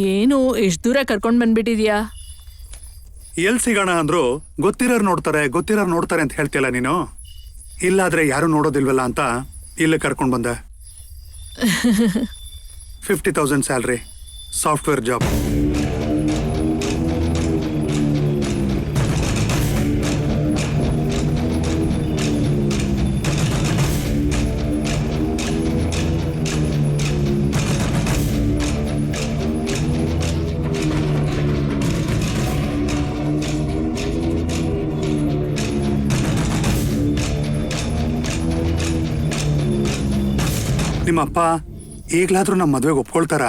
ಏನು ಎಷ್ಟ್ ದೂರ ಕರ್ಕೊಂಡ್ ಬಂದ್ಬಿಟ್ಟಿದ್ಯಾ? ಎಲ್ ಸಿಗೋಣ ಅಂದ್ರು ಗೊತ್ತಿರೋರು ನೋಡ್ತಾರೆ ಅಂತ ಹೇಳ್ತಿಲ್ಲ ನೀನು. ಇಲ್ಲಾದ್ರೆ ಯಾರು ನೋಡೋದಿಲ್ವಲ್ಲ ಅಂತ ಇಲ್ಲಿ ಕರ್ಕೊಂಡ್ ಬಂದೆ. 50,000 ಸ್ಯಾಲ್ರಿ, ಸಾಫ್ಟ್ವೇರ್ ಜಾಬ್. ನಿಮ್ಮಪ್ಪ ಈಗ್ಲಾದ್ರೂ ನಮ್ಮ ಮದ್ವೆಗೆ ಒಪ್ಕೊಳ್ತಾರ?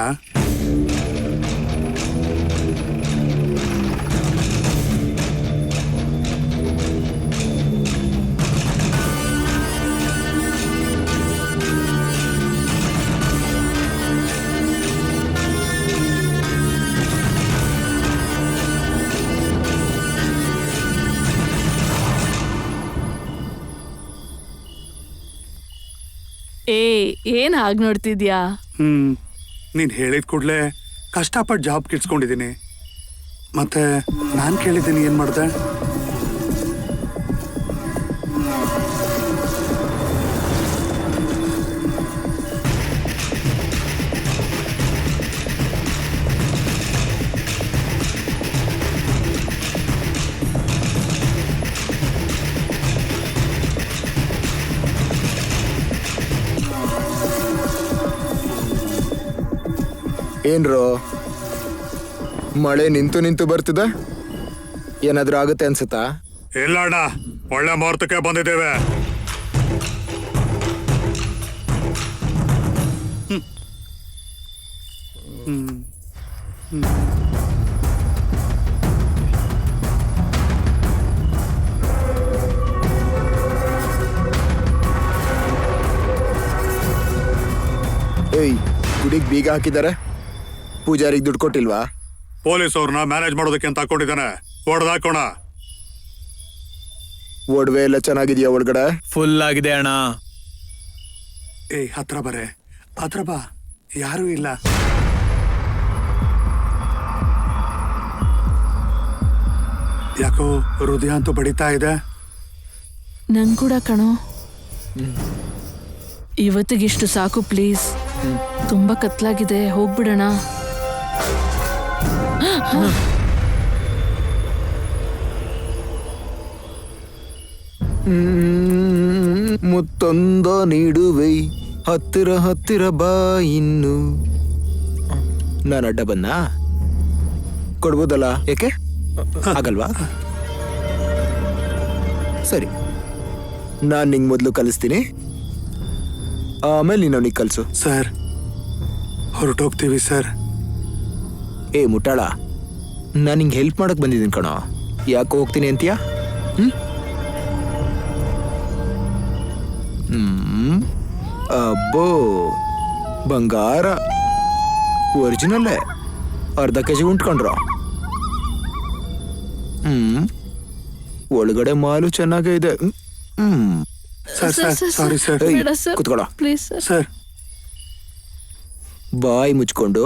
ಏನ್ ಹಾಗ್ ನೋಡ್ತಿದ್ಯಾ? ನೀನ್ ಹೇಳಿದ ಕೂಡ್ಲೆ ಕಷ್ಟಪಟ್ಟು ಜಾಬ್ ಕಿಡ್ಸ್ಕೊಂಡಿದ್ದೀನಿ. ಮತ್ತೆ ನಾನ್ ಕೇಳಿದ್ದೀನಿ, ಏನ್ ಮಾಡ್ದೆ? ಏನ್ರೋ ಮಳೆ ನಿಂತು ಬರ್ತಿದೆ? ಏನಾದ್ರೂ ಆಗುತ್ತೆ ಅನ್ಸುತ್ತಾ? ಇಲ್ಲ ಅಣ್ಣ, ಒಳ್ಳೆ ಮುಹೂರ್ತಕ್ಕೆ ಬಂದಿದ್ದೇವೆ. ಏಯ್, ಗುಡಿಗೆ ಬೀಗ ಹಾಕಿದ್ದಾರೆ, ಪೂಜಾರಿಗೆ ದುಡ್ಡು ಕೊಟ್ಟಿಲ್ವಾ? ಪೊಲೀಸ್ ಅವ್ರನ್ನ ಮ್ಯಾನೇಜ್ ಮಾಡೋದಕ್ಕೆ ಅಂತ ಹಾಕೊಂಡಿದ್ದಾನೆ, ಹೊಡೆದಾಕೋಣ. ಒಡವೆ ಎಲ್ಲ ಚೆನ್ನಾಗಿದ್ಯಾ ಒಳಗಡೆ? ಫುಲ್ ಆಗಿದೆ ಅಣ್ಣ. ಏಯ್, ಹತ್ರ ಬಾ, ಯಾರೂ ಇಲ್ಲ. ಯಾಕೋ ಹೃದಯ ಅಂತೂ ಬಡಿತಾ ಇದೆ. ನಂಗ್ ಕೂಡ ಕಣೋ. ಇವತ್ತಿಗಿಷ್ಟು ಸಾಕು ಪ್ಲೀಸ್. ತುಂಬಾ ಕತ್ಲಾಗಿದೆ, ಹೋಗ್ಬಿಡೋಣ. ಮುತ್ತೊಂದ ನೀಡುವೆ, ಹತ್ತಿರ ಬಾ ಇನ್ನು. ನಾನು ಅಡ್ಡ ಬಂದ ಕೊಡ್ಬೋದಲ್ಲ? ಯಾಕೆ ಆಗಲ್ವಾ? ಸರಿ, ನಾನ್ ನಿಂಗ್ ಮೊದ್ಲು ಕಲಿಸ್ತೀನಿ, ಆಮೇಲೆ ನೀನು ಅವನಿಗೆ ಕಲ್ಸು. Sir, ಹೊರಟೋಗ್ತೀವಿ sir. ಏ ಮುಟ್ಟಾಳ, ನಾನು ನಿಂಗೆ ಹೆಲ್ಪ್ ಮಾಡಕ್ ಬಂದಿದ್ದೀನಿ ಕಣೋ. ಯಾಕೆ ಹೋಗ್ತೀನಿ ಅಂತೀಯಾ? ಅಬ್ಬೋ, ಬಂಗಾರ ಒರಿಜಿನಲ್ಲೇ ಅರ್ಧ ಕೆಜಿ ಉಂಟ್ಕೊಂಡ್ರು. ಒಳಗಡೆ ಮಾಲು ಚೆನ್ನಾಗೇ ಇದೆ. Sorry sir. ಕುತ್ಕೊಳ್ಳೋ ಪ್ಲೀಸ್ ಸರ್. ಬಾಯಿ ಮುಚ್ಕೊಂಡು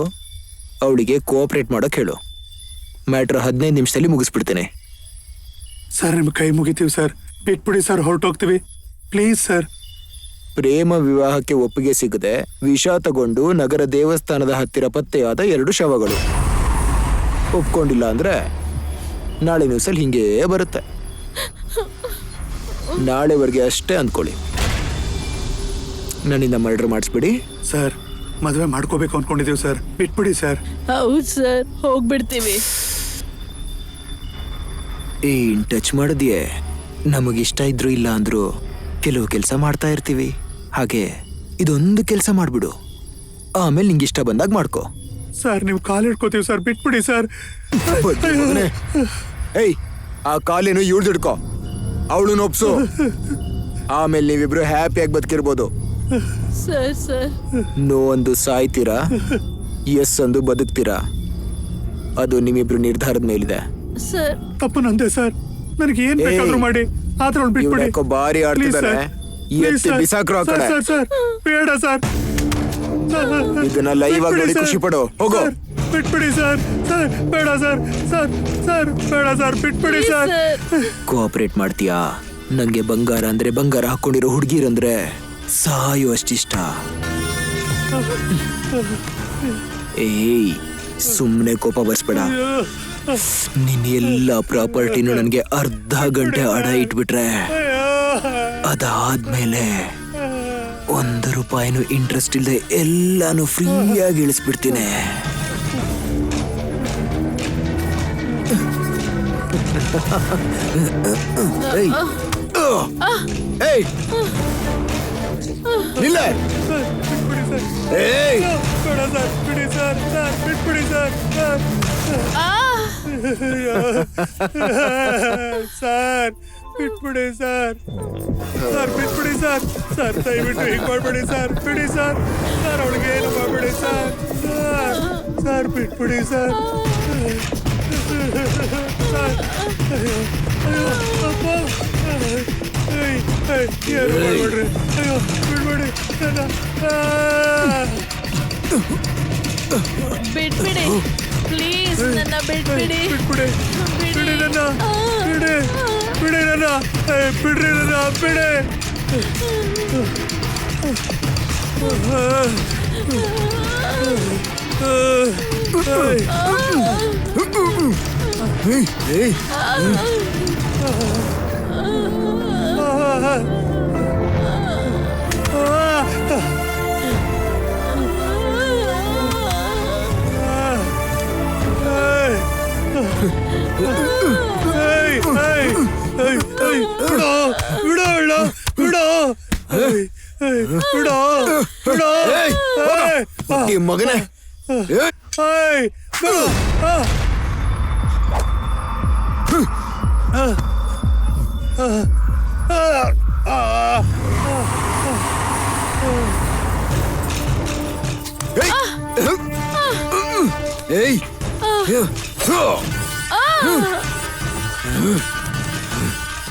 ಅವಳಿಗೆ ಕೋಆಪರೇಟ್ ಮಾಡೋಕೆ ಹೇಳು. ಮ್ಯಾಟ್ರ್ 15 ನಿಮಿಷದಲ್ಲಿ ಮುಗಿಸ್ಬಿಡ್ತೇನೆ. ಸರ್, ನಿಮ್ ಕೈ ಮುಗಿತೀವಿ ಸರ್, ಬಿಟ್ಬಿಡಿ ಸರ್, ಹೊರಟೋಗ್ತೀವಿ ಪ್ಲೀಸ್ ಸರ್. ಪ್ರೇಮ ವಿವಾಹಕ್ಕೆ ಒಪ್ಪಿಗೆ ಸಿಗದೆ ವಿಷ ತಗೊಂಡು ನಗರ ದೇವಸ್ಥಾನದ ಹತ್ತಿರ ಪತ್ತೆಯಾದ 2 ಶವಗಳು. ಒಪ್ಕೊಂಡಿಲ್ಲ ಅಂದ್ರೆ ನಾಳೆ ನ್ಯೂಸಲ್ಲಿ ಹಿಂಗೇ ಬರುತ್ತೆ. ನಾಳೆವರೆಗೆ ಅಷ್ಟೇ ಅಂದ್ಕೊಳ್ಳಿ. ನನ್ನಿಂದ ಮರ್ಡರ್ ಮಾಡಿಸ್ಬಿಡಿ ಸರ್. ಮದುವೆ ಮಾಡ್ಕೋಬೇಕು ಅನ್ಕೊಂಡಿದೀವಿ ಸರ್, ಬಿಟ್ಬಿಡಿ ಸರ್. ಹೌದು ಸರ್, ಹೋಗ್ಬಿಡ್ತೀವಿ. ಏನ್ ಟಚ್ ಮಾಡಿದ್ಯೆ? ನಮಗಿಷ್ಟ ಇದ್ರು ಇಲ್ಲ ಅಂದ್ರು ಕೆಲವು ಕೆಲಸ ಮಾಡ್ತಾ ಇರ್ತೀವಿ. ಹಾಗೆ ಇದೊಂದು ಕೆಲಸ ಮಾಡ್ಬಿಡು, ಆಮೇಲೆ ನಿಂಗೆ ಇಷ್ಟ ಬಂದಾಗ ಮಾಡ್ಕೋ. ಸರ್, ನೀವು ಕಾಲ್ ಹಿಡ್ಕೋತೀವಿ ಸರ್, ಬಿಟ್ಬಿಡಿ ಸರ್. ಏಯ್, ಆ ಕಾಲೇನು ಇವ್ಳು ಹಿಡ್ಕೋ, ಅವಳು ಒಪ್ಸು. ಆಮೇಲೆ ನೀವಿಬ್ರು ಹ್ಯಾಪಿಯಾಗಿ ಬದುಕಿರ್ಬೋದು. ಸರ್ ನೋ ಒಂದು ಸಾಯ್ತೀರಾ, ಎಸ್ ಅಂದು ಬದುಕ್ತೀರಾ, ಅದು ನಿಮ್ಮಿಬ್ರು ನಿರ್ಧಾರದ ಮೇಲಿದೆ. ಸರ್, ತಪ್ಪು ನಂದೆ ಸರ್, ನನಗೆ ಏನ್ ಬೇಕಾದ್ರೂ ಮಾಡಿ, ಆದ್ರೆ ಅವ್ಳು ಬಿಟ್ಬಿಡಿ. ಬಾರಿ ಆಡ್ತಿದ್ದಾರೆ, ಬಿಸಾಕ್ರೋ ಆ ಕಡೆ. ಬೇಡ ಸರ್. ಇದನ್ನ ಲೈವ್ ಆಗಿ ನೋಡಿ ಖುಷಿ ಪಡು. ಹೋಗೋ. ಬಿಟ್ಬಿಡಿ ಸರ್ ಸರ್ ಬೇಡ ಸರ್ ಸರ್ ಸರ್ ಬೇಡ ಸರ್ ಬಿಟ್ಬಿಡಿ Please, ಸರ್ sir. ಕೋಆಪರೇಟ್ ಮಾಡ್ತೀಯಾ? ನಂಗೆ ಬಂಗಾರ ಅಂದ್ರೆ ಬಂಗಾರ ಹಾಕೊಂಡಿರೋ ಹುಡುಗಿರಂದ್ರೆ ಸಾಯೋ ಅಷ್ಟಿಷ್ಟ. ಏಯ್ ಸುಮ್ಮನೆ ಕೋಪ ಬರ್ಸ್ಬೇಡ. ನಿನ್ನ ಎಲ್ಲ ಪ್ರಾಪರ್ಟಿನೂ ನನಗೆ ಅರ್ಧ ಗಂಟೆ ಅಡ ಇಟ್ಬಿಟ್ರೆ ಅದಾದ್ಮೇಲೆ 1 ರೂಪಾಯಿನೂ ಇಂಟ್ರೆಸ್ಟ್ ಇಲ್ಲದೆ ಎಲ್ಲಾನು ಫ್ರೀಯಾಗಿ ಇಳಿಸ್ಬಿಡ್ತೀನಿ. ಏಯ್ ಏಯ್ ನಿಲ್ಲ. ಏಯ್ ಬೇಡ ಸರ್ ಬಿಡಿ ಸರ್ ಸರ್ ಬಿಟ್ಬಿಡಿ ಸರ್ ಸರ್ ಸರ್ ಬಿಟ್ಬಿಡಿ ಸರ್ ಸರ್ ಬಿಟ್ಬಿಡಿ ಸರ್ ಸರ್ ದಯವಿಟ್ಟು ಹಿಂಗೆ ಮಾಡ್ಬಿಡಿ ಸರ್ ಬಿಡಿ ಸರ್ ಸರ್ ಅವಳಿಗೆ ಏನು ಮಾಡ್ಬಿಡಿ ಸರ್ ಸರ್ ಸರ್ ಬಿಟ್ಬಿಡಿ ಸರ್ ಸರ್ ಅಯ್ಯೋ ಅಯ್ಯೋ ಅಪ್ಪ ಏನು ಮಾಡ್ಬಿಡ್ರಿ ಅಯ್ಯೋ ಬಿಡ್ಬಿಡಿ ಬಿಟ್ಬಿಡಿ ಪ್ಲೀಸ್ ನನ್ನ ಬಿಟ್ಬಿಡಿ ಬಿಟ್ಬಿಡಿ ಬಿಡಿ ನನ್ನ ಬಿಡಿ ಬಿಡಿ ನನ್ನ ಬಿಡ್ರಿ ನನ್ನ ಬಿಡಿ ಮಗನೇ ಏಯ್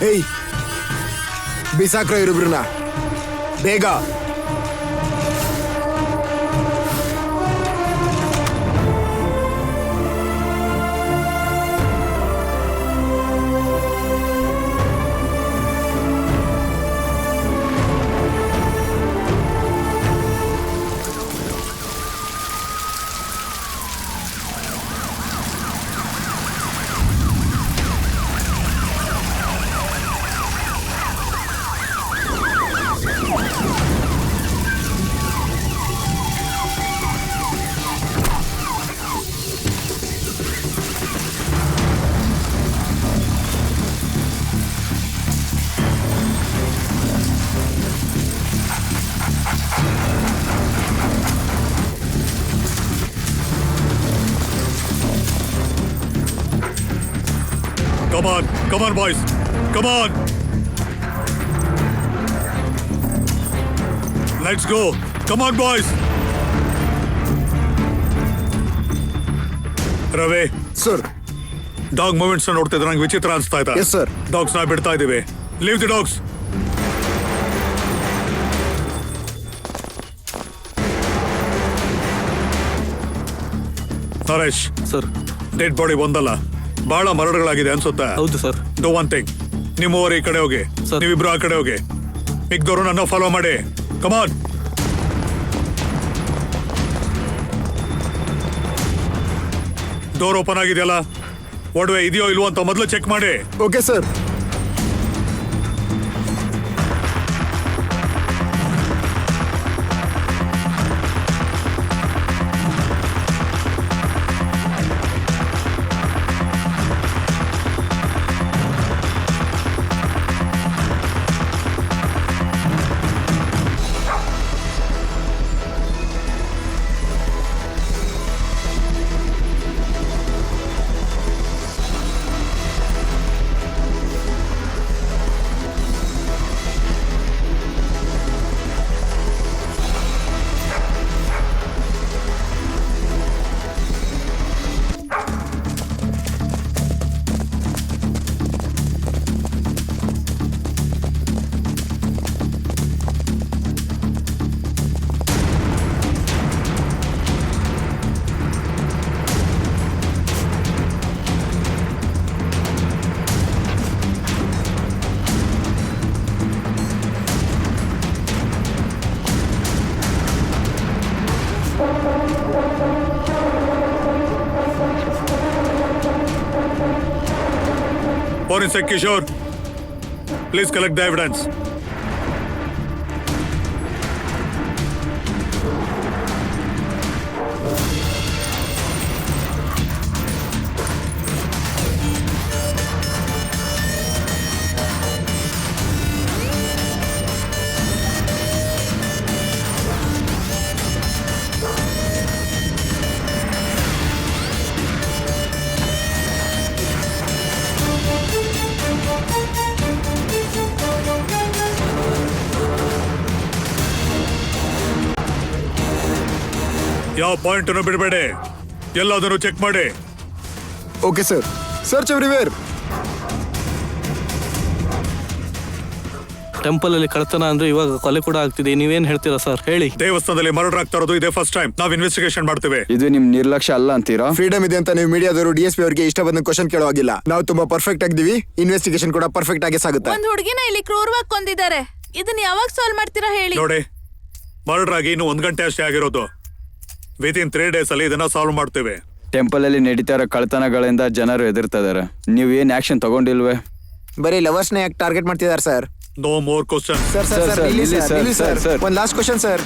ಏಯ್ ಬಿಸಾಕ್ರ ಇವ್ರಿಬ್ರನ್ನ ಬೇಗ. Come on, boys. Come on. Let's go. Come on, boys. Ravi sir. Dog movements ನೋಡ್ತಿದ್ರೆ ನಂಗೆ ವಿಚಿತ್ರ ಅನಿಸ್ತಾ ಇದೆ. Yes sir. ಡಾಗ್ಸ್ ನ ಬಿಡ್ತಾ ಇದೀವಿ. Leave the dogs. Naresh sir. Dead body ಒಂದಲ್ಲ ಬಹಳ ಮರಳುಗಳಾಗಿದೆ ಅನ್ಸುತ್ತೆ. ಹೌದು ಸರ್. ಡೋ ಒನ್ ಥಿಂಗ್, ನಿಮ್ಮವರು ಈ ಕಡೆ ಹೋಗಿ, ಸರ್. ನೀವಿಬ್ರು ಆ ಕಡೆ ಹೋಗಿ, ಮಿಕ್ದವರು ನನ್ನ ಫಾಲೋ ಮಾಡಿ. ಕಮಾನ್. ಡೋರ್ ಓಪನ್ ಆಗಿದೆಯಲ್ಲ, ಒಡವೆ ಇದೆಯೋ ಇಲ್ವೋ ಅಂತ ಮೊದಲು ಚೆಕ್ ಮಾಡಿ. Okay sir. Forensic Kishore, please collect the evidence. ಯಾವ ಪಾಯಿಂಟ್ ಅನ್ನು ಬಿಡಬೇಡಿ, ಎಲ್ಲಾದರೂ ಚೆಕ್ ಮಾಡಿ. Okay sir. Search everywhere. Temple ಅಲ್ಲಿ ಕಳ್ತನ ಅಂದ್ರೆ ಇವಾಗ ಕೊಲೆ ಕೂಡ ಆಗ್ತಿದೆ. ನೀವೇನ್ ಹೇಳ್ತೀರಾ ಸರ್, ಹೇಳಿ. ದೇವಸ್ಥಾನದಲ್ಲಿ ಮರ್ಡರ್ ಆಗ್ತಾ ಇರೋದು ಇದೇ ಫಸ್ಟ್ ಟೈಮ್. ನಾವು ಇನ್ವೆಸ್ಟಿಗೇಷನ್ ಮಾಡ್ತೇವೆ. ಇದು ನಿಮ್ ನಿರ್ಲಕ್ಷ್ಯ ಅಲ್ಲ ಅಂತೀರಾ? ಫ್ರೀಡಮ್ ಇದೆ ಅಂತ ನೀವು ಮೀಡಿಯಾದವರು DSP ಅವರಿಗೆ ಇಷ್ಟ ಬಂದ ಕ್ವಶನ್ ಕೇಳೋ ಆಗಿಲ್ಲ. ನಾವು ತುಂಬಾ ಪರ್ಫೆಕ್ಟ್ ಆಗಿದ್ದೀವಿ. ಇನ್ವೆಸ್ಟಿಗೇಷನ್ ಕೂಡ ಪರ್ಫೆಕ್ಟ್ ಆಗಿ ಸಾಗುತ್ತೆ. ಒಂದ್ ಹುಡುಗಿನ ಇಲ್ಲಿ ಕ್ರೂರವಾಗಿ ಕೊಂದಿದ್ದಾರೆ. ಇದನ್ನ ಯಾವಾಗ ಸಾಲ್ವ್ ಮಾಡ್ತೀರಾ ಹೇಳಿ. ನೋಡಿ, ಮರ್ಡರ್ ಆಗಿ ಇನ್ನು 1 ಗಂಟೆ ಅಷ್ಟೇ ಆಗಿರೋದು. ವಿತಿನ್ 3 days ಅಲ್ಲಿ ಇದನ್ನ ಸಾಲ್ವ್ ಮಾಡ್ತೇವೆ. ಟೆಂಪಲ್ ಅಲ್ಲಿ ನಡೀತಾ ಇರೋ ಕಳ್ತನಗಳಿಂದ ಜನರು ಎದುರ್ತಾ ಇದಾರೆ. ನೀವ್ ಏನ್ ಆಕ್ಷನ್ ತಗೊಂಡಿಲ್ವೇ? ಬರೀ ಲವರ್ಸ್ನ ಯಾಕೆ ಟಾರ್ಗೆಟ್ ಮಾಡ್ತಿದ್ದಾರೆ sir? No more question. Sir ಒಂದು ಲಾಸ್ಟ್ ಕ್ವಶನ್ ಸರ್.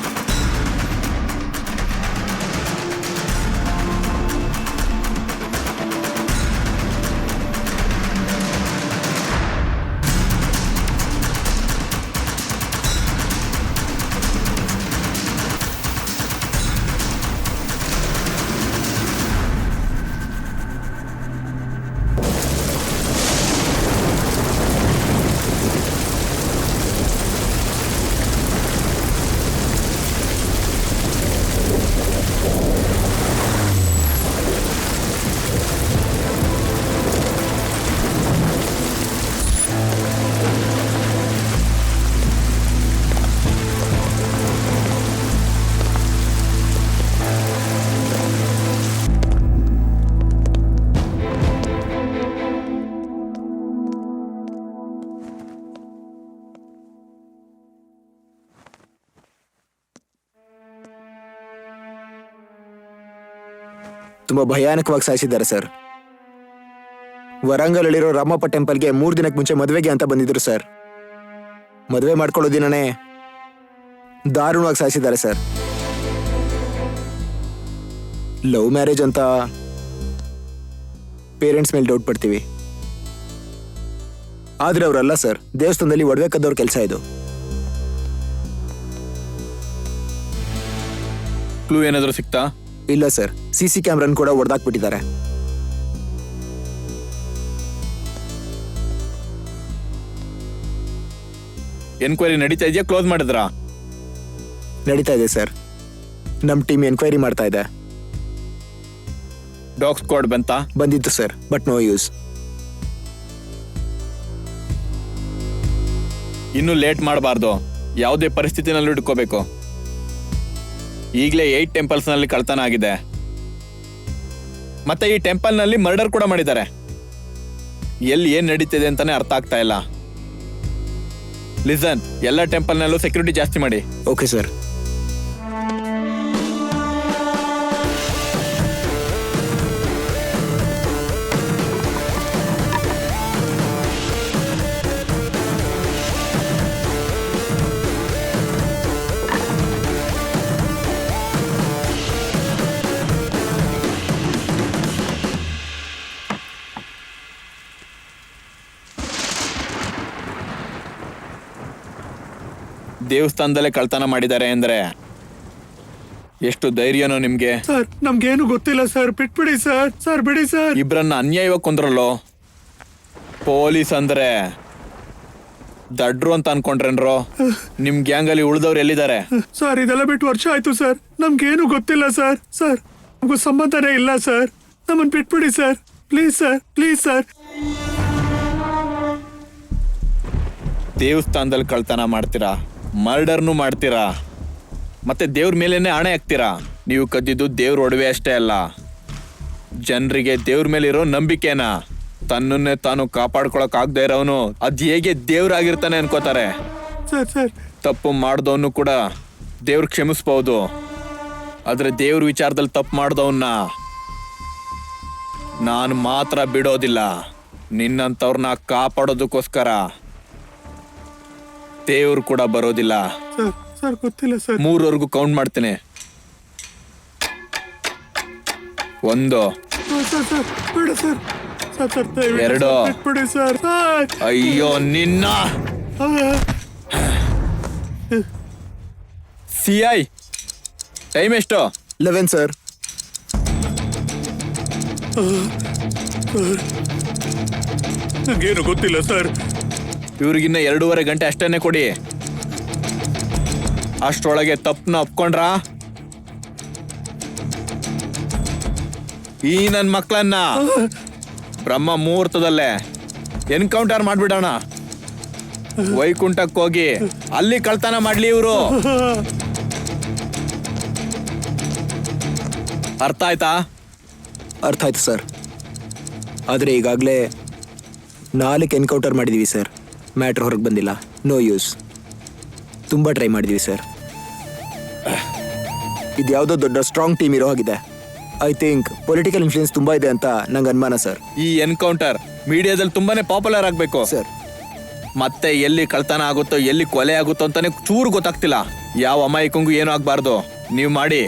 ತುಂಬಾ ಭಯಾನಕವಾಗಿ ಸಾಯಿಸಿದ್ದಾರೆ ಸರ್. ವರಂಗಲಲ್ಲಿರೋ ರಾಮಪ್ಪ ಟೆಂಪಲ್ಗೆ 3 ದಿನಕ್ಕೆ ಮುಂಚೆ ಮದುವೆಗೆ ಅಂತ ಬಂದಿದ್ರು ಸರ್. ಮದುವೆ ಮಾಡ್ಕೊಳ್ಳೋ ದಿನನೇ ದಾರುಣವಾಗಿ ಸಾಯಿಸಿದ್ದಾರೆ ಸರ್. ಲವ್ ಮ್ಯಾರೇಜ್ ಅಂತ ಪೇರೆಂಟ್ಸ್ ಮೇಲೆ ಡೌಟ್ ಪಡ್ತೀವಿ, ಆದ್ರೆ ಅವರಲ್ಲ ಸರ್. ದೇವಸ್ಥಾನದಲ್ಲಿ ಒಡವೆ ಕದ್ದವ್ರ ಕೆಲಸ ಇದು. ಕ್ಲೂ ಏನಾದರೂ ಸಿಕ್ತಾ? ಇಲ್ಲ ಸರ್, CC ಕ್ಯಾಮ್ರಾನ್ ಕೂಡ ಹೊಡೆದಾಕ್ಬಿಟ್ಟಿದ್ದಾರೆ. ಎನ್ಕ್ವೈರಿ ನಡೀತಾ ಇದೆಯಾ, ಕ್ಲೋಸ್ ಮಾಡಿದ್ರಾ? ನಡೀತಾ ಇದೆ ಸರ್. ನಮ್ ಟೀಮ್ ಎನ್ಕ್ವೈರಿ ಮಾಡ್ತಾ ಇದೆ. ಡಾಗ್ ಸ್ಕ್ವಾಡ್ ಬಂದಿತ್ತು ಸರ್, ಬಟ್ ನೋ ಯೂಸ್. ಇನ್ನು ಲೇಟ್ ಮಾಡಬಾರ್ದು. ಯಾವುದೇ ಪರಿಸ್ಥಿತಿನಲ್ಲಿ ಹಿಡ್ಕೋಬೇಕು. ಈಗಲೇ 8 ಟೆಂಪಲ್ಸ್ ನಲ್ಲಿ ಕಳ್ತನ ಆಗಿದೆ. ಮತ್ತೆ ಈ ಟೆಂಪಲ್ ನಲ್ಲಿ ಮರ್ಡರ್ ಕೂಡ ಮಾಡಿದ್ದಾರೆ. ಎಲ್ಲಿ ಏನ್ ನಡೀತಿದೆ ಅಂತಾನೆ ಅರ್ಥ ಆಗ್ತಾ ಇಲ್ಲ. ಲಿಸನ್, ಎಲ್ಲ ಟೆಂಪಲ್ ನಲ್ಲೂ ಸೆಕ್ಯೂರಿಟಿ ಜಾಸ್ತಿ ಮಾಡಿ. Okay sir. ದೇವಸ್ಥಾನದಲ್ಲೇ ಕಳ್ತನ ಮಾಡಿದ್ದಾರೆ ಅಂದ್ರೆ ಎಷ್ಟು ಧೈರ್ಯನೋ ನಿಮ್ಗೆ? ಸರ್, ನಮ್ಗೇನು ಗೊತ್ತಿಲ್ಲ ಸರ್, ಬಿಟ್ಬಿಡಿ ಸರ್. ಸರ್ ಬಿಡಿ ಸರ್. ಇಬ್ರನ್ನ ಅನ್ಯಾಯವಾಗಿ ಕೊಂದ್ರಲ್ಲೋ. ಪೊಲೀಸ್ ಅಂದ್ರೆ ದಡ್ರು ಅಂತ ಅನ್ಕೊಂಡ್ರೇನ್ರೋ? ನಿಮ್ ಗ್ಯಾಂಗ್ ಅಲ್ಲಿ ಉಳಿದವ್ರು ಎಲ್ಲಿದ್ದಾರೆ? ಸರ್, ಇದೆಲ್ಲ ಬಿಟ್ಟು ವರ್ಷ ಆಯ್ತು ಸರ್. ನಮ್ಗೇನು ಗೊತ್ತಿಲ್ಲ ಸರ್. ಸರ್, ನಮಗೂ ಸಂಬಂಧನೇ ಇಲ್ಲ ಸರ್. ನಮ್ಮನ್ನು ಬಿಟ್ಬಿಡಿ sir, please sir, please sir. ದೇವಸ್ಥಾನದಲ್ಲಿ ಕಳ್ತನ ಮಾಡ್ತೀರಾ, ಮರ್ಡರ್ನು ಮಾಡ್ತೀರಾ, ಮತ್ತೆ ದೇವ್ರ ಮೇಲೇನೆ ಆಣೆ ಹಾಕ್ತೀರಾ. ನೀವು ಕದ್ದಿದ್ದು ದೇವ್ರ ಒಡವೆ ಅಷ್ಟೇ ಅಲ್ಲ, ಜನರಿಗೆ ದೇವ್ರ ಮೇಲಿರೋ ನಂಬಿಕೆನ. ತನ್ನನ್ನೇ ತಾನು ಕಾಪಾಡ್ಕೊಳಕ್ ಆಗದೆ ಇರೋನು ಅದ್ ಹೇಗೆ ದೇವ್ರಾಗಿರ್ತಾನೆ ಅನ್ಕೋತಾರೆ. ತಪ್ಪು ಮಾಡ್ದವನು ಕೂಡ ದೇವ್ರ ಕ್ಷಮಿಸ್ಬಹುದು, ಆದ್ರೆ ದೇವ್ರ ವಿಚಾರದಲ್ಲಿ ತಪ್ಪು ಮಾಡ್ದವನ್ನ ನಾನು ಮಾತ್ರ ಬಿಡೋದಿಲ್ಲ. ನಿನ್ನಂತವ್ರನ್ನ ಕಾಪಾಡೋದಕ್ಕೋಸ್ಕರ ದೇವ್ರು ಕೂಡ ಬರೋದಿಲ್ಲ. ಸರ್ ಸರ್ ಗೊತ್ತಿಲ್ಲ ಸರ್. 3ವರೆಗೂ ಕೌಂಟ್ ಮಾಡ್ತೇನೆ. 1 ಸರ್ ಸರ್ ಬೇಡ ಸರ್. ಸರ್ ಸರ್ ದಯವಿಟ್ಟು 2 ಬಿಟ್ಬಿಡಿ ಸರ್. ಅಯ್ಯೋ ನಿನ್ನ CI ಟೈಮ್ ಎಷ್ಟು? 11 ಸರ್. ನಂಗೇನು ಗೊತ್ತಿಲ್ಲ ಸರ್. ಇವ್ರಿಗಿನ್ನ 2.5 ಗಂಟೆ ಅಷ್ಟೇನೆ ಕೊಡಿ. ಅಷ್ಟರೊಳಗೆ ತಪ್ಪನ್ನ ಒಪ್ಕೊಂಡ್ರ ಈ ನನ್ನ ಮಕ್ಕಳನ್ನ ಬ್ರಹ್ಮ ಮುಹೂರ್ತದಲ್ಲೇ ಎನ್ಕೌಂಟರ್ ಮಾಡ್ಬಿಡೋಣ. ವೈಕುಂಠಕ್ಕೆ ಹೋಗಿ ಅಲ್ಲಿ ಕಳ್ತನ ಮಾಡ್ಲಿ ಇವರು. ಅರ್ಥ ಆಯ್ತಾ? ಅರ್ಥ ಆಯ್ತು ಸರ್. ಆದರೆ ಈಗಾಗಲೇ 4 ಎನ್ಕೌಂಟರ್ ಮಾಡಿದ್ದೀವಿ ಸರ್. ಮ್ಯಾಟ್ರ್ ಹೊರಗೆ ಬಂದಿಲ್ಲ. No use. ತುಂಬ ಟ್ರೈ ಮಾಡಿದ್ದೀವಿ ಸರ್. ಇದು ಯಾವುದೋ ದೊಡ್ಡ ಸ್ಟ್ರಾಂಗ್ ಟೀಮ್ ಇರೋ ಹಾಗಿದೆ. ಐ ಥಿಂಕ್ ಪೊಲಿಟಿಕಲ್ ಇನ್ಫ್ಲೂಯೆನ್ಸ್ ತುಂಬ ಇದೆ ಅಂತ ನಂಗೆ ಅನುಮಾನ ಸರ್. ಈ ಎನ್ಕೌಂಟರ್ ಮೀಡಿಯಾದಲ್ಲಿ ತುಂಬಾನೇ ಪಾಪ್ಯುಲರ್ ಆಗಬೇಕು ಸರ್. ಮತ್ತೆ ಎಲ್ಲಿ ಕಳ್ತನ ಆಗುತ್ತೋ ಎಲ್ಲಿ ಕೊಲೆ ಆಗುತ್ತೋ ಅಂತಾನೆ ಚೂರು ಗೊತ್ತಾಗ್ತಿಲ್ಲ. ಯಾವ ಅಮಾಯಕಂಗೂ ಏನೂ ಆಗ್ಬಾರ್ದು. ನೀವು ಮಾಡಿ.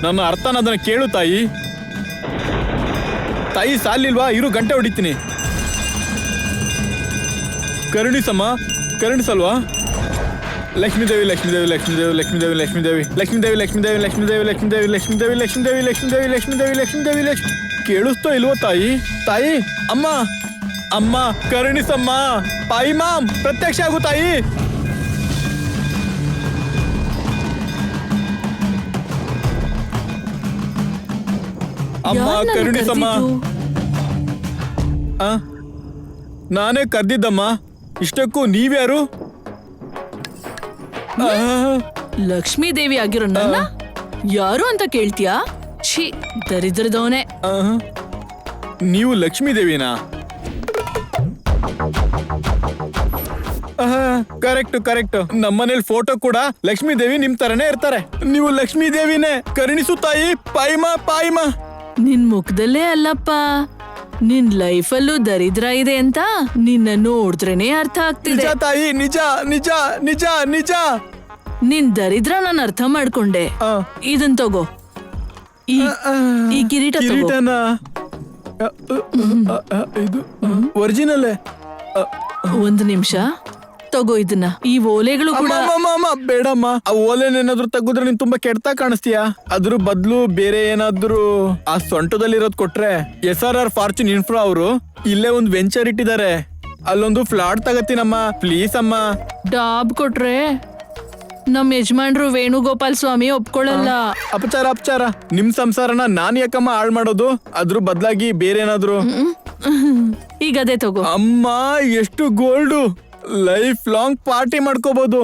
ನನ್ನ ಅರ್ಥನ ಅದನ್ನ ಕೇಳು ತಾಯಿ. ತಾಯಿ ಸಾಲಿಲ್ವಾ? ಇರು, ಗಂಟೆ ಹೊಡಿತೀನಿ. ಕರುಣಿಸಮ್ಮ, ಕರುಣಿಸಲ್ವಾ? ಲಕ್ಷ್ಮೀದೇವಿ ಲಕ್ಷ್ಮೀದೇವಿ ಲಕ್ಷ್ಮೀದೇವಿ ಲಕ್ಷ್ಮೀದೇವಿ ಲಕ್ಷ್ಮೀದೇವಿ ಲಕ್ಷ್ಮೀದೇವಿ ಲಕ್ಷ್ಮೀದೇವಿ ಲಕ್ಷ್ಮೀದೇವಿ ಲಕ್ಷ್ಮೀದೇವಿ ಲಕ್ಷ್ಮೀದೇವಿ ಲಕ್ಷ್ಮೀದೇವಿ ಲಕ್ಷ್ಮೀದೇವಿ ಲಕ್ಷ್ಮೀದೇವಿ ಲಕ್ಷ್ಮೀದೇವಿ ಲಕ್ಷ್ಮೀ ಕೇಳಿಸ್ತೋ ಇಲ್ವೋ ತಾಯಿ? ತಾಯಿ, ಅಮ್ಮ ಅಮ್ಮ ಕರುಣಿಸಮ್ಮ. ಪಾಯಿ ಮಾಮ್ ಪ್ರತ್ಯಕ್ಷ ಆಗು ತಾಯಿ. ಅಮ್ಮ ಯಾರ್ನನ್ನ ಕರುಣಿಸಮ್ಮ. ಕರ್ದಿದ್ದು? ನಾನೇ ಕರ್ದಿದ್ದಮ್ಮ. ಇಷ್ಟಕ್ಕೂ ನೀವ್ಯಾರು? ಲಕ್ಷ್ಮೀ ದೇವಿ ಆಗಿರೋ ನನ್ನ ಯಾರು ಅಂತ ಕೇಳ್ತೀಯಾ? ಛೀ, ದರಿದ್ರದವನೇ. ನೀವು ಲಕ್ಷ್ಮೀ ದೇವಿನಾ? Correct correct. ನಮ್ಮನೇಲಿ ಫೋಟೋ ಕೂಡ ಲಕ್ಷ್ಮೀ ದೇವಿ ನಿಮ್ ತರನೇ ಇರ್ತಾರೆ. ನೀವು ಲಕ್ಷ್ಮೀ ದೇವಿನೇ. ಕರುಣಿಸು ತಾಯಿ. ಪಾಯಿಮಾ ಪಾಯಿಮಾ. ನಿನ್ ಮುಖದಲ್ಲೇ ಅಲ್ಲಪ್ಪ, ನಿನ್ ಲೈಫಲ್ಲೂ ದರಿದ್ರ ಇದೆ ಅಂತ ನಿನ್ನ ನೋಡಿದ್ರೇನೆ ಅರ್ಥ ನಿಜ ಆಗ್ತಿದೆ. ತಾಯಿ, ನಿಜ ನಿಜ ನಿಜ ನಿಜ. ನಿನ್ ದರಿದ್ರ ನಾನು ಅರ್ಥ ಮಾಡ್ಕೊಂಡೆ. ಇದನ್ ತಗೋ, ಈ ಕಿರೀಟ ತಗೋ. ಕಿರೀಟನ ಇದು ಒರಿಜಿನಲ್. ಒಂದ್ ನಿಮಿಷ ತಗೋ ಇದನ್ನ. ಈ ಓಲೆಗಳು ಕೂಡ ಬೇಡಮ್ಮ. ಆ ಓಲೆನೇನಾದ್ರೂ ತೆಗೆದ್ರೆ ನೀನ್ ತುಂಬಾ ಕೆಡ್ತಾ ಕಾಣಿಸ್ತೀಯಾ. ಅದ್ರ ಬದ್ಲು ಬೇರೆ ಏನಾದ್ರು ಆ ಸೊಂಟದಲ್ಲಿರೋದ್ ಕೊಟ್ರೆ. SRR ಫಾರ್ಚೂನ್ ಇನ್ಫ್ರಾ ಅವರು ಇಲ್ಲೇ ಒಂದ್ ವೆಂಚರ್ ಇಟ್ಟಿದ್ದಾರೆ. ಅಲ್ಲೊಂದು ಫ್ಲಾಟ್ ತಗತ್ತೀನಮ್ಮ, ಪ್ಲೀಸ್ ಅಮ್ಮ. ಡಾಬ್ ಕೊಟ್ರೆ ನಮ್ ಯಜಮಾನ್ರು ವೇಣುಗೋಪಾಲ್ ಸ್ವಾಮಿ ಒಪ್ಕೊಳ್ಳಲ್ಲ. ಅಪಚಾರ ಅಪಚಾರ. ನಿಮ್ ಸಂಸಾರನ ನಾನ್ ಯಾಕಮ್ಮ ಹಾಳ್ ಮಾಡೋದು? ಅದ್ರ ಬದ್ಲಾಗಿ ಬೇರೆ ಏನಾದ್ರು. ಈಗ ಅದೇ ತಗೋ. ಅಮ್ಮ ಎಷ್ಟು ಗೋಲ್ಡು. ಲೈಫ್ ಲಾಂಗ್ ಪಾರ್ಟಿ ಮಾಡ್ಕೋಬಹುದು.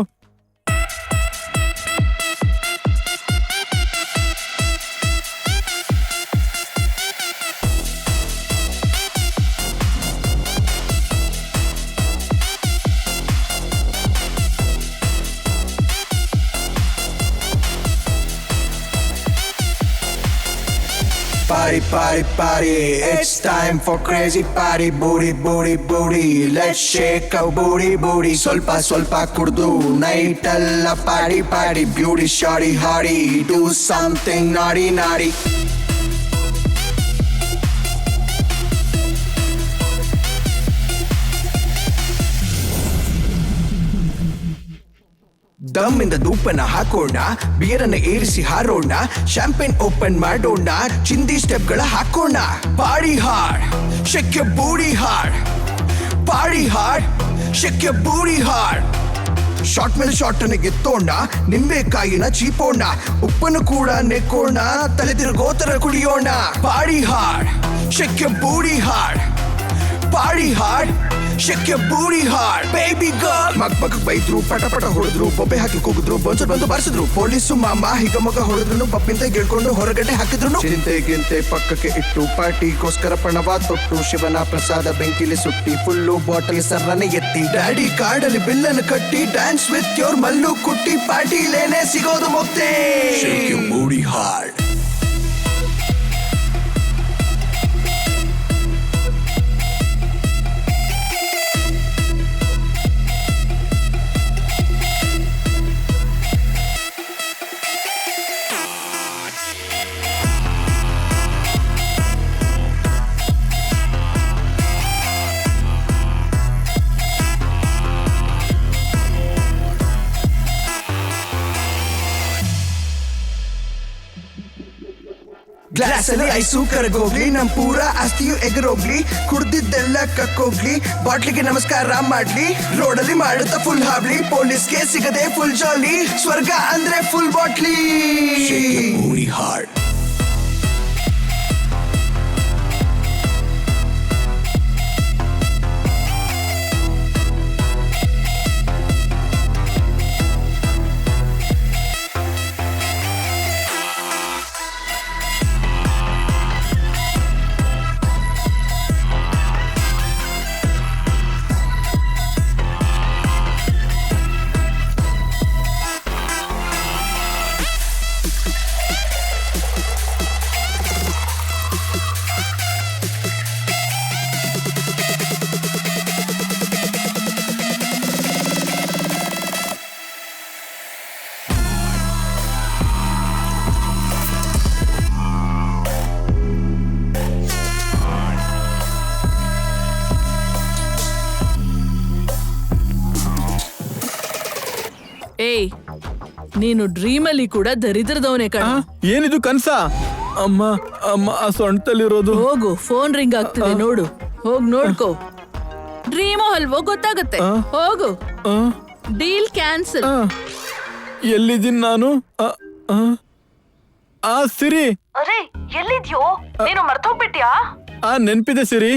Party, party, party, it's time for crazy party. Booty, booty, booty, let's shake our booty, booty. Solpa, solpa kurdu, night alla party, party. Beauty, shawty, hardy, do something naughty, naughty. ದಮ್ ಇಂದ ಧೂಪನ ಹಾಕೋಣ, ಬಿಯರನ್ನ ಏರಿಸಿ ಹಾರೋಣ, champagne open ಮಾಡೋಣ, ಚಿಂದಿ ಸ್ಟೆಪ್ಗಳ ಹಾಕೋಣ. ಪಾಡಿ ಹಾಡ್, shake your ಬೂಟಿ ಹಾಡ್. ಪಾಡಿ ಹಾಡ್, shake your ಬೂಟಿ ಹಾಡ್. ಶಾರ್ಟ್ ಮೇಲೆ ಶಾರ್ಟ್ ಅನ್ನ ಗೆತ್ತೋಣ, ನಿಂಬೆಕಾಯಿನ ಚೀಪೋಣ, ಉಪ್ಪನ್ನು ಕೂಡ ನೆಕ್ಕೋಣ, ತಲೆ ತಿರುಗೋತರ ಕುಡಿಯೋಣ. ಪಾಡಿ ಹಾಡ್, ಶೇಕ್ ಯೋರ್ ಬೂಟಿ ಹಾಡ್. party hard. Shake your booty hard, baby girl. ಮಗ್ ಬೈದ್ರು, ಪಟ ಪಟ ಹೊಡೆದ್ರು, ಬೊಬ್ಬೆ ಹಾಕಿ ಕೂಗಿದ್ರು, ಬೊಂಚು ಬಂದು ಬಾರಿಸಿದ್ರು. ಪೊಲೀಸು ಮಾಮ ಹಿಗ ಮಗ ಹೊಡೆದ್ರು, ಪಪ್ಪಿಂತ ಗೆಳ್ಕೊಂಡು ಹೊರಗಡೆ ಹಾಕಿದ್ರು. ಚಿಂತೆ ಗಿಂತೆ ಪಕ್ಕಕ್ಕೆ ಇಟ್ಟು ಪಾರ್ಟಿಗೋಸ್ಕರ ಪಣವ ತೊಟ್ಟು, ಶಿವನ ಪ್ರಸಾದ ಬೆಂಕಿಲಿ ಸುಟ್ಟಿ, ಫುಲ್ಲು ಬಾಟಲ್ ಸರ್ರನೆ ಎತ್ತಿ, ಡ್ಯಾಡಿ ಕಾರ್ಡಲ್ಲಿ ಬಿಲ್ಲನ್ನು ಕಟ್ಟಿ, ಡ್ಯಾನ್ಸ್ ವಿತ್ ಯೋರ್ ಮಲ್ಲು ಕುಟ್ಟಿ, ಪಾರ್ಟಿಲೇನೆ ಸಿಗೋದು ಮುಕ್ತಿ. Shake your booty hard. Glass ಅಲ್ಲಿ ಐಸು ಕರಗೋಗ್ಲಿ, ನಮ್ ಪೂರ ಆಸ್ತಿಯು ಎಗರೋಗ್ಲಿ, ಕುಡ್ದಿದ್ದೆಲ್ಲ ಕಕ್ಕೋಗ್ಲಿ, ಬಾಟ್ಲಿಗೆ ನಮಸ್ಕಾರ ಮಾಡ್ಲಿ, ರೋಡಲ್ಲಿ ಮಾಡುತ್ತಾ ಫುಲ್ ಹಾಬ್ಲಿ, ಪೊಲೀಸ್ಗೆ ಸಿಗದೆ ಫುಲ್ ಜಾಲಿ, ಸ್ವರ್ಗ ಅಂದ್ರೆ ಫುಲ್ ಬಾಟ್ಲಿ. ಹಾರ್ಡ್. ಏಯ್, ನೀನು ಡ್ರೀಮಲ್ಲಿ ಕೂಡ ದರಿದ್ರದವನೇ ಕಣ. ಏನಿದು ಕನ್ಸ? ಅಮ್ಮ ಅಮ್ಮ ಆ ಸೊಂಟದಲ್ಲಿರೋದು. ಹೋಗು, ಫೋನ್ ರಿಂಗ್ ಆಗ್ತಿದೆ ನೋಡು, ಹೋಗ್ ನೋಡ್ಕೋ. ಡ್ರೀಮೋ ಅಲ್ವೋ ಗೊತ್ತಾಗುತ್ತೆ, ಹೋಗು. Deal cancel. ಎಲ್ಲಿದ್ದೀನಿ ನಾನು? ಆ ಸಿರಿ, ಅರೆ ಎಲ್ಲಿದ್ಯೋ ನೀನು ಮರ್ತೋಗ್ಬಿಟ್ಯಾ? ನೆನ್ಪಿದೆ ಸಿರಿ.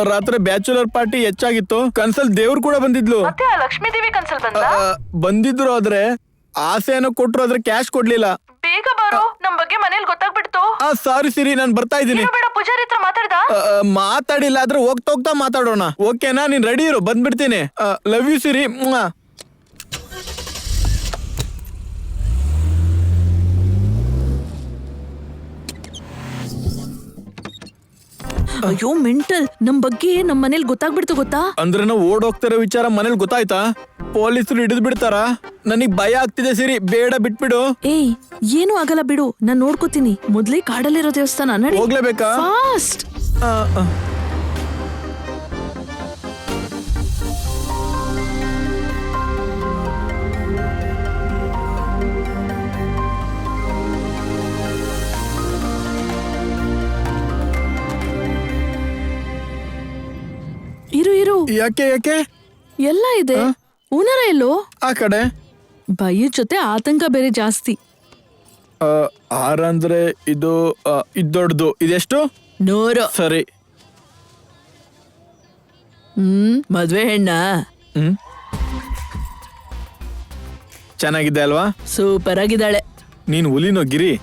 ರಾತ್ರಿ ಬ್ಯಾಚುಲರ್ ಪಾರ್ಟಿ ಹೆಚ್ಚಾಗಿತ್ತು, ಕನ್ಸಲ್ ದೇವ್ರು ಕೂಡ ಬಂದಿದ್ಲು. ಮತ್ತೆ ಆ ಲಕ್ಷ್ಮೀ ದೇವಿ ಕನ್ಸಲ್ ಬಂದ? ಬಂದಿದ್ರು, ಆದ್ರೆ ಆಸೆ ಏನೋ ಕೊಟ್ರು, ಆದ್ರೆ ಕ್ಯಾಶ್ ಕೊಡ್ಲಿಲ್ಲ. ಬೇಗ ಬಾರೋ, ನಮ್ ಬಗ್ಗೆ ಮನೇಲಿ ಗೊತ್ತಾಗ್ಬಿಡ್ತು. ಸಾರಿ ಸಿರಿ, ನಾನ್ ಬರ್ತಾ ಇದ್ದೀನಿ. ಬೇಡ, ಪೂಜಾರಿ ಹತ್ರ ಮಾತಾಡ್ದ? ಮಾತಾಡಿಲ್ಲ, ಆದ್ರೆ ಹೋಗ್ತಾ ಮಾತಾಡೋಣ. ಓಕೆನಾ? ನೀನ್ ರೆಡಿ ಇರು, ಬಂದ್ಬಿಡ್ತೀನಿ. ಲವ್ ಯು ಸಿರಿ. ಅಯ್ಯೋ ಮೆಂಟಲ್, ನಮ್ ಬಗ್ಗೆ ನಮ್ ಮನೇಲಿ ಗೊತ್ತಾಗ್ಬಿಡ್ತು ಗೊತ್ತಾ? ಅಂದ್ರೆ ನಾವು ಓಡೋಗ್ತಿರೋ ವಿಚಾರ ಮನೇಲಿ ಗೊತ್ತಾಯ್ತಾ? ಪೊಲೀಸರು ಹಿಡಿದು ಬಿಡ್ತಾರ? ನನಗ್ ಭಯ ಆಗ್ತಿದೆ ಸಿರಿ, ಬೇಡ ಬಿಟ್ಬಿಡು. ಏಯ್, ಏನು ಆಗಲ್ಲ ಬಿಡು, ನಾನ್ ನೋಡ್ಕೋತೀನಿ. ಮೊದ್ಲೇ ಕಾಡಲ್ಲಿರೋ ದೇವಸ್ಥಾನ, ನಡಿ. ಹೋಗ್ಲೇಬೇಕಾ? ಫಾಸ್ಟ್. ಇರು. ಯಾಕೆ ಎಲ್ಲ ಇದೆ. ಓನರ ಎಲ್ಲೋ? ಆ ಕಡೆ. ಭಯದ ಜೊತೆ ಆತಂಕ ಬೇರೆ ಜಾಸ್ತಿ. ಅಂದ್ರೆ ಇದು ದೊಡ್ಡದು. ಇದೆಷ್ಟು? 100. ಸರಿ. ಮದ್ವೆ ಹೆಣ್ಣ? ಚೆನ್ನಾಗಿದೆ ಅಲ್ವಾ? ಸೂಪರ್ ಆಗಿದ್ದಾಳೆ. ನೀನ್ ಹುಲಿನೋ ಗಿರಿ?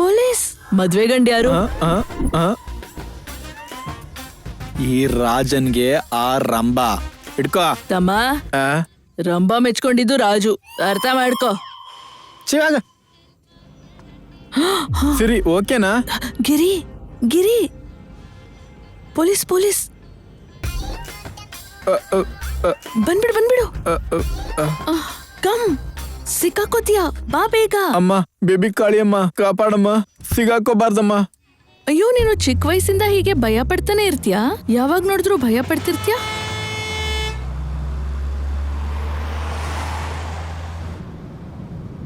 ಪೊಲೀಸ್. ಮದ್ವೆ ಗಂಡ ಯಾರು? ಈ ರಾಜನ್ಗೆ ಆ ರಂಬಾ. ಹಿಡ್ಕೋ ತಮ್ಮ. ರಂಬಾ ಮೆಚ್ಕೊಂಡಿದ್ದು ರಾಜು, ಅರ್ಥ ಮಾಡ್ಕೋ. ಚಿವಾಗ ಸರಿ, ಓಕೆನಾ? ಗಿರಿ. ಪೊಲೀಸ್. ಬಂದ್ಬಿಡು. ಕಮ್, ಸಿಕ್ಕಾಕೋತಿಯಾ, ಬಾ ಬೇಗ. ಅಮ್ಮ, ಬೇಬಿ ಕಾಳಿಯಮ್ಮ, ಕಾಪಾಡಮ್ಮ, ಸಿಗಾಕೋಬಾರ್ದಮ್ಮ. ಅಯ್ಯೋ, ನೀನು ಚಿಕ್ಕ ವಯಸ್ಸಿಂದ ಹೀಗೆ ಭಯ ಪಡ್ತಾನೆ ಇರ್ತೀಯಾ? ಯಾವಾಗ ನೋಡಿದ್ರು ಭಯ ಪಡ್ತಿರ್ತೀಯಾ?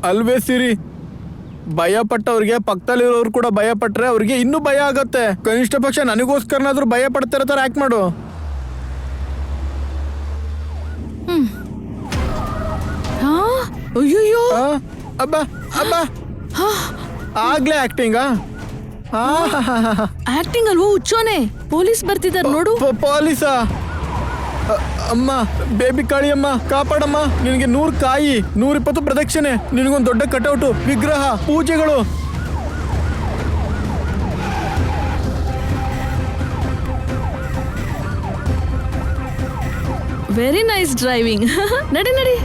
ಅಲ್ವೇ ಸಿರಿ, ಭಯ ಪಟ್ಟವ್ರಿಗೆ ಪಕ್ಕದಲ್ಲಿರೋರು ಕೂಡ ಭಯ ಪಟ್ರೆ ಅವ್ರಿಗೆ ಇನ್ನೂ ಭಯ ಆಗತ್ತೆ. ಕನಿಷ್ಠ ಪಕ್ಷ ನನಗೋಸ್ಕರನಾದ್ರೂ ಭಯ ಪಡ್ತಿರೋ ತರ ಆಕ್ಟ್ ಮಾಡು. ಅಯ್ಯೋ, ಅಬ್ಬಾ ಆಗ್ಲೇ ಆಕ್ಟಿಂಗಾ? ಆಕ್ಟಿಂಗ್ ಅಲ್ವೋ ಹುಚ್ಚೋನೆ. ಪೊಲೀಸ್ ಬರ್ತಿದಾರ್ ನೋಡು. ಪೊಲೀಸಾ? ಅಮ್ಮ, ಬೇಬಿ ಕಾಳಿ ಅಮ್ಮ, ಕಾಪಾಡಮ್ಮ. ನಿನಗೆ 100 ಕಾಯಿ, 120 ಪ್ರದಕ್ಷಿಣೆ, ನಿನಗೊಂದು ದೊಡ್ಡ ಕಟೌಟು, ವಿಗ್ರಹ, ಪೂಜೆಗಳು. Very nice driving. ನಡಿ ನಡಿ.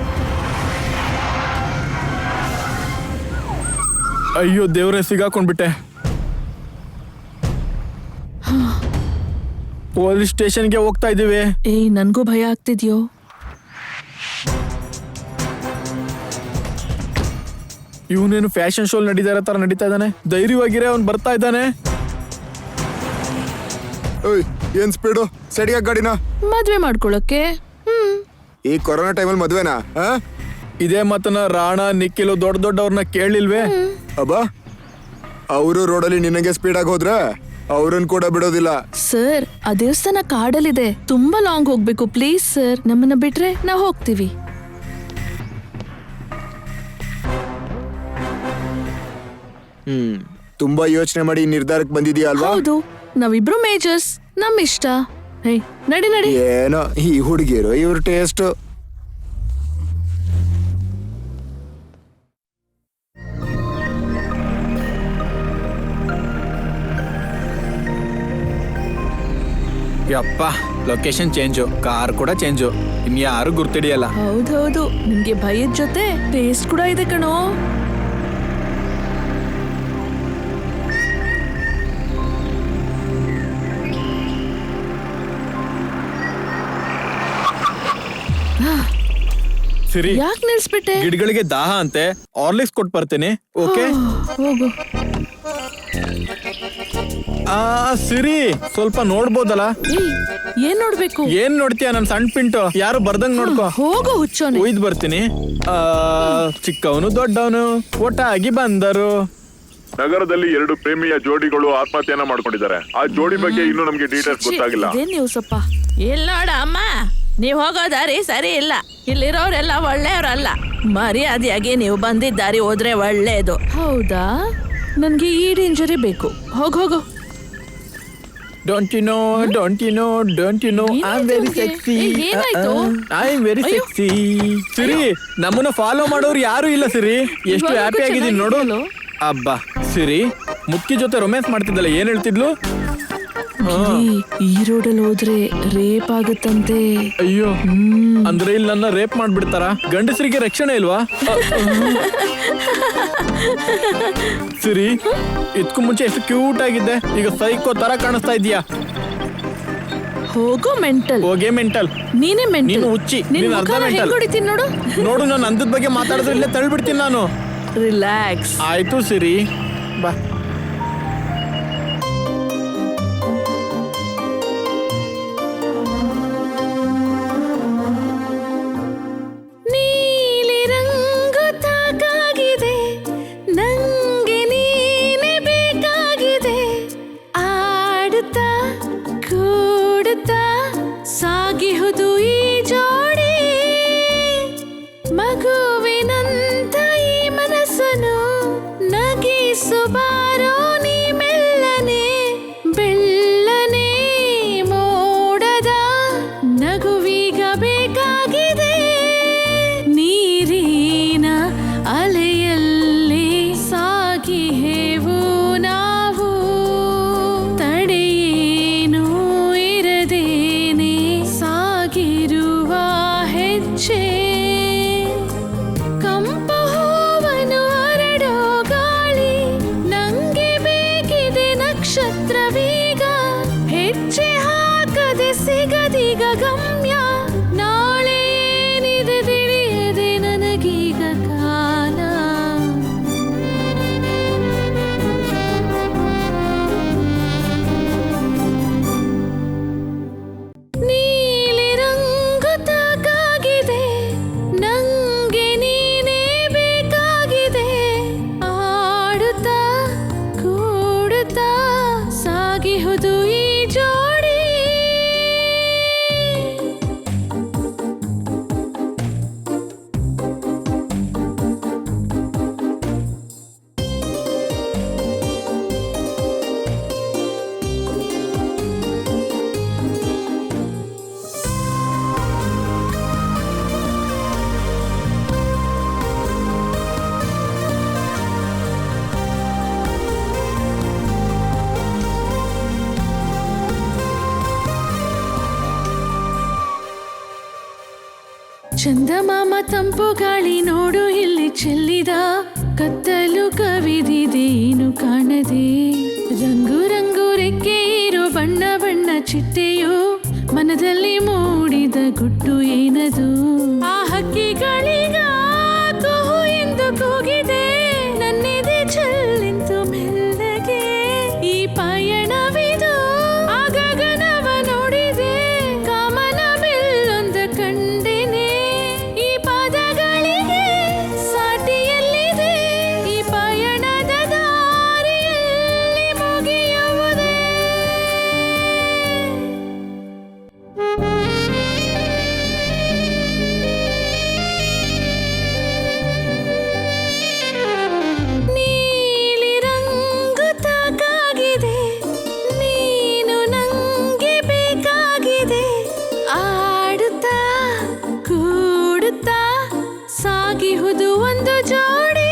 ಅಯ್ಯೋ ದೇವ್ರೆ, ಸಿಗಾಕೊಂಡ್ಬಿಟ್ಟೆ. ಪೊಲೀಸ್ ಸ್ಟೇಷನ್ಗೆ ಹೋಗ್ತಾ ಇದೀವಿ. ಏಯ್, ನನ್ಗೂ ಭಯ ಆಗ್ತಿದ್ಯೋ. ಇವನೇನು ಫ್ಯಾಷನ್ ಶೋ ನಡೀತಾ ತರ ನಡೀತಾ ಇದ್ದಾನೆ. ಧೈರ್ಯವಾಗಿರೇ ಅವ್ನು ಬರ್ತಾ ಇದ್ದಾನೆ. ಏನ್ ಸ್ಪೀಡು? ಸಡಿಗ ಗಾಡಿನ ಮದ್ವೆ ಮಾಡ್ಕೊಳಕ್ಕೆ. ಈ ಕೊರೋನಾ ಟೈಮಲ್ಲಿ ಮದ್ವೆನಾ? ಇದೇ ಮಾತನ್ನ ರಾಣಾ, ನಿಖಿಲು ದೊಡ್ಡವ್ರನ್ನ ಕೇಳಿಲ್ವೇ? ಅಬ್ಬಾ, ಅವರು ರೋಡಲ್ಲಿ ನಿನಗೆ ಸ್ಪೀಡ್ ಆಗಿ ಹೋದ್ರೆ ಅವ್ರನ್ನ ಕೂಡ ಬಿಡೋದಿಲ್ಲ. ಸರ್, ಆ ದೇವಸ್ಥಾನ ಕಾಡಲ್ಲಿದೆ. ತುಂಬಾ ಲಾಂಗ್ ಹೋಗ್ಬೇಕು. ಪ್ಲೀಸ್ ಸರ್, ನಮ್ಮನ್ನ ಬಿಟ್ರೆ ನಾವು ಹೋಗ್ತೀವಿ. ತುಂಬಾ ಯೋಚನೆ ಮಾಡಿ ನಿರ್ಧಾರಕ್ಕೆ ಬಂದಿದ್ಯಾ ಅಲ್ವಾ? ಹೌದು, ನಾವಿಬ್ರು ಮೇಜರ್ಸ್. ನಮ್ ಇಷ್ಟ. ಹೇ, ನಡಿ ನಡಿ. ಏನೋ ಈ ಹುಡುಗಿರು ಇವ್ರ ಟೇಸ್ಟ್. ಯಪ್ಪ, ಲೊಕೇಶನ್ ಚೇಂಜು, ಕಾರ್ ಕೂಡ ಚೇಂಜು, ಇನ್ಯಾರು ಗುರ್ತಿಡಿಯಲ್ಲ. ಹೌದೌದು, ನಿಮ್ಗೆ ಭಯದ ಜೊತೆ ಟೇಸ್ಟ್ ಕೂಡ ಇದೆ ಕಣೋ. ಸಿರಿ, ಯಾಕೆ ನಿಲ್ಸ್ಬಿಟ್ಟೆ? ಗಿಡಗಳಿಗೆ ದಾಹ ಅಂತೆ, ಆರ್ಲಿಕ್ಸ್ ಕೊಟ್ಟು ಬರ್ತೀನಿ. ಓಕೆ ಹೋಗು. ಸಿರಿ, ಸ್ವಲ್ಪ ನೋಡ್ಬೋದಲ್ಲ? ಏಯ್, ಏನ್ ನೋಡ್ಬೇಕು? ಏನ್ ನೋಡ್ತೀಯ? ನನ್ ಸಣ್ಣ ಪಿಂಟು, ಯಾರು ಬರ್ದಂಗ್ ನೋಡ್ಕೋ. ಹೋಗು ಹುಚ್ಚೋನೆ. ಒಯ್ದು ಬರ್ತೀನಿ. ಚಿಕ್ಕವನು ದೊಡ್ಡವನು ಒಟ್ಟಾಗಿ ಬಂದರು. ನಗರದಲ್ಲಿ 2 ಪ್ರೇಮಿಯ ಜೋಡಿಗಳು ಆತ್ಮಹತ್ಯೆಯನ್ನ ಮಾಡ್ಕೊಂಡಿದ್ದಾರೆ. ಆ ಜೋಡಿ ಬಗ್ಗೆ ಇನ್ನೂ ನಮ್ಗೆ ಡೀಟೇಲ್ಸ್ ಗೊತ್ತಾಗಿಲ್ಲ. ಇದೇನ್ ನ್ಯೂಸಪ್ಪ? ಇಲ್ಲ ನೋಡ ಅಮ್ಮ, ನೀವ್ ಹೋಗೋ ದಾರಿ ಸರಿ ಇಲ್ಲ. ಇಲ್ಲಿರೋರೆಲ್ಲ ಒಳ್ಳೆಯವ್ರಲ್ಲ. ಮರ್ಯಾದೆಯಾಗಿ ನೀವು ಬಂದಿದ್ದ ದಾರಿ ಹೋದ್ರೆ ಒಳ್ಳೇದು. ಹೌದಾ? ನನ್ಗೆ ಈ ಇಂಜರಿ ಬೇಕು. ಹೋಗು. Don't you know, I'm very sexy. ಏನಾಯ್ತು? I'm very sexy. ಸಿರಿ, ನಮ್ಮನ್ನ ಫಾಲೋ ಮಾಡೋರು ಯಾರು ಇಲ್ಲ ಸಿರಿ. ಎಷ್ಟು ಹ್ಯಾಪಿ ಆಗಿದ್ದೀನಿ ನೋಡು. ಅಬ್ಬಾ, ಸಿರಿ ಮುಕ್ಕಿ ಜೊತೆ ರೊಮ್ಯಾನ್ಸ್ ಮಾಡ್ತಿದ್ದಲ್ಲ, ಏನ್ ಹೇಳ್ತಿದ್ಲು? ಈ ರೋಡಲ್ಲಿ ಹೋದ್ರೆ ರೇಪ್ ಆಗುತ್ತಂತೆ. ಅಯ್ಯೋ, ಅಂದ್ರೆ ಇಲ್ಲಿ ನನ್ನ ರೇಪ್ ಮಾಡ್ಬಿಡ್ತಾರ? ಗಂಡಸರಿಗೆ ರಕ್ಷಣೆ ಇಲ್ವಾ? ಸಿರಿ, ಇದಕ್ಕೂ ಮುಂಚೆ ಎಷ್ಟು ಕ್ಯೂಟ್ ಆಗಿದ್ದೆ, ಈಗ ಸೈಕೋ ತರ ಕಾಣಿಸ್ತಾ ಇದೀಯಾ. ಹೋಗೋ ಮೆಂಟಲ್. ಹೋಗೇ ಮೆಂಟಲ್. ನೀನೇ ಮೆಂಟಲ್. ನೀನು ಹುಚ್ಚಿ, ನೀನು ಅರ್ಧ ಮೆಂಟಲ್. ಹೊಡಿತೀನಿ ನೋಡು. ನೋಡು, ನಾನು ಅಂದದ ಬಗ್ಗೆ ಮಾತಾಡಿದ್ರೆ ಇಲ್ಲೇ ತಳ್ಬಿಡ್ತೀನಿ ನಾನು. ರಿಲ್ಯಾಕ್ಸ್. ಆಯ್ತು ಸಿರಿ, ಬಾ. ನೀಲಿ ರಂಗು ತಾಕಾಗಿದೆ, ನಂಗೆ ನೀನೆ ಬೇಕಾಗಿದೆ. ಆಡುತ್ತಾ ಕೂಡುತ್ತಾ ಸಾಗಿಹುದು ಈ ಜೋಡಿ. ಮಗುವಿನಂತ ಈ ಮನಸ್ಸನ್ನು ನಗಿಸುಬಾರೋ ನೀ ಮೆಲ್ಲನೆ. ಬೆಳ್ಳನೆ ಮೋಡದ ನಗುವೀಗ ಬೇಕಾಗಿದೆ. ನೀರಿನ ಅಲೆಯಲ್ಲಿ ಸಾಗಿಹೇವು ನಾವು. ತಡೆಯೇನು ಇರದೇನೆ ಸಾಗಿರುವ ಹೆಜ್ಜೆ. ಕಂಪು ಹೂವನು ಹರಡೋ ಗಾಳಿ, ನಂಗೆ ಬೇಕಿದೆ ನಕ್ಷತ್ರವೀಗ. ಹೆಜ್ಜೆ ಹಾಕದೆ ಸಿಗದೀಗ ಗಮ್ಯ. ನಾಳೆ ಏನಿದೆ ತಿಳಿಯದೆ ನನಗೀಗ ಕಾಲ. ನೀಲಿ ರಂಗು ತಾಕಾಗಿದೆ, ನಂಗೆ ನೀನೇ ಬೇಕಾಗಿದೆ. ಆಡುತ್ತಾ ಕೂಡುತ್ತಾ ಸಾಗಿಹುದು ಈ ಜೋಡಿ. ಚಂದಮಾಮ ತಂಪು ಗಾಳಿ ನೋಡು ಇಲ್ಲಿ ಚೆಲ್ಲಿದ, ಕತ್ತಲು ಕವಿದಿದೆ ಏನು ಕಾಣದೆ, ರಂಗು ರಂಗು ರೆಕ್ಕೆ ಇರೋ ಬಣ್ಣ ಬಣ್ಣ ಚಿಟ್ಟೆಯು ಮನದಲ್ಲಿ ಮೂಡಿದ ಗುಟ್ಟು ಏನದು, ಆ ಹಕ್ಕಿಗಳಿಗ ಕುಹು ಎಂದು ಕೂಗಿದೆ, ನನ್ನೆದೆ ಚೆಲ್ಲಿಂತು ಮೆಲ್ಲಗೆ, ಈ ಪಯಣವಿದು ಆ ಗಗನವ ನೋಡಿದೆ, ಕಾಮನ ಬಿಲ್ಲೊಂದ ಕಂಡೆನೆ, ಈ ಪದಗಳಿಗೆ ಸಾಟಿಯಲ್ಲಿದೆ, ಈ ಪಯಣದ ದಾರಿಯಲ್ಲಿ ಮುಗಿಯುವುದೇ. ನೀಲಿ ರಂಗು ತಾಕಾಗಿದೆ, ನೀನು ನಂಗೆ ಬೇಕಾಗಿದೆ, ಆಡುತ್ತಾ ಕೂಡುತ್ತಾ ಸಾಗಿಹುದು ಒಂದು ಜೋಡಿ.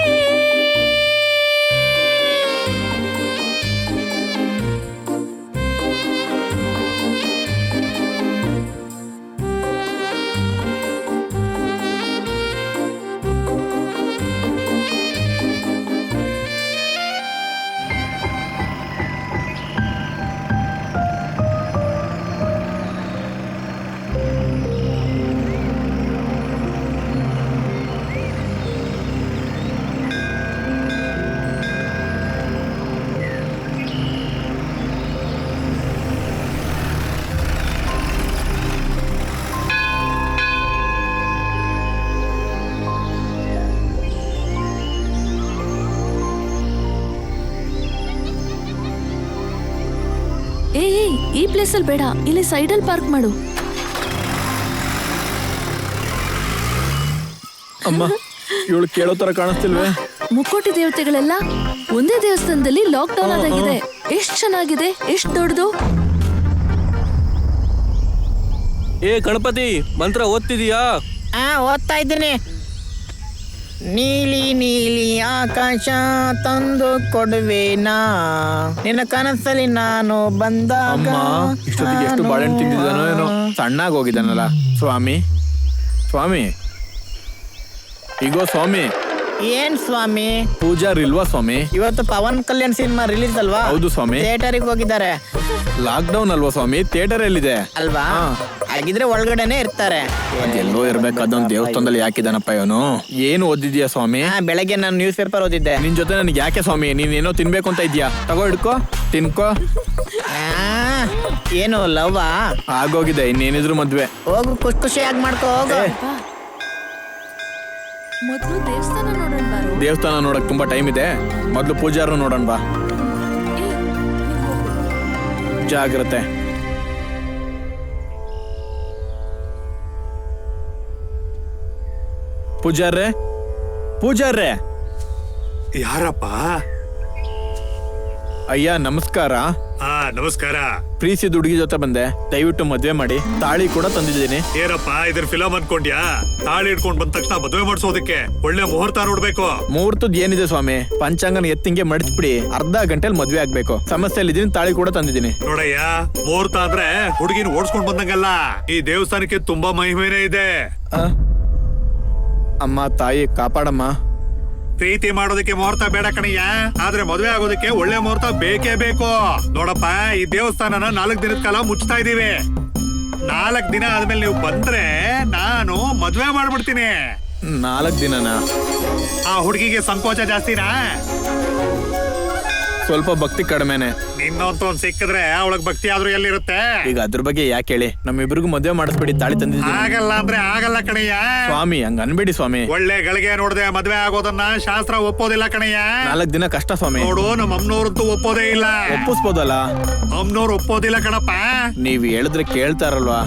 ಏಯ್, ಈ ಪ್ಲೇಸಲ್ಲಿ ಬೇಡ, ಇಲ್ಲಿ ಸೈಡಲ್ಲಿ ಪಾರ್ಕ್ ಮಾಡು. ಅಮ್ಮ ಇವಳು ಕೇಳೋ ತರ ಕಾಣಿಸ್ತಿಲ್ವೇ? ಮುಕ್ಕೋಟಿ ದೇವತೆಗಳೆಲ್ಲ ಒಂದೇ ದೇವಸ್ಥಾನದಲ್ಲಿ ಲಾಕ್ ಡೌನ್ ಆದಾಗಿದೆ. ಎಷ್ಟ್ ಚೆನ್ನಾಗಿದೆ, ಎಷ್ಟ್ ದೊಡ್ಡದು. ಏ ಗಣಪತಿ, ಮಂತ್ರ ಓದ್ತಿದೀಯಾ? ಓದ್ತಾ ಇದ್ದೀನಿ. ನೀಲಿ ನೀಲಿ ಆಕಾಶ ತಂದು ಕೊಡುವೆನಾ, ನಿನ್ನ ಕನಸಲ್ಲಿ ನಾನು ಬಂದಾಗ. ಅಮ್ಮ ಇಷ್ಟೊತ್ತಿಗೆ ಎಷ್ಟು ಬಾಳೆಹಣ್ಣು ತಿಂದಿದ್ದಾನೋ ಏನೋ, ಸಣ್ಣಾಗಿ ಹೋಗಿದ್ದಾನಲ್ಲ. ಸ್ವಾಮಿ ಸ್ವಾಮಿ, ಈಗೋ ಸ್ವಾಮಿ. ಏನ್ ಸ್ವಾಮಿ? ಪೂಜಾರ್ ಇಲ್ವಾ ಸ್ವಾಮಿ? ಇವತ್ತು ಪವನ್ ಕಲ್ಯಾಣ್ ಸಿನಿಮಾ ರಿಲೀಸ್ ಅಲ್ವಾ? ಹೌದು ಸ್ವಾಮಿ. ಥಿಯೇಟರಿಗೆ ಹೋಗಿದ್ದಾರೆ. ಲಾಕ್ ಡೌನ್ ಅಲ್ವಾ ಸ್ವಾಮಿ? ಥಿಯೇಟರ್ ಎಲ್ಲಿದೆ ಅಲ್ವಾ? ಹಾಗಿದ್ರೆ ಒಳಗಡೆನೆ ಇರ್ತಾರೆ. ಎಲ್ಲೋ ಇರ್ಬೇಕು, ಅದೊಂದು ದೇವಸ್ಥಾನದಲ್ಲಿ ಯಾಕಿದಾನಪ್ಪ ಇವನು. ಏನು ಓದಿದ್ಯಾ ಸ್ವಾಮಿ? ಬೆಳಗ್ಗೆ ನಾನು ನ್ಯೂಸ್ ಪೇಪರ್ ಓದಿದ್ದೆ. ನಿನ್ ಜೊತೆ ನನಗೆ ಯಾಕೆ ಸ್ವಾಮಿ? ನೀನ್ ಏನೋ ತಿನ್ಬೇಕು ಅಂತ ಇದ್ಯಾ? ತಗೋ ಹಿಡ್ಕೋ, ತಿನ್ಕೋ. ಏನು ಲವ್ವಾ? ಆಗೋಗಿದೆ, ಇನ್ನೇನಿದ್ರು ಮದ್ವೆ. ಹೋಗು, ಖುಷಿ ಖುಷಿಯಾಗಿ ಮಾಡ್ಕೋ ಹೋಗು. ಮೊದಲು ದೇವಸ್ಥಾನ ನೋಡೋಣ ಬಾರು. ದೇವಸ್ಥಾನ ನೋಡಕ್ ತುಂಬಾ ಟೈಮ್ ಇದೆ, ಮೊದ್ಲು ಪೂಜಾರನು ನೋಡೋಣ ಬಾ. ಜಾಗ್ರತೆ. ಪೂಜಾರ್ರೆ, ಪೂಜಾರ್ರೆ. ಯಾರಪ್ಪ? ಅಯ್ಯ ನಮಸ್ಕಾರ. ನಮಸ್ಕಾರ. ಪ್ರೀಸಿದ ಹುಡುಗಿ ಜೊತೆ ಬಂದೆ, ದಯವಿಟ್ಟು ಮದ್ವೆ ಮಾಡಿ. ತಾಳಿ ಕೂಡ ತಂದಿದ್ದೀನಿ. ಏನಪ್ಪ ಇದ್ರ ಫಿಲಮ್ ಅನ್ಕೊಂಡ್ಯಾ? ತಾಳಿ ಇಟ್ಕೊಂಡ್ ಬಂದ ತಕ್ಷಣ ಮದುವೆ ಮಾಡಿಸೋದಕ್ಕೆ ಒಳ್ಳೆ ಮುಹೂರ್ತ ನೋಡ್ಬೇಕು. ಮುಹೂರ್ತದ್ ಏನಿದೆ ಸ್ವಾಮಿ? ಪಂಚಾಂಗನ ಎತ್ತಿಂಗೆ ಮಡಿಸ್ಬಿಡಿ, ಅರ್ಧ ಗಂಟೆಲಿ ಮದ್ವೆ ಆಗ್ಬೇಕು. ಸಮಸ್ಯೆಯಲ್ಲಿ ಇದೀನಿ, ತಾಳಿ ಕೂಡ ತಂದಿದ್ದೀನಿ. ನೋಡಯ್ಯ, ಮುಹೂರ್ತ ಅಂದ್ರೆ ಹುಡುಗಿನ ಓಡಿಸ್ಕೊಂಡ್ ಬಂದಂಗಲ್ಲ. ಈ ದೇವಸ್ಥಾನಕ್ಕೆ ತುಂಬಾ ಮಹಿಮೆನೇ ಇದೆ. ಅಮ್ಮ ತಾಯಿ ಕಾಪಾಡಮ್ಮ. ಪ್ರೀತಿ ಮಾಡೋದಕ್ಕೆ ಮುಹೂರ್ತ ಬೇಡ ಕಣಯ್ಯ, ಆದ್ರೆ ಮದುವೆ ಆಗೋದಕ್ಕೆ ಒಳ್ಳೆ ಮುಹೂರ್ತ ಬೇಕೇ ಬೇಕು. ನೋಡಪ್ಪ, ಈ ದೇವಸ್ಥಾನನ 4 ದಿನದ ಕಾಲ ಮುಚ್ತಾ ಇದೀವಿ. 4 ದಿನ ಆದ್ಮೇಲೆ ನೀವು ಬಂದ್ರೆ ನಾನು ಮದ್ವೆ ಮಾಡ್ಬಿಡ್ತೀನಿ. 4 ದಿನನಾ? ಆ ಹುಡುಗಿಗೆ ಸಂಕೋಚ ಜಾಸ್ತಿನಾ? ಸ್ವಲ್ಪ ಭಕ್ತಿ ಕಡಿಮೆನೆ. ನಿನ್ನಂತ ಒಂದ್ ಸಿಕ್ಕಿದ್ರೆ ಅವಳಗ್ ಭಕ್ತಿ ಆದ್ರೂ ಎಲ್ಲಿರುತ್ತೆ? ಈಗ ಅದ್ರ ಬಗ್ಗೆ ಯಾಕೆ ಹೇಳಿ, ನಮ್ಮಿಬ್ರಿಗೂ ಮದ್ವೆ ಮಾಡಿಸ್ಬಿಡಿ, ತಾಳಿ ತಂದಿದ್ದೀನಿ. ಆಗಲ್ಲ ಅಂದ್ರೆ ಆಗಲ್ಲ ಕಣಯ್ಯ. ಸ್ವಾಮಿ ಹಂಗ ಅನ್ಬೇಡಿ ಸ್ವಾಮಿ. ಒಳ್ಳೆ ಗಳಿಗೆ ನೋಡ್ದೆ ಮದ್ವೆ ಆಗೋದನ್ನ ಶಾಸ್ತ್ರ ಒಪ್ಪೋದಿಲ್ಲ ಕಣಯ್ಯ. 4 ದಿನ ಕಷ್ಟ ಸ್ವಾಮಿ. ನೋಡು, ನಮ್ಮ ಅಮ್ಮನವ್ರಂತೂ ಒಪ್ಪೋದೇ ಇಲ್ಲ. ಒಪ್ಪಿಸ್ಬೋದಲ್ಲ? ಅಮ್ಮನವ್ರು ಒಪ್ಪೋದಿಲ್ಲ ಕಣಪ್ಪ. ನೀವ್ ಹೇಳಿದ್ರೆ ಕೇಳ್ತಾರಲ್ವಾ?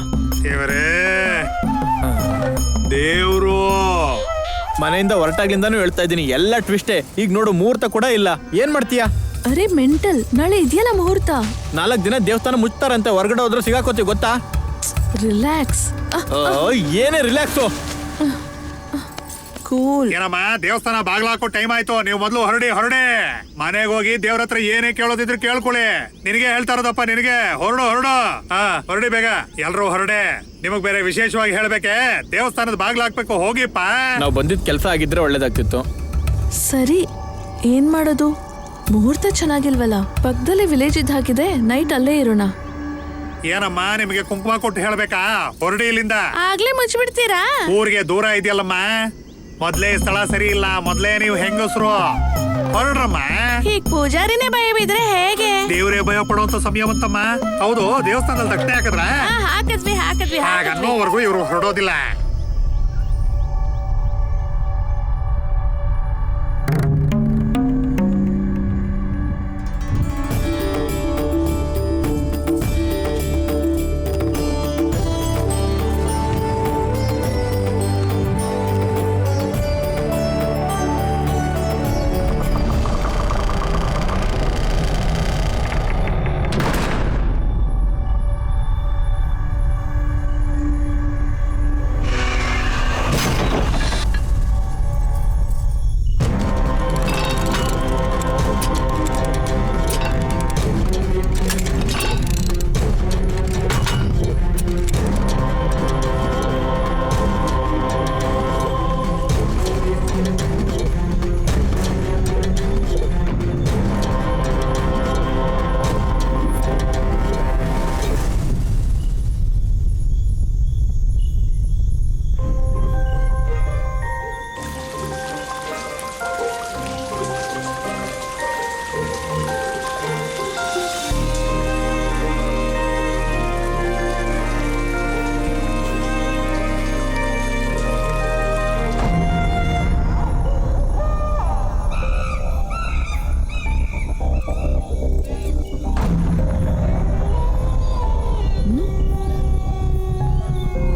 ದೇವರೇ, ದೇವ್ರು. ಮನೆಯಿಂದ ಹೊರಟಾಗ್ಲಿಂದಾನು ಹೇಳ್ತಾ ಇದ್ದೀನಿ, ಎಲ್ಲ ಟ್ವಿಸ್ಟೇ. ಈಗ ನೋಡು, ಮುಹೂರ್ತ ಕೂಡ ಇಲ್ಲ. ಏನ್ ಮಾಡ್ತೀಯಾ? ಅರೆ ಮೆಂಟಲ್, ನಾಳೆ ಇದೆಯಲ್ಲ ಮುಹೂರ್ತ. 4 ದಿನ ದೇವಸ್ಥಾನ ಮುಚ್ತಾರಂತೆ, ಹೊರಗಡೆ ಹೋದ್ರೆ ಸಿಗಾಕೋತಿ ಗೊತ್ತಾ? ರಿಲ್ಯಾಕ್ಸ್. ಏನೇ ರಿಲ್ಯಾಕ್ಸು? ಕೂಲ್. ಏನಮ್ಮ ದೇವಸ್ಥಾನ ಬಾಗ್ಲಾಕೋ ಟೈಮ್ ಆಯ್ತು, ನೀವು ಮೊದ್ಲು ಹೊರಡಿ. ಮನೆಗೆ ಹೋಗಿ ದೇವ್ರ ಹತ್ರ ಏನೇ ಕೇಳೋದಿದ್ರು ಕೇಳ್ಕೊಳ್ಳಿ. ನಿನಗೆ ಹೇಳ್ತಾ ಇರೋದಪ್ಪ, ನಿನಗೆ. ಹೊರಡು. ಹೊರಡಿ ಬೇಗ, ಎಲ್ರೂ ಹೊರಡೆ. ನಿಮಗ್ ಬೇರೆ ವಿಶೇಷವಾಗಿ ಹೇಳ್ಬೇಕೆ, ದೇವಸ್ಥಾನದ ಬಾಗ್ಲಾಕ್ಬೇಕು, ಹೋಗಿಪ್ಪ. ನಾವು ಬಂದಿದ್ ಕೆಲಸ ಆಗಿದ್ರೆ ಒಳ್ಳೇದಾಗ್ತಿತ್ತು. ಸರಿ, ಏನ್ ಮಾಡೋದು? ಮುಹೂರ್ತ ಚೆನ್ನಾಗಿಲ್ವಲ್ಲ. ಪಕ್ಕದಲ್ಲಿ ವಿಲೇಜ್ ಇದ್ದ ಹಾಕಿದೆ, ನೈಟ್ ಅಲ್ಲೇ ಇರೋಣ. ಏನಮ್ಮ ನಿಮಗೆ ಕುಂಕುಮ ಕೊಟ್ಟು ಹೇಳ್ಬೇಕಾ? ಹೊರಡಿ ಇಲ್ಲಿಂದ. ಆಗ್ಲೇ ಮುಚ್ಚಿಬಿಡ್ತೀರಾ? ಊರಿಗೆ ದೂರ ಇದೆಯಲ್ಲಮ್ಮ, ಮೊದ್ಲೇ ಸ್ಥಳ ಸರಿ ಇಲ್ಲ, ಮೊದ್ಲೇ ನೀವು ಹೆಂಗಸ್ರು. ಹೊರಡ್ರಮ್ಮ. ಹೀಗ್ ಪೂಜಾರಿನೇ ಭಯ ಬಿದ್ರೆ ಹೇಗೆ? ದೇವ್ರೇ ಭಯ ಪಡುವಂತ ಸಮಯ ಬಂತಮ್ಮ. ಹೌದು, ದೇವಸ್ಥಾನದಲ್ಲಿ ತಟ್ಟೆ ಹಾಕಿದ್ರ? ಹಾಕದ್ವಿ. ಹಾಗನ್ನೋವರೆಗೂ ಇವ್ರು ಹೊರಡೋದಿಲ್ಲ.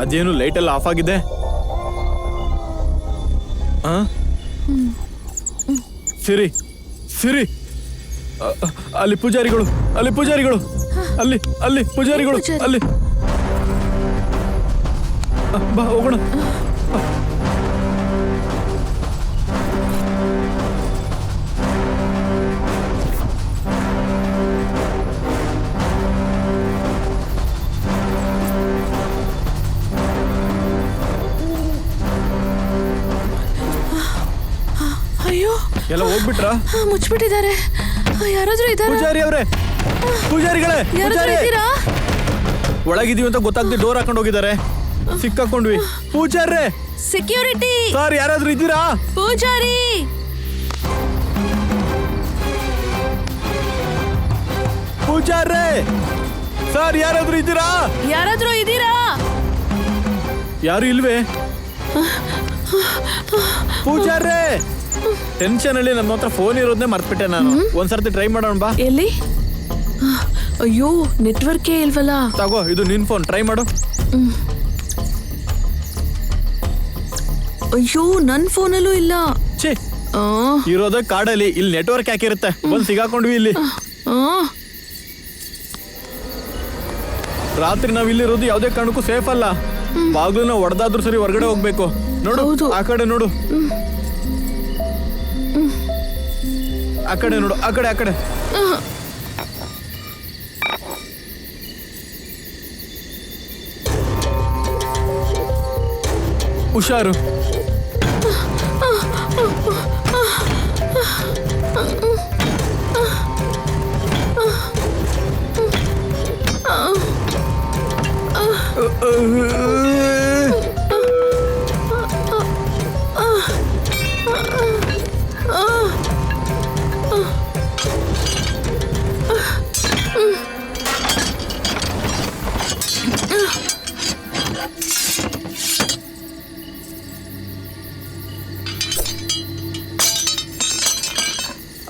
ಅದೇನು ಲೈಟ್ ಎಲ್ಲ ಆಫ್ ಆಗಿದೆ? ಸಿರಿ, ಅಲ್ಲಿ ಪೂಜಾರಿಗಳು, ಅಲ್ಲಿ ಪೂಜಾರಿಗಳು, ಅಲ್ಲಿ ಬಾ ಹೋಗೋಣ. ಅಯ್ಯೋ, ಎಲ್ಲ ಹೋಗ್ಬಿಟ್ರಾ? ಮುಚ್ಚಿಬಿಟ್ಟಿದ್ದಾರೆ. ಯಾರಾದ್ರೂ ಇದಾರೆ? ಪೂಜಾರಿಗಳೇ, ಒಳಗಿದೀವಿ ಅಂತ ಗೊತ್ತಾಗ್ತಿ ಡೋರ್ ಹಾಕೊಂಡು ಹೋಗಿದ್ದಾರೆ. ಸಿಕ್ಕಾಕೊಂಡ್ವಿ. ಪೂಜಾರ್ರೆ, ಸೆಕ್ಯೂರಿಟಿ ಸರ್ ಯಾರಾದ್ರೂ ಇದ್ದೀರಾ? ಪೂಜಾರಿ ಸರ್ ಯಾರಾದ್ರೂ ಇದ್ದೀರಾ? ಯಾರು ಇಲ್ವೇ? ಪೂಜಾರ್ರೆ, ಟೆನ್ಷನ್ ಅಲ್ಲಿ ನಮ್ಮ ಹತ್ರ ಫೋನ್ ಇರೋದನ್ನೇ ಮರ್ತ್ಬಿಟ್ಟೆ ನಾನು. ಒಂದ್ಸರ್ತಿ ಟ್ರೈ ಮಾಡೋಣ ಬಾ. ಎಲ್ಲಿ? ಅಯ್ಯೋ, ನೆಟ್ವರ್ಕೇ ಇಲ್ವಲ್ಲ. ತಗೋ, ಇದು ನಿನ್ ಫೋನ್, ಟ್ರೈ ಮಾಡು. ಅಯ್ಯೋ, ನನ್ ಫೋನಲ್ಲೂ ಇಲ್ಲ. ಛೀ, ಇರೋದ ಕಾಡಲ್ಲಿ, ಇಲ್ಲಿ ನೆಟ್ವರ್ಕ್ ಯಾಕಿರುತ್ತೆ? ಬಂದ್ ಸಿಗಾಕೊಂಡ್ವಿ ಇಲ್ಲಿ. ರಾತ್ರಿ ನಾವ್ ಇಲ್ಲಿರೋದು ಯಾವ್ದೇ ಕಾರಣಕ್ಕೂ ಸೇಫ್ ಅಲ್ಲ. ಬಾಗ್ಲನ್ನ ಹೊಡೆದಾದ್ರೂ ಸರಿ ಹೊರಗಡೆ ಹೋಗ್ಬೇಕು. ನೋಡು, ಆ ಕಡೆ ನೋಡು, ಆ ಕಡೆ ನೋಡು, ಆ ಕಡೆ. ಹುಷಾರು.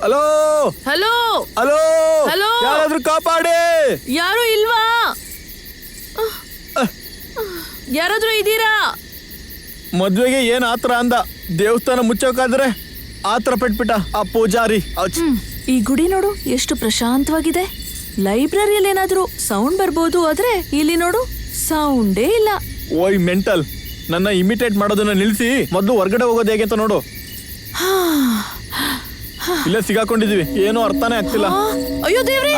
ಹಲೋ ಹಲೋ ಹಲೋ ಹಲೋ, ಯಾರಾದ್ರೂ ಕಾಪಾಡಿ. ಯಾರು ಇಲ್ವಾ? ಯಾರಾದ್ರೂ ಇದ್ದೀರಾ? ಮದ್ವೆಗೆ ಏನ್ ಆತರ ಅಂದ, ದೇವಸ್ಥಾನ ಮುಚ್ಚೋಕಾದ್ರೆ ಆತರ ಪಟ್ಬಿಟ್ಟ ಆ ಪೂಜಾರಿ. ಈ ಗುಡಿ ನೋಡು ಎಷ್ಟು ಪ್ರಶಾಂತವಾಗಿದೆ. ಲೈಬ್ರರಿಯಲ್ಲಿ ಏನಾದ್ರೂ ಸೌಂಡ್ ಬರ್ಬೋದು, ಆದ್ರೆ ಇಲ್ಲಿ ನೋಡು ಸೌಂಡೇ ಇಲ್ಲ. ಓಯ್ ಮೆಂಟಲ್, ನನ್ನ ಇಮಿಟೇಟ್ ಮಾಡೋದನ್ನ ನಿಲ್ಸಿ ಮೊದಲು ಹೊರಗಡೆ ಹೋಗೋದು ಹೇಗೆ ಅಂತ ನೋಡು. ಇಲ್ಲೇ ಸಿಗಾಕೊಂಡಿದೀವಿ, ಏನೂ ಅರ್ಥನೇ ಆಗ್ತಿಲ್ಲ. ಅಯ್ಯೋ ದೇವ್ರೆ,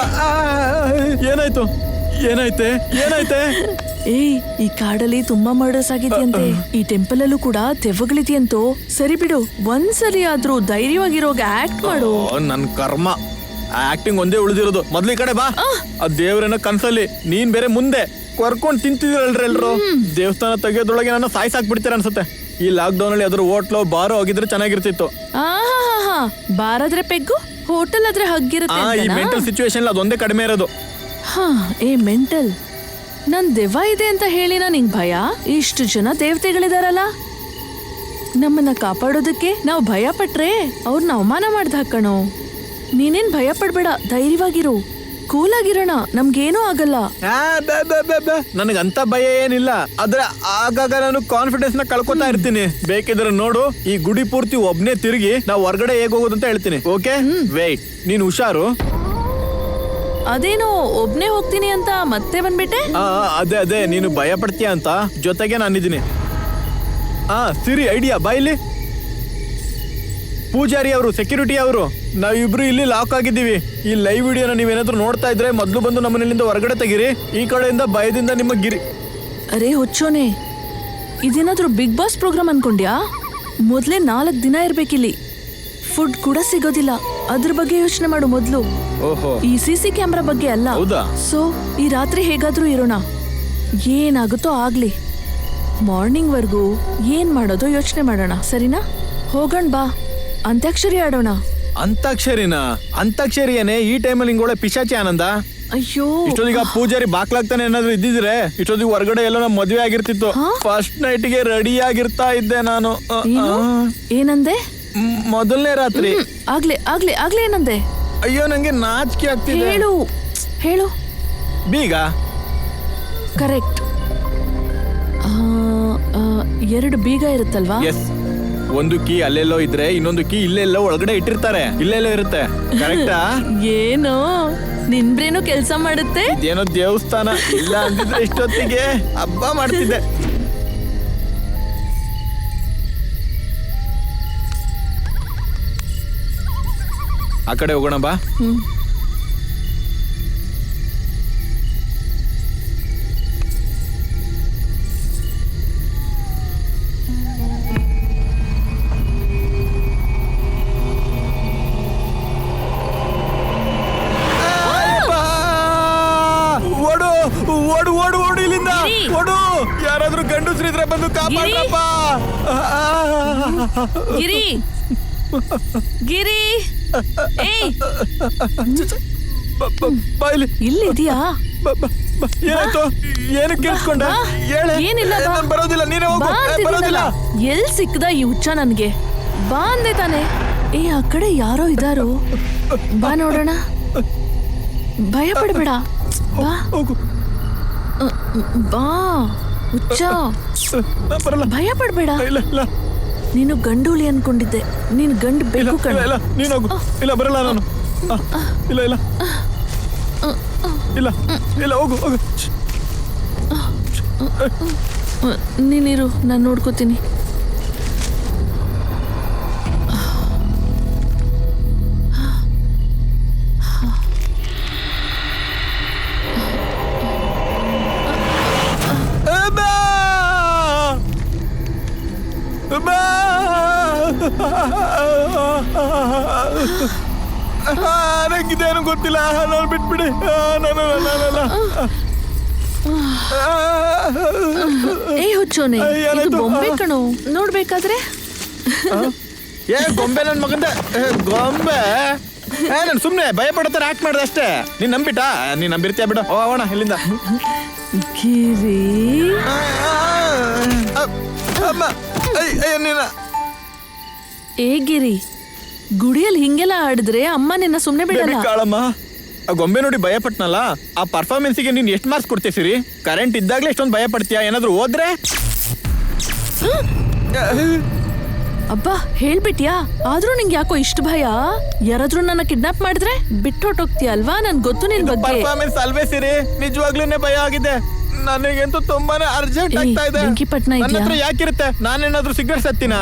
ಏನಾಯ್ತು ಏನಾಯ್ತೆ ಏನಾಯ್ತೆ? ಏಯ್, ಈ ಕಾಡಲ್ಲಿ ತುಂಬಾ ಮರ್ಡರ್ಸ್ ಆಗಿದೆಯಂತೆ. ಈ ಟೆಂಪಲ್ ಅಲ್ಲೂ ಕೂಡ ದೆವ್ವಗಳಿದೆಯಂತೋ. ಸರಿ ಬಿಡು, ಒಂದ್ಸಲಿ ಆದ್ರೂ ಧೈರ್ಯವಾಗಿರೋಗ ಆಕ್ಟ್ ಮಾಡು. ನನ್ ಕರ್ಮ, ಆಕ್ಟಿಂಗ್ ಒಂದೇ ಉಳಿದಿರೋದು. ಮೊದ್ಲು ಈ ಕಡೆ ಬಾ. ಆ ದೇವ್ರೇನೋ ಕನ್ಸಲ್ಲಿ, ನೀನ್ ಬೇರೆ ಮುಂದೆ ಕರ್ಕೊಂಡ್ ತಿಂತಿದಿರಲ್ರಿ ಎಲ್ರು. ದೇವಸ್ಥಾನ ತೆಗೆಯೋದ್ರೊಳಗೆ ನನ್ನ ಸಾಯ್ಸಾಕ್ಬಿಡ್ತೀರ ಅನ್ಸುತ್ತೆ. ಈ ಲಾಕ್ ಡೌನ್ ಅಲ್ಲಿ ಅದ್ರ ಹೋಟ್ಲು ಬಾರು ಹೋಗಿದ್ರೆ ಚೆನ್ನಾಗಿರ್ತಿತ್ತು. ಬಾರಾದ್ರೆ ಪೆಗ್ಗು, ಹೋಟೆಲ್ ಆದ್ರೆ ಹಗ್ಗಿರುತ್ತೆ. ಈ ಮೆಂಟಲ್ ಸಿಚುವೇಶನ್ ಅದೊಂದೇ ಕಡಿಮೆ ಇರೋದು. ಏ ಮೆಂಟಲ್, ನನ್ ದೆವ್ವ ಇದೆ ಅಂತ ಹೇಳಿನ ನಿಂಗ್ ಭಯ? ಇಷ್ಟು ಜನ ದೇವತೆಗಳಿದಾರಲ್ಲ, ನಮ್ಮನ್ನ ಕಾಪಾಡೋದಕ್ಕೆ ನಾವು ಭಯ ಪಟ್ರೆ ಅವ್ರನ್ನ ಅವಮಾನ ಮಾಡ್ದ ಹಾಕಣೋ. ನೀನೇನ್ ಭಯ ಪಡ್ಬೇಡ, ಧೈರ್ಯವಾಗಿರು, ಕೂಲ್ ಆಗಿರೋಣ, ನಮ್ಗೇನೂ ಆಗಲ್ಲ. ನನಗಂತ ಭಯ ಏನಿಲ್ಲ, ಆದ್ರೆ ಆಗಾಗ ನಾನು ಕಾನ್ಫಿಡೆನ್ಸ್ ನ ಕಳ್ಕೊತಾ ಇರ್ತೀನಿ. ಬೇಕಿದ್ರೆ ನೋಡು, ಈ ಗುಡಿ ಪೂರ್ತಿ ಒಬ್ನೇ ತಿರುಗಿ ನಾವು ಹೊರಗಡೆ ಹೇಗ್ ಹೋಗೋದಂತ ಹೇಳ್ತೀನಿ. ಓಕೆ, ವೇಟ್, ನೀನ್ ಹುಷಾರು. ಅದೇನೋ ಒಬ್ನೇ ಹೋಗ್ತೀನಿ ಅಂತ ಮತ್ತೆ ಬಂದ್ಬಿಟ್ಟೆ. ಅದೇ ನೀನು ಭಯ ಪಡ್ತೀಯ ಅಂತ ಜೊತೆಗೆ ನಾನಿದ್ದೀನಿ. ಸಿರಿ ಐಡಿಯಾ, ಬಾಯಿಲಿ. ಪೂಜಾರಿ ಅವರು, ಸೆಕ್ಯೂರಿಟಿ ಅವರು, ನಾವಿಬ್ರು ಇಲ್ಲಿ ಲಾಕ್ ಆಗಿದ್ದೀವಿ. ಈ ಲೈವ್ ವಿಡಿಯೋನ ನೀವೇನಾದ್ರೂ ನೋಡ್ತಾ ಇದ್ರೆ ಮೊದ್ಲು ಬಂದು ನಮ್ಮನೆಯಿಂದ ಹೊರಗಡೆ ತೆಗೀರಿ. ಈ ಕಡೆಯಿಂದ ಭಯದಿಂದ ನಿಮ್ಮ ಗಿರಿ. ಅರೇ ಹುಚ್ಚೋನೆ, ಇದೇನಾದ್ರೂ ಬಿಗ್ ಬಾಸ್ ಪ್ರೋಗ್ರಾಮ್ ಅನ್ಕೊಂಡ್ಯಾ? ಮೊದ್ಲೇ 4 ದಿನ ಇರ್ಬೇಕಿಲ್ಲಿ, ಫುಡ್ ಕೂಡ ಸಿಗೋದಿಲ್ಲ. ಅದ್ರ ಬಗ್ಗೆ ಯೋಚನೆ ಮಾಡು ಮೊದ್ಲು. ಓಹೋ, ಈ CC ಕ್ಯಾಮ್ರಾ ಬಗ್ಗೆ ಅಲ್ಲ. ಹೌದಾ? ಸೊ ಈ ರಾತ್ರಿ ಹೇಗಾದ್ರೂ ಇರೋಣ, ಏನಾಗುತ್ತೋ ಆಗ್ಲಿ. ಮಾರ್ನಿಂಗ್ ವರ್ಗೂ ಏನ್ ಮಾಡೋದು ಯೋಚನೆ ಮಾಡೋಣ, ಸರಿನಾ? ಹೋಗೋಣ ಬಾ, ಅಂತ್ಯಾಕ್ಷರಿ ಆಡೋಣ. ಅಂತಾಕ್ಷರಿಯೇನೆ ಈ ಟೈಮಲ್ಲಿ ಹಿಂಗೋಳೆ ಪಿಶಾಚಿ ಆನಂದ. ಅಯ್ಯೋ, ಇಷ್ಟೊತ್ತಿಗೆ ಪೂಜಾರಿ ಬಾಕ್ಲಾಗ್ತಾನೆ ಏನಾದ್ರು ಇದ್ದಿದ್ರೆ ಇಷ್ಟೊತ್ತಿಗೆ ಹೊರಗಡೆ ಎಲ್ಲ ನಮ್ಮ ಮದ್ವೆ ಆಗಿರ್ತಿತ್ತು. ಫಸ್ಟ್ ನೈಟ್ಗೆ ರೆಡಿ ಆಗಿರ್ತಾ ಇದ್ದೆ ನಾನು. ಏನಂದೆ? ಮೊದಲನೇ ರಾತ್ರಿ. ಆಗ್ಲೇ ಏನಂದೆ? ಅಯ್ಯೋ, ನಂಗೆ ನಾಚಿಕೆ ಆಗ್ತಿದೆ. ಹೇಳು. ಬೀಗ ಕರೆಕ್ಟ್. 2 ಬೀಗ ಇರುತ್ತಲ್ವಾ? ಎಸ್. ಒಂದು ಕೀ ಅಲ್ಲೆಲ್ಲೋ ಇದ್ರೆ ಇನ್ನೊಂದು ಕೀ ಇಲ್ಲೆಲ್ಲೋ ಒಳಗಡೆ ಇಟ್ಟಿರ್ತಾರೆ. ಇಲ್ಲೆಲ್ಲೋ ಇರುತ್ತೆ. ಕರೆಕ್ಟಾ? ಏನು ನಿನ್ ಬ್ರೇನು ಕೆಲ್ಸ ಮಾಡುತ್ತೆ? ಇದೇನೋ ದೇವಸ್ಥಾನ, ಇಲ್ಲ ಅಂದಿದ್ರೆ ಇಷ್ಟೊತ್ತಿಗೆ ಹಬ್ಬ ಮಾಡ್ತಿದ್ದೆ. ಆ ಕಡೆ ಹೋಗೋಣ ಬಾ. ಓಡು ಇಲ್ಲಿಂದ ಓಡು. ಯಾರಾದ್ರೂ ಗಂಡಸ್ರಿದ್ರೆ ಬಂದು ಕಾಪಾಡಪ್ಪ. ಗಿರಿ, ಬಾಯ್ಲಿ ಇಲ್ಲಿದ್ಯಾ? ಏನಾಯ್ತು? ಏನಕ್ಕೆ ಕೇಳ್ಕೊಂಡ? ಏನಿಲ್ಲ, ಬರೋದಿಲ್ಲ, ನೀನೇ ಹೋಗು. ಬರೋದಿಲ್ಲ. ಎಲ್ ಸಿಕ್ಕದ ಈ ಹುಚ್ಚ ನನ್ಗೆ? ಬಾ ಅಂದೆ ತಾನೆ. ಆ ಕಡೆ ಯಾರೋ ಇದಾರೋ, ಬಾ ನೋಡೋಣ. ಭಯ ಪಡ್ಬೇಡ, ಬಾ ಬಾ ಹುಚ್ಚ, ಭಯ ಪಡ್ಬೇಡ. ನೀನು ಗಂಡುಲಿ ಅನ್ಕೊಂಡಿದ್ದೆ, ನೀನು ಗಂಡು ಬೇಕು ಕಣ. ನೀನು ಹೋಗು. ಇಲ್ಲ, ಬರಲ್ಲ ನಾನು. ಇಲ್ಲ ಹೋಗು. ನೀನಿರು, ನಾನು ನೋಡ್ಕೋತೀನಿ. ನಂಗಿದೇನು ಗೊತ್ತಿಲ್ಲ, ನಾನು ಬಿಟ್ಬಿಡಿ. ಹುಚ್ಚೋನೆ, ಇದು ಬೊಂಬೆ ಕಣೋ, ನೋಡ್ಬೇಕಾದ್ರೆ. ಗೊಂಬೆ ನನ್ ಮಗಂದ ಗೊಂಬೆ. ನಾನು ಸುಮ್ನೆ ಭಯ ಪಡೋತರ ಆಕ್ಟ್ ಮಾಡ್ದೆ ಅಷ್ಟೇ. ನೀನ್ ನಂಬಿಟ್ಟಾ? ನೀನ್ ನಂಬಿರ್ತೀಯ ಬಿಡು. ಹೋಗೋಣ ಇಲ್ಲಿಂದ. ಗಿರಿ, ಗಿರಿ, ಗುಡಿಯಲ್ಲಿ ಹಿಂಗೆಲ್ಲ ಆಡಿದ್ರೆ ಅಮ್ಮ ನಿನ್ನ ಸುಮ್ನೆ ಬಿಡಲ್ಲ. ಕಾಳಮ್ಮ, ಆ ಗೊಂಬೆ ನೋಡಿ ಭಯ ಪಟ್ನಲ್ಲ, ಆ ಪರ್ಫಾರ್ಮೆನ್ಸಿಗೆ ನೀನ್ ಎಷ್ಟು ಮಾರ್ಕ್ಸ್ ಕೊಡ್ತೀಯ ಸಿರಿ? ಕರೆಂಟ್ ಇದ್ದಾಗ್ಲೇ ಎಷ್ಟೊಂದು ಭಯ ಪಡ್ತೀಯ, ಏನಾದ್ರು ಹೋದ್ರೆ? ಅಬ್ಬಾ, ಹೇಳ್ಬಿಟ್ಯಾ? ಆದ್ರೂ ನಿಂಗೆ ಯಾಕೋ ಇಷ್ಟು ಭಯ? ಯಾರಾದ್ರೂ ನನ್ನ ಕಿಡ್ನಾಪ್ ಮಾಡಿದ್ರೆ ಬಿಟ್ಟು ಹೊಟ್ಟೋಗ್ತೀಯ ಅಲ್ವಾ? ನನ್ ಗೊತ್ತು ನಿನ್ ಬಗ್ಗೆ. ಪರ್ಫಾರ್ಮೆನ್ಸ್ ಅಲ್ವೇ ಸಿರಿ, ನಿಜವಾಗ್ಲೂನೇ ಭಯ ಆಗಿದೆ. ನನಗಂತೂ ತುಂಬಾನೇ ಅರ್ಜೆಂಟ್ ಏಯ್, ಆಗ್ತಾ ಇದೆ. ಬೆಂಕಿಪಟ್ನ ನನ್ನ ಹತ್ರ ಇದ್ಯಾ? ಯಾಕಿರುತ್ತೆ? ನಾನೇನಾದ್ರೂ ಸಿಗರೇಟ್ ಸತ್ತಿನ?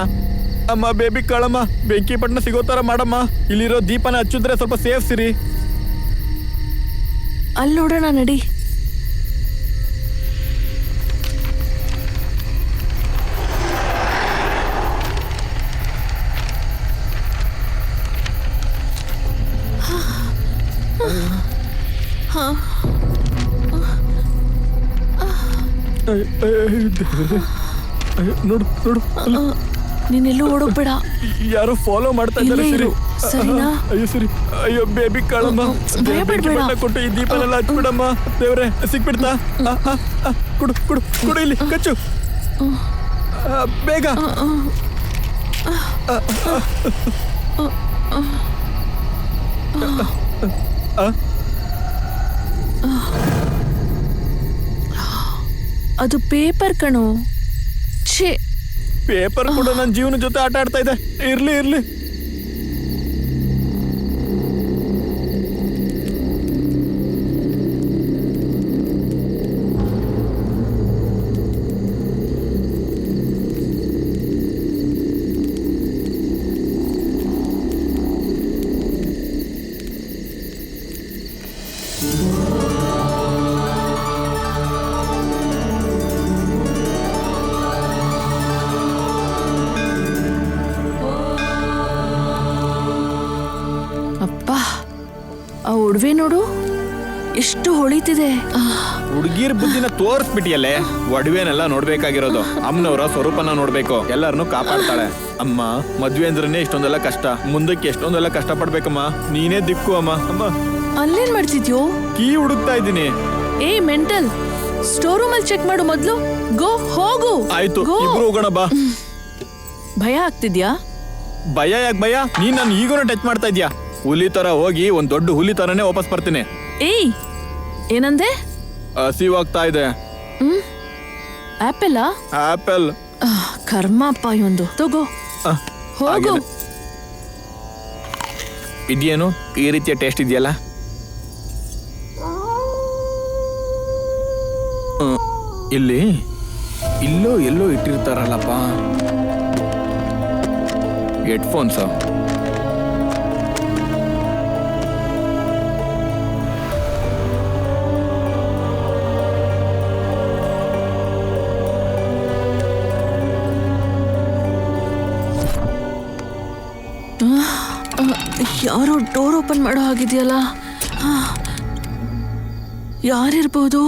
ಅಮ್ಮ ಬೇಬಿ ಕಳಮ್ಮ, ಬೆಂಕಿಪಟ್ನ ಸಿಗೋ ತರ ಮಾಡಮ್ಮ. ಇಲ್ಲಿರೋ ದೀಪನ ಹಚ್ಚಿದ್ರೆ ಸ್ವಲ್ಪ ಸೇಫ್ ಸಿರಿ. ಅಲ್ಲಿ ನೋಡೋಣ ನಡಿ. ನೋಡು ನೋಡು, ನೀನೆಲ್ಲೂ ಓಡೋಗ್ಬೇಡ. ಯಾರೋ ಫಾಲೋ ಮಾಡ್ತಾ ಇದ್ದಾರೆ. ಇಲ್ಲೇ ಸಿರಿ. ಇರು, ಸರಿನಾ? ಅಯ್ಯೋ ಸರಿ. ಅಯ್ಯೋ ಬೇಬಿ ಕಳಮ್ಮ, ಭಯ ಪಡ್ಬೇಡ. ಬೆಂಕಿಪಟ್ನ ಕೊಟ್ಟು ಈ ದೀಪನೆಲ್ಲ ಹಚ್ಬಿಡಮ್ಮ. ದೇವ್ರೆ ಸಿಕ್ಬಿಡ್ತಾ? ಕುಡು ಕುಡು ಕುಡು, ಇಲ್ಲಿ ಕಚ್ಚು ಬೇಗ. ಅದು ಪೇಪರ್ ಕಣೋ. ಛೇ, ಪೇಪರ್ ಕೂಡ ನನ್ನ ಜೀವನ ಜೊತೆ ಆಟ ಆಡ್ತಾ ಇದೆ. ಇರ್ಲಿ ಇರ್ಲಿ. ಅಪ್ಪ, ಆ ಒಡವೆ ನೋಡು ಎಷ್ಟು ಹೊಳಿತಿದೆ. ಹುಡುಗಿರ್ ಬುದ್ಧಿನ ತೋರಿಸ್ಬಿಟ್ಟಿಯಲ್ಲೇ. ಒಡವೆನೆಲ್ಲ ನೋಡ್ಬೇಕಾಗಿರೋದು ಅಮ್ಮನವರ ಸ್ವರೂಪನ ನೋಡ್ಬೇಕು. ಎಲ್ಲರನ್ನು ಕಾಪಾಡ್ತಾಳೆ ಅಮ್ಮ. ಮದ್ವೆ ಅಂದ್ರೇನೆ ಇಷ್ಟೊಂದೆಲ್ಲ ಕಷ್ಟ, ಮುಂದಕ್ಕೆ ಎಷ್ಟೊಂದೆಲ್ಲ ಕಷ್ಟ ಪಡ್ಬೇಕಮ್ಮ. ನೀನೇ ದಿಕ್ಕು ಅಮ್ಮ. ಅಮ್ಮ ಅಲ್ಲೇನ್ ಮಾಡ್ತಿದ್ಯೋ? ಕೀ ಹುಡುಕ್ತಾ ಇದ್ದೀನಿ. ಏ ಮೆಂಟಲ್, ಸ್ಟೋರ್ ರೂಮ್ ಅಲ್ಲಿ ಚೆಕ್ ಮಾಡು ಮೊದ್ಲು. ಗೋ, ಹೋಗು. ಆಯ್ತು, ಗೋ. ಇಬ್ರು ಹೋಗೋಣ ಬಾ. ಭಯ ಆಗ್ತಿದ್ಯಾ? ಭಯ ಯಾಕೆ ಭಯ? ನೀನ್ ನಾನು ಈಗೂನು ಟಚ್ ಮಾಡ್ತಾ ಇದ್ಯಾ. ಹುಲಿ ತರ ಹೋಗಿ ಒಂದ್ ದೊಡ್ಡ ಹುಲಿ ತರನೇ ವಾಪಸ್ ಬರ್ತೀನಿ. ಏಯ್, ಏನಂದೆ? ಹಸಿವಾಗ್ತಾ ಇದೆ. ಆಪಲ್? ಆಪಲ್. ಕರ್ಮಪ್ಪ ಇವೊಂದು. ತಗೋ, ಹೋಗು. ಇದೇನು ಈ ರೀತಿಯ ಟೇಸ್ಟ್ ಇದೆಯಲ್ಲ? ಇಲ್ಲಿ ಇಲ್ಲೋ ಎಲ್ಲೋ ಇಟ್ಟಿರ್ತಾರಲ್ಲಪ್ಪ. ಹೆಡ್ಫೋನ್ಸ್. ಯಾರೋ ಡೋರ್ ಓಪನ್ ಮಾಡೋ ಹಾಗಿದೆಯಲ್ಲ. ಯಾರಿರ್ಬೋದು?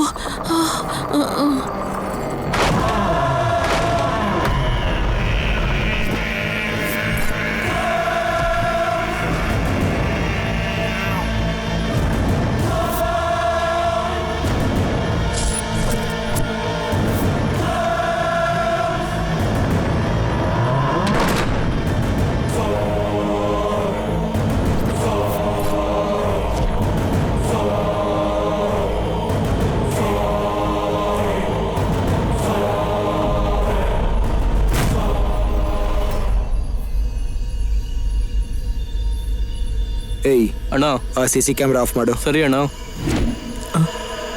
ಏಯ್ ಅಣ್ಣ, ಆ CC ಕ್ಯಾಮ್ರಾ ಆಫ್ ಮಾಡು. ಸರಿ ಅಣ್ಣ.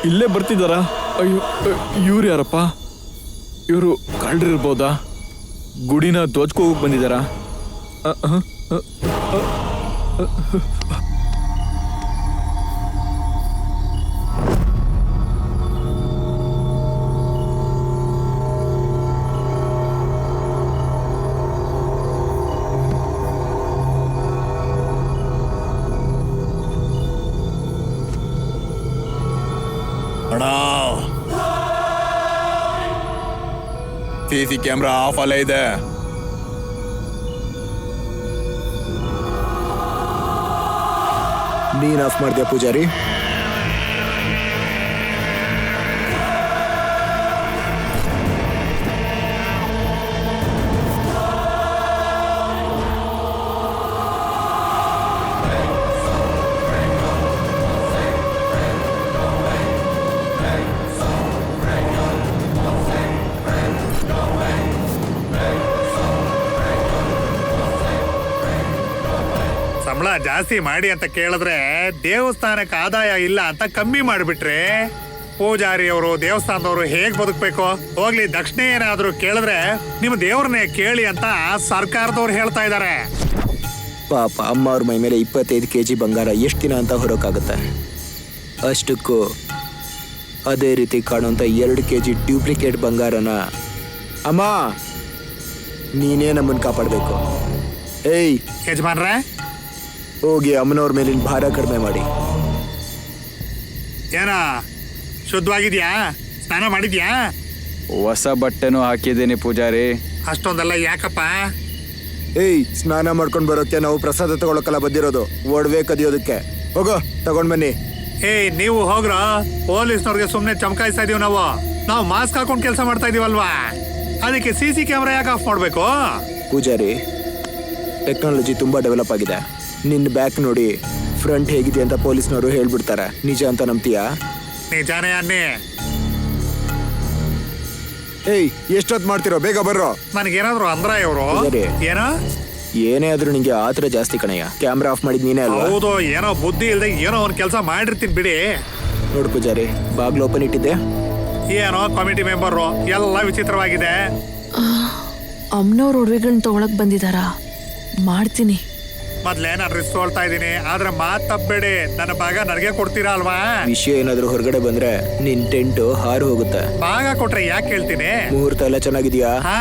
ಇಲ್ಲೇ ಬರ್ತಿದ್ದಾರಾ? ಅಯ್ಯೋ, ಇವ್ರು ಯಾರಪ್ಪ? ಇವರು ಕಳ್ಳರಿರ್ಬೋದಾ? ಗುಡಿನ ದೋಚ್ಕೋಗಕ್ ಬಂದಿದ್ದಾರಾ? CC ಕ್ಯಾಮ್ರಾ ಆಫ್ ಅಲ್ಲೇ ಇದೆ. ನೀನ್ ಆಫ್ ಮಾಡ್ದ್ಯಾ ಪೂಜಾರಿ? ಸಂಬಳ ಜಾಸ್ತಿ ಮಾಡಿ ಅಂತ ಕೇಳಿದ್ರೆ ದೇವಸ್ಥಾನಕ್ಕೆ ಆದಾಯ ಇಲ್ಲ ಅಂತ ಕಮ್ಮಿ ಮಾಡಿಬಿಟ್ರೆ ಪೂಜಾರಿ ಅವರು ದೇವಸ್ಥಾನದವರು ಹೇಗ್ ಬದುಕ್ಬೇಕು? ಹೋಗ್ಲಿ, ದಕ್ಷಿಣೆ ಏನಾದ್ರು ಕೇಳಿದ್ರೆ ನಿಮ್ಮ ದೇವ್ರನ್ನೇ ಕೇಳಿ ಅಂತ ಸರ್ಕಾರದವ್ರು ಹೇಳ್ತಾ ಇದಾರೆ. ಪಾಪ ಅಮ್ಮ ಅವ್ರ ಮೈ ಮೇಲೆ 25 kg ಬಂಗಾರ ಎಷ್ಟು ದಿನ ಅಂತ ಹೊರೋಕ್ಕಾಗತ್ತೆ? ಅಷ್ಟಕ್ಕೂ ಅದೇ ರೀತಿ ಕಾಣುವಂಥ 2 kg ಡ್ಯೂಪ್ಲಿಕೇಟ್ ಬಂಗಾರನ ಅಮ್ಮ ನೀನೇ ನಮ್ಮನ್ನು ಕಾಪಾಡಬೇಕು. ಏಯ್ ಯಜಮಾನ್ರೆ, ಹೋಗಿ ಅಮ್ಮನವ್ರ ಮೇಲಿನ ಭಾರ ಕಡಿಮೆ ಮಾಡಿ. ಏನ ಶುದ್ಧವಾಗಿದ್ಯಾ? ಸ್ನಾನ ಮಾಡಿದ್ಯಾ? ಹೊಸ ಬಟ್ಟೆನೂ ಹಾಕಿದ್ದೀನಿ ಪೂಜಾರಿ. ಅಷ್ಟೊಂದೆಲ್ಲ ಯಾಕಪ್ಪ? ಏಯ್, ಸ್ನಾನ ಮಾಡ್ಕೊಂಡು ಬರೋಕ್ಕೆ ನಾವು ಪ್ರಸಾದ ತಗೊಳಕ್ಕೆಲ್ಲ ಬಂದಿರೋದು, ಒಡವೆ ಕದಿಯೋದಕ್ಕೆ. ಹೋಗೋ ತಗೊಂಡ್ ಬನ್ನಿ. ಏಯ್, ನೀವು ಹೋಗ್ರ. ಪೊಲೀಸ್ನವ್ರಿಗೆ ಸುಮ್ನೆ ಚಮಕಾಯಿಸ್ತಾ ಇದೀವಿ ನಾವು ಮಾಸ್ಕ್ ಹಾಕೊಂಡು ಕೆಲಸ ಮಾಡ್ತಾ ಇದೀವಲ್ವಾ, ಅದಕ್ಕೆ CC ಕ್ಯಾಮ್ರಾ ಯಾಕೆ ಆಫ್ ಮಾಡ್ಬೇಕು? ಪೂಜಾರಿ, ಟೆಕ್ನಾಲಜಿ ತುಂಬಾ ಡೆವಲಪ್ ಆಗಿದೆ. ನಿನ್ನ ಬ್ಯಾಕ್ ನೋಡಿ ಫ್ರಂಟ್ ಹೇಗಿದೆ ಅಂತ ಪೊಲೀಸ್ನವರು ಹೇಳ್ಬಿಡ್ತಾರೆ. ನಿಜ ಅಂತ ನಂಬ್ತೀಯಾ? ನಿಜಾನೇ ಅನ್ನಿ. ಏಯ್, ಎಷ್ಟೊತ್ತು ಮಾಡ್ತಿರೋ, ಬೇಗ ಬರ್ರೋ. ನನಗೇನಾದ್ರು ಅಂದ್ರ ಇವರು ಪೂಜಾರಿ. ಏನೋ ಏನೇ ಆದ್ರೂ ನಿಂಗೆ ಆತರ ಜಾಸ್ತಿ ಕಣಯ್ಯ. ಕ್ಯಾಮ್ರಾ ಆಫ್ ಮಾಡಿದ್ ನೀನೇ ಅಲ್ವಾ? ಹೌದು, ಏನೋ ಬುದ್ಧಿ ಇಲ್ದೆ ಏನೋ ಒಂದ್ ಕೆಲಸ ಮಾಡಿರ್ತೀನಿ ಬಿಡಿ. ನೋಡು ಪೂಜಾರಿ, ಬಾಗ್ಲು ಓಪನ್ ಇಟ್ಟಿದ್ದೆ. ಏನೋ ಕಮಿಟಿ ಮೆಂಬರು ಎಲ್ಲ ವಿಚಿತ್ರವಾಗಿದೆ. ಅಮ್ಮನವ್ರ ಒಡವೆಗಳನ್ನ ತಗೊಳಕ್ ಬಂದಿದಾರಾ? ಮಾಡ್ತೀನಿ. ಮೊದ್ಲೇ ನಾನು ರಿಸ್ಕ್ ತೊಳ್ತಾ ಇದೀನಿ, ಆದ್ರೆ ಮಾತ್ ತಪ್ಪಬೇಡಿ. ನನ್ನ ಭಾಗ ನನಗೆ ಕೊಡ್ತೀರಾ ಅಲ್ವಾ? ವಿಷಯ ಏನಾದ್ರೂ ಹೊರಗಡೆ ಬಂದ್ರೆ ನಿನ್ ಟೆಂಟ್ ಹಾರು ಹೋಗುತ್ತೆ. ಭಾಗ ಕೊಟ್ರೆ ಯಾಕೆ ಹೇಳ್ತೀನಿ? ಮುಹೂರ್ತ ಎಲ್ಲ ಚೆನ್ನಾಗಿದ್ಯಾ? ಹಾ,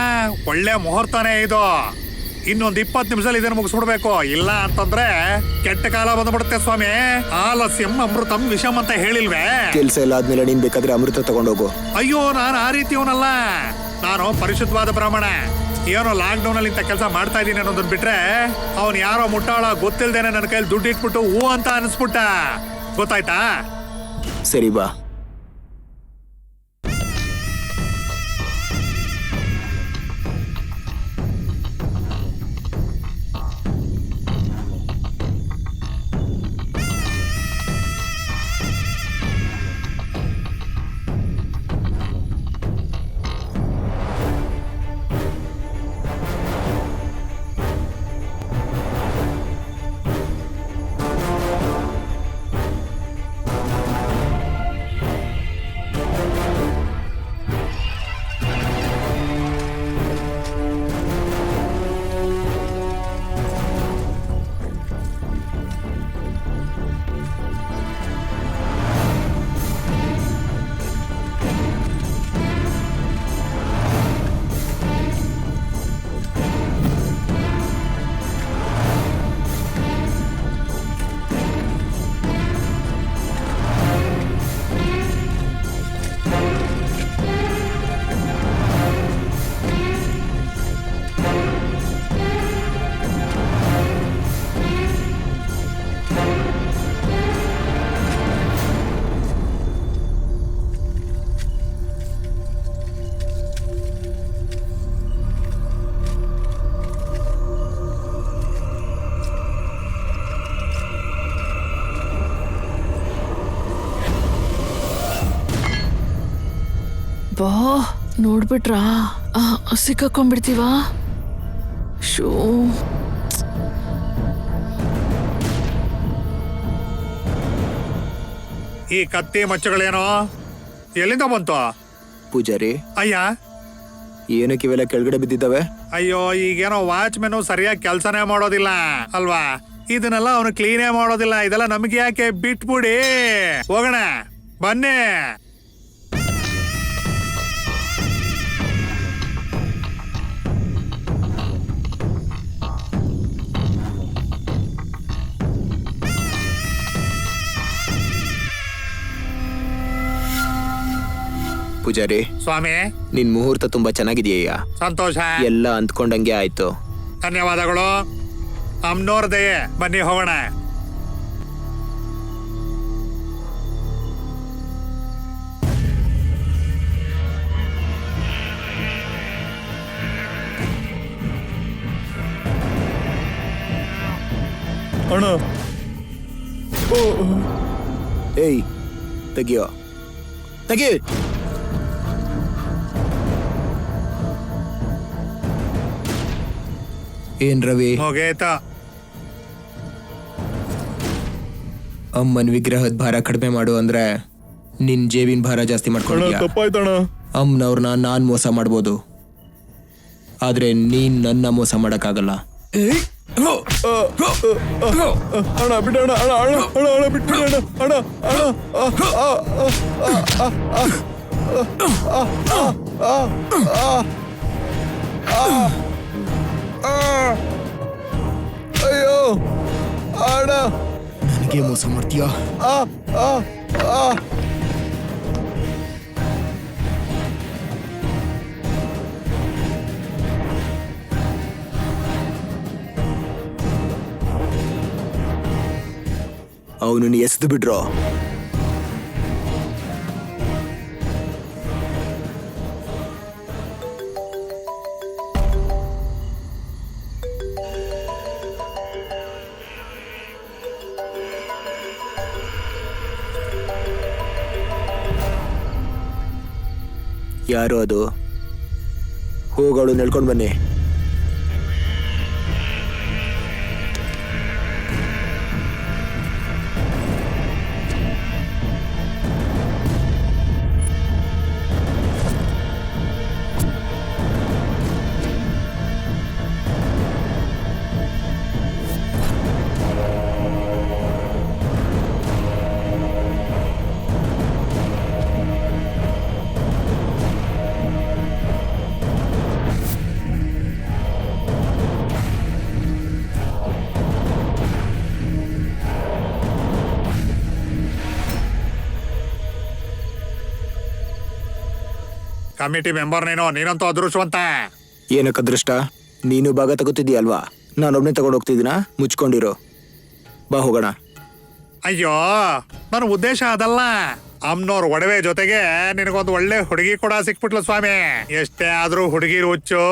ಒಳ್ಳೆ ಮುಹೂರ್ತನೇ ಇದು. ಇನ್ನೊಂದ್ 20 ನಿಮಿಷದಲ್ಲಿ ಇದನ್ನ ಮುಗಿಸ್ಬಿಡ್ಬೇಕು. ಇಲ್ಲ ಅಂತಂದ್ರೆ ಕೆಟ್ಟ ಕಾಲ ಬಂದ್ಬಿಡುತ್ತೆ ಸ್ವಾಮಿ. ಆಲಸ್ಯಂ ಅಮೃತಂ ವಿಷಂ ಅಂತ ಹೇಳಿಲ್ವೇ? ಕೆಲ್ಸ ಎಲ್ಲ ಆದ್ಮೇಲೆ ನೀನ್ ಬೇಕಾದ್ರೆ ಅಮೃತ ತಗೊಂಡೋಗು. ಅಯ್ಯೋ, ನಾನು ಆ ರೀತಿಯವನಲ್ಲ. ನಾನು ಪರಿಶುದ್ಧವಾದ ಬ್ರಾಹ್ಮಣ. ಏನೋ ಲಾಕ್ಡೌನ್ ಅಲ್ಲಿ ಇಂಥ ಕೆಲಸ ಮಾಡ್ತಾ ಇದ್ದೀನಿ ಅನ್ನೋದನ್ನ ಬಿಟ್ರೆ, ಅವನ್ ಯಾರೋ ಮುಟ್ಟಾಳ ಗೊತ್ತಿಲ್ದೇನೆ ನನ್ನ ಕೈಲಿ ದುಡ್ಡು ಇಟ್ಬಿಟ್ಟು ಹೂ ಅಂತ ಅನ್ಸ್ಬಿಟ್ಟ. ಗೊತ್ತಾಯ್ತಾ? ಸರಿ ಬಾ. ಬಾ, ನೋಡ್ಬಿಟ್ರಾ? ಸಿಕ್ಕಾಕೊಂಡ್ಬಿಡ್ತೀವಾ? ಶೋ, ಈ ಕತ್ತಿ ಮಚ್ಚಗಳೇನೋ ಎಲ್ಲಿಂದ ಬಂತು? ಪೂಜಾರಿ, ಅಯ್ಯ, ಏನಕ್ಕೆ ಇವೆಲ್ಲ ಕೆಳಗಡೆ ಬಿದ್ದಿದ್ದಾವೆ? ಅಯ್ಯೋ, ಈಗೇನೋ ವಾಚ್ಮೆನ್ ಸರಿಯಾಗಿ ಕೆಲಸನೇ ಮಾಡೋದಿಲ್ಲ ಅಲ್ವಾ? ಇದನ್ನೆಲ್ಲ ಅವನು ಕ್ಲೀನೇ ಮಾಡೋದಿಲ್ಲ. ಇದೆಲ್ಲ ನಮ್ಗೆ ಯಾಕೆ, ಬಿಟ್ಬಿಡಿ, ಹೋಗೋಣ ಬನ್ನಿ. ಪೂಜಾರಿ ಸ್ವಾಮಿ, ನಿನ್ ಮುಹೂರ್ತ ತುಂಬಾ ಚೆನ್ನಾಗಿದೆಯಯ್ಯ. ಸಂತೋಷ. ಎಲ್ಲ ಅಂದ್ಕೊಂಡಂಗೆ ಆಯ್ತು. ಧನ್ಯವಾದಗಳು. ಅಮ್ನೋರ್ ದಯೆ. ಬನ್ನಿ ಹೋಗೋಣ. ಅಣ್ಣ, ಏಯ್, ತೆಗಿಯೋ, ತೆಗಿ. ಏನ್ ರವಿ, ಹೋಗೇತಾ? ಅಮ್ಮನ್ ವಿಗ್ರಹದ ಭಾರ ಕಡಿಮೆ ಮಾಡು ಅಂದ್ರೆ ನಿನ್ ಜೇಬಿನ ಭಾರ ಜಾಸ್ತಿ ಮಾಡ್ಕೊಂಡಿದ್ಯಾ. ತಪ್ಪಾಯ್ತಣ್ಣ. ಅಮ್ಮನವ್ರನ್ನ ನಾನ್ ಮೋಸ ಮಾಡ್ಬೋದು, ಆದ್ರೆ ನೀನ್ ನನ್ನ ಮೋಸ ಮಾಡಕ್ಕಾಗಲ್ಲ. ಅಣ್ಣ ಬಿಡೋಣ, ಅಣ್ಣ ಅಣ್ಣ ಅಣ್ಣ ಅಣ್ಣ ಬಿಟ್ಬಿಡೋಣ ಅಣ್ಣ ಅಯ್ಯೋ ಅಣ್ಣ. ನನಗೆ ಮೋಸ ಮಾಡ್ತೀಯಾ? ಅವನನ್ನು ಎಸೆದು ಬಿಡ್ರೋ. ಯಾರು ಅದು? ಹೋಗಳು ನೆಳ್ಕೊಂಡು ಬನ್ನಿ. ಕಮಿಟಿ ಮೆಂಬರ್ ನೀನಂತೂ ಅದೃಷ್ಟವಂತ. ಏನಕ್ಕೆ ಅದೃಷ್ಟ? ನೀನು ಭಾಗ ತಗೋತಿದ್ದೀಯಲ್ವಾ, ನಾನೊಬ್ನೇ ತಗೊಂಡು ಹೋಗ್ತಿದ್ದೀನಾ? ಮುಚ್ಕೊಂಡಿರೋ, ಬಾ ಹೋಗೋಣ. ಅಯ್ಯೋ, ನನ್ನ ಉದ್ದೇಶ ಅದಲ್ಲ. ಅಮ್ನೋರ್ ಒಡವೆ ಜೊತೆಗೆ ನಿನಗೊಂದು ಒಳ್ಳೆ ಹುಡುಗಿ ಕೂಡ ಸಿಕ್ಬಿಟ್ಲು ಸ್ವಾಮಿ. ಎಷ್ಟೇ ಆದ್ರೂ ಹುಡುಗಿ ಹುಚ್ಚು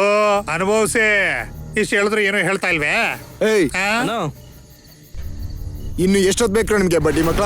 ಅನುಭವಿಸಿ. ಇಷ್ಟು ಹೇಳಿದ್ರು ಏನು ಹೇಳ್ತಾ ಇಲ್ವೇ? ಏಯ್, ಆ? ಅಣ್ಣ ಇನ್ನು ಎಷ್ಟೊತ್ತು ಬೇಕು ನಿಮ್ಗೆ ಬಡ್ಡಿ ಮಕ್ಳ?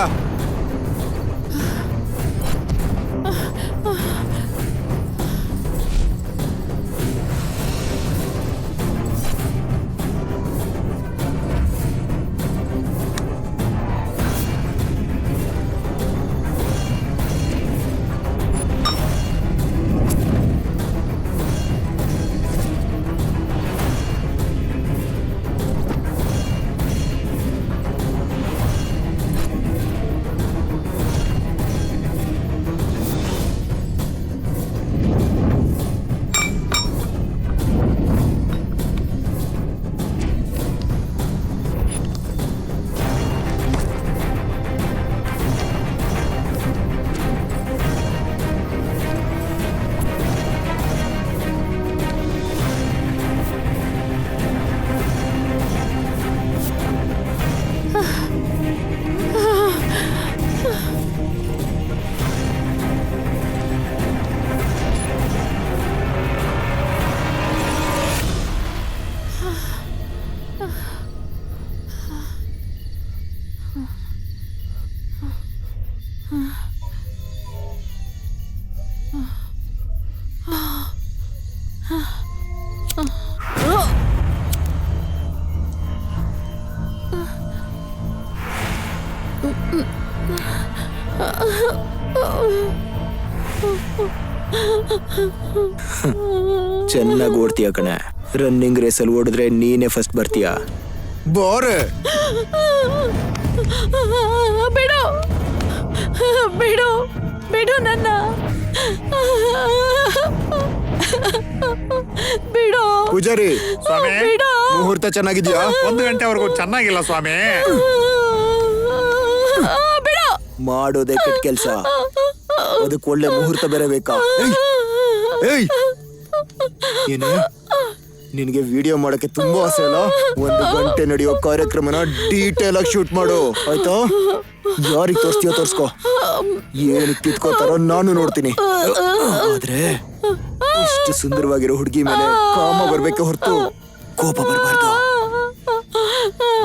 ಚೆನ್ನಾಗಿ ಓಡ್ತೀಯ ಕಣೆ. ರನ್ನಿಂಗ್ ರೇಸಲ್ಲಿ ಓಡಿದ್ರೆ ನೀನೇ ಫಸ್ಟ್ ಬರ್ತೀಯ. ಬೋರ್ ಬಿಡು ಬಿಡು ಬಿಡು ನನ್ನ ಬಿಡು. ಪೂಜಾರಿ, ಸ್ವಾಮಿ, ಬಿಡು. ಮುಹೂರ್ತ ಚೆನ್ನಾಗಿದ್ಯಾ? 1 ಗಂಟೆವರೆಗೂ ಚೆನ್ನಾಗಿಲ್ಲ ಸ್ವಾಮಿ. ಬಿಡು. ಮಾಡೋದೇ ಕೆಟ್ಟ ಕೆಲ್ಸ, ಅದಕ್ಕೆ ಒಳ್ಳೆ ಮುಹೂರ್ತ ಬೇರೆ ಬೇಕಾ? ಏಯ್, ಏನು ನಿನಗೆ ವಿಡಿಯೋ ಮಾಡಕ್ಕೆ ತುಂಬಾ ಆಸೆ ಅಲ್ಲ? 1 ಗಂಟೆ ನಡೆಯೋ ಕಾರ್ಯಕ್ರಮನ ಡೀಟೇಲ್ ಆಗಿ ಶೂಟ್ ಮಾಡು, ಆಯ್ತಾ? ಯಾರಿಗೆ ತೋರಿಸ್ತೀಯೋ ತೋರ್ಸ್ಕೋ, ಏನು ಕಿತ್ಕೋತಾರೋ ನಾನು ನೋಡ್ತೀನಿ. ಆದ್ರೆ ಇಷ್ಟು ಸುಂದರವಾಗಿರೋ ಹುಡುಗಿ ಮೇಲೆ ಕಾಮ ಬರ್ಬೇಕೆ ಹೊರತು ಕೋಪ ಬರಬಾರ್ದು.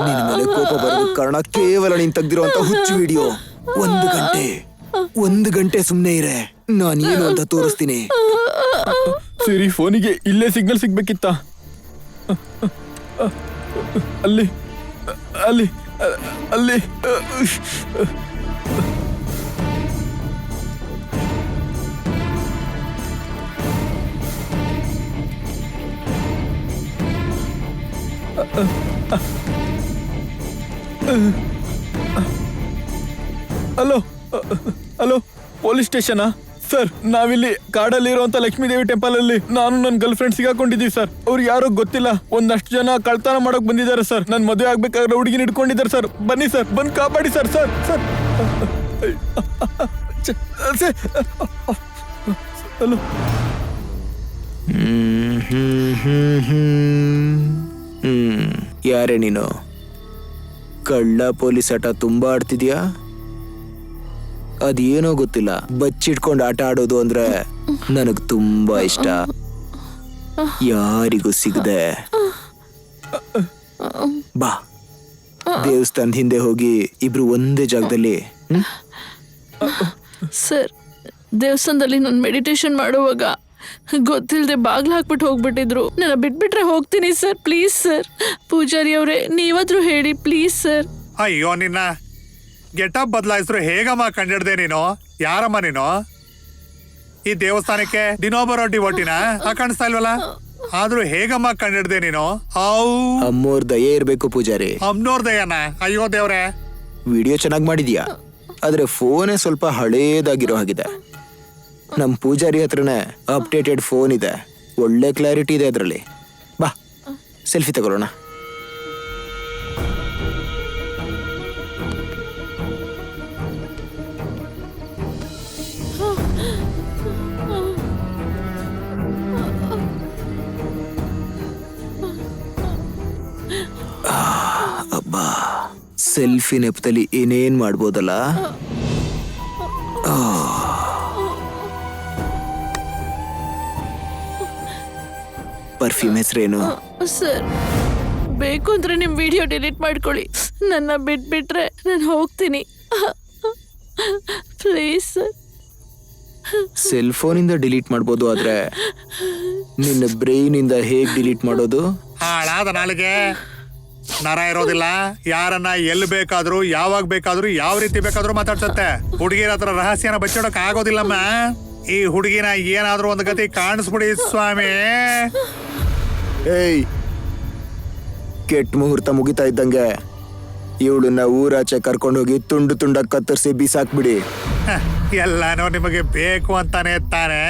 ನಿನ್ನ ಮೇಲೆ ಕೋಪ ಬರೋದು ಕಾರಣ ಕೇವಲ ನೀನ್ ತೆಗ್ದಿರೋಂತ ಹುಚ್ಚು ವಿಡಿಯೋ. 1 ಗಂಟೆ ಸುಮ್ನೆ ಇರೆ, ನಾನು ಏನು ಅಂತ ತೋರಿಸ್ತೀನಿ. ಸರಿ, ಫೋನಿಗೆ ಇಲ್ಲೇ ಸಿಗ್ನಲ್ ಸಿಗ್ಬೇಕಿತ್ತ? ಅಲ್ಲಿ ಅಲ್ಲಿ ಅಲ್ಲಿ ಹಲೋ ಹಲೋ ಪೊಲೀಸ್ ಸ್ಟೇಷನಾ ಸರ್? ನಾವಿಲ್ಲಿ ಕಾಡಲ್ಲಿರುವಂತ ಲಕ್ಷ್ಮೀದೇವಿ ಟೆಂಪಲ್ ಅಲ್ಲಿ ನಾನು ನನ್ನ ಗರ್ಲ್ ಫ್ರೆಂಡ್ ಸಿಗಾಕೊಂಡಿದ್ದೀವಿ ಸರ್. ಅವ್ರು ಯಾರೋ ಗೊತ್ತಿಲ್ಲ, ಒಂದಷ್ಟು ಜನ ಕಳ್ತನ ಮಾಡಕ್ ಬಂದಿದ್ದಾರೆ ಸರ್. ನನ್ ಮದುವೆ ಆಗ್ಬೇಕಾದ್ರೆ ಹುಡುಗಿನ ಇಟ್ಕೊಂಡಿದ್ದಾರೆ ಸರ್. ಬನ್ನಿ ಸರ್, ಬಂದು ಕಾಪಾಡಿ ಸರ್. Sir sir hello. ಯಾರೇ ನೀನು? ಕಳ್ಳ ಪೊಲೀಸ್ ಆಟ ತುಂಬಾ ಆಡ್ತಿದ್ಯಾ? ಅದೇನೋ ಗೊತ್ತಿಲ್ಲ, ಬಚ್ಚಿಟ್ಕೊಂಡು ಆಟ ಆಡೋದು ಅಂದ್ರೆ ನನಗ್ ತುಂಬಾ ಇಷ್ಟ. ಯಾರಿಗೂ ಸಿಗದೆ ಬಾ, ದೇವಸ್ಥಾನದ ಹಿಂದೆ ಹೋಗಿ ಇಬ್ರು ಒಂದೇ ಜಾಗದಲ್ಲಿ. ಸರ್, ದೇವಸ್ಥಾನದಲ್ಲಿ ನಾನು ಮೆಡಿಟೇಷನ್ ಮಾಡುವಾಗ ಗೊತ್ತಿಲ್ಲದೆ ಬಾಗ್ಲು ಹಾಕ್ಬಿಟ್ಟು ಹೋಗ್ಬಿಟ್ಟಿದ್ರು. ನನ್ನ ಬಿಟ್ಬಿಟ್ರೆ ಹೋಗ್ತೀನಿ ಸರ್. ಪ್ಲೀಸ್ ಸರ್, ಪೂಜಾರಿ ಅವರೇ ನೀವಾದ್ರೂ ಹೇಳಿ ಪ್ಲೀಸ್ ಸರ್. ಅಯ್ಯೋ ನಿನ್ನ ಗೆಟಪ್ ಬದಲಾಯಿಸ್ರು ಹೇಗಮ್ಮ ಕಂಡಿಡ್ದೆ ನೀನು? ಯಾರಮ್ಮ ನೀನು? ಈ ದೇವಸ್ಥಾನಕ್ಕೆ ದಿನೋಬರೋ ಡಿವೋಟಿನ ಕಾಣಿಸ್ತಾ ಇಲ್ವಲ್ಲ? ಆದ್ರೂ ಹೇಗಮ್ಮ ಕಂಡಿಡ್ದೆ ನೀನು? ಅಮ್ಮೋರ್ ದಯೆ ಇರ್ಬೇಕು ಪೂಜಾರಿ. ಅಮ್ನೋರ್ ದಯನ? ಅಯ್ಯೋ ದೇವ್ರೆ. ವಿಡಿಯೋ ಚೆನ್ನಾಗಿ ಮಾಡಿದ್ಯಾ, ಆದ್ರೆ ಫೋನೇ ಸ್ವಲ್ಪ ಹಳೇದಾಗಿರೋ ಹಾಗಿದೆ. ನಮ್ ಪೂಜಾರಿ ಹತ್ರನೇ ಅಪ್ಡೇಟೆಡ್ ಫೋನ್ ಇದೆ, ಒಳ್ಳೆ ಕ್ಲಾರಿಟಿ ಇದೆ ಅದರಲ್ಲಿ. ಬಾ, ಸೆಲ್ಫಿ ತಗೊಳ್ಳೋಣ. ಅಬ್ಬಾ, ಸೆಲ್ಫಿ ನೆಪದಲ್ಲಿ ಏನೇನ್ ಮಾಡ್ಬೋದಲ್ಲ. ಪರ್ಫ್ಯೂಮ್ ಹೆಸರೇನು? ಸರ್, ಬೇಕು ಅಂದ್ರೆ ನಿಮ್ ವಿಡಿಯೋ ಡಿಲೀಟ್ ಮಾಡ್ಕೊಳ್ಳಿ. ನನ್ನ ಬಿಟ್ಬಿಟ್ರೆ ನಾನು ಹೋಗ್ತೀನಿ ಪ್ಲೀಸ್ ಸರ್. ಸೆಲ್ ಫೋನಿಂದ ಡಿಲೀಟ್ ಮಾಡ್ಬೋದು, ಆದ್ರೆ ನಿನ್ನ ಬ್ರೈನ್ ಇಂದ ಹೇಗ್ ಡಿಲೀಟ್ ಮಾಡೋದು? ಹಾಳಾದ ನಾಲಿಗೆ, ನರ ಇರೋದಿಲ್ಲ. ಯಾರನ್ನ ಎಲ್ಲಿ ಬೇಕಾದ್ರೂ ಯಾವಾಗ ಬೇಕಾದ್ರೂ ಯಾವ ರೀತಿ ಬೇಕಾದ್ರೂ ಮಾತಾಡ್ಸತ್ತೆ. ಹುಡುಗಿರ ಹತ್ರ ರಹಸ್ಯನ ಬಚ್ಚಿಡೋಕ್ ಆಗೋದಿಲ್ಲಮ್ಮ. ಈ ಹುಡುಗಿನ ಏನಾದ್ರೂ ಒಂದು ಗತಿ ಕಾಣಿಸ್ಬಿಡಿ ಸ್ವಾಮಿ. ಏಯ್, ಕೆಟ್ಟ ಮುಹೂರ್ತ ಮುಗಿತಾ ಇದ್ದಂಗೆ ಇವಳನ್ನ ಊರಾಚೆ ಕರ್ಕೊಂಡೋಗಿ ತುಂಡು ತುಂಡಾಗಿ ಕತ್ತರಿಸಿ ಬೀಸಾಕ್ಬಿಡಿ. ಎಲ್ಲಾನು ನಿಮಗೆ ಬೇಕು ಅಂತಾನೆ ತಾನೆ.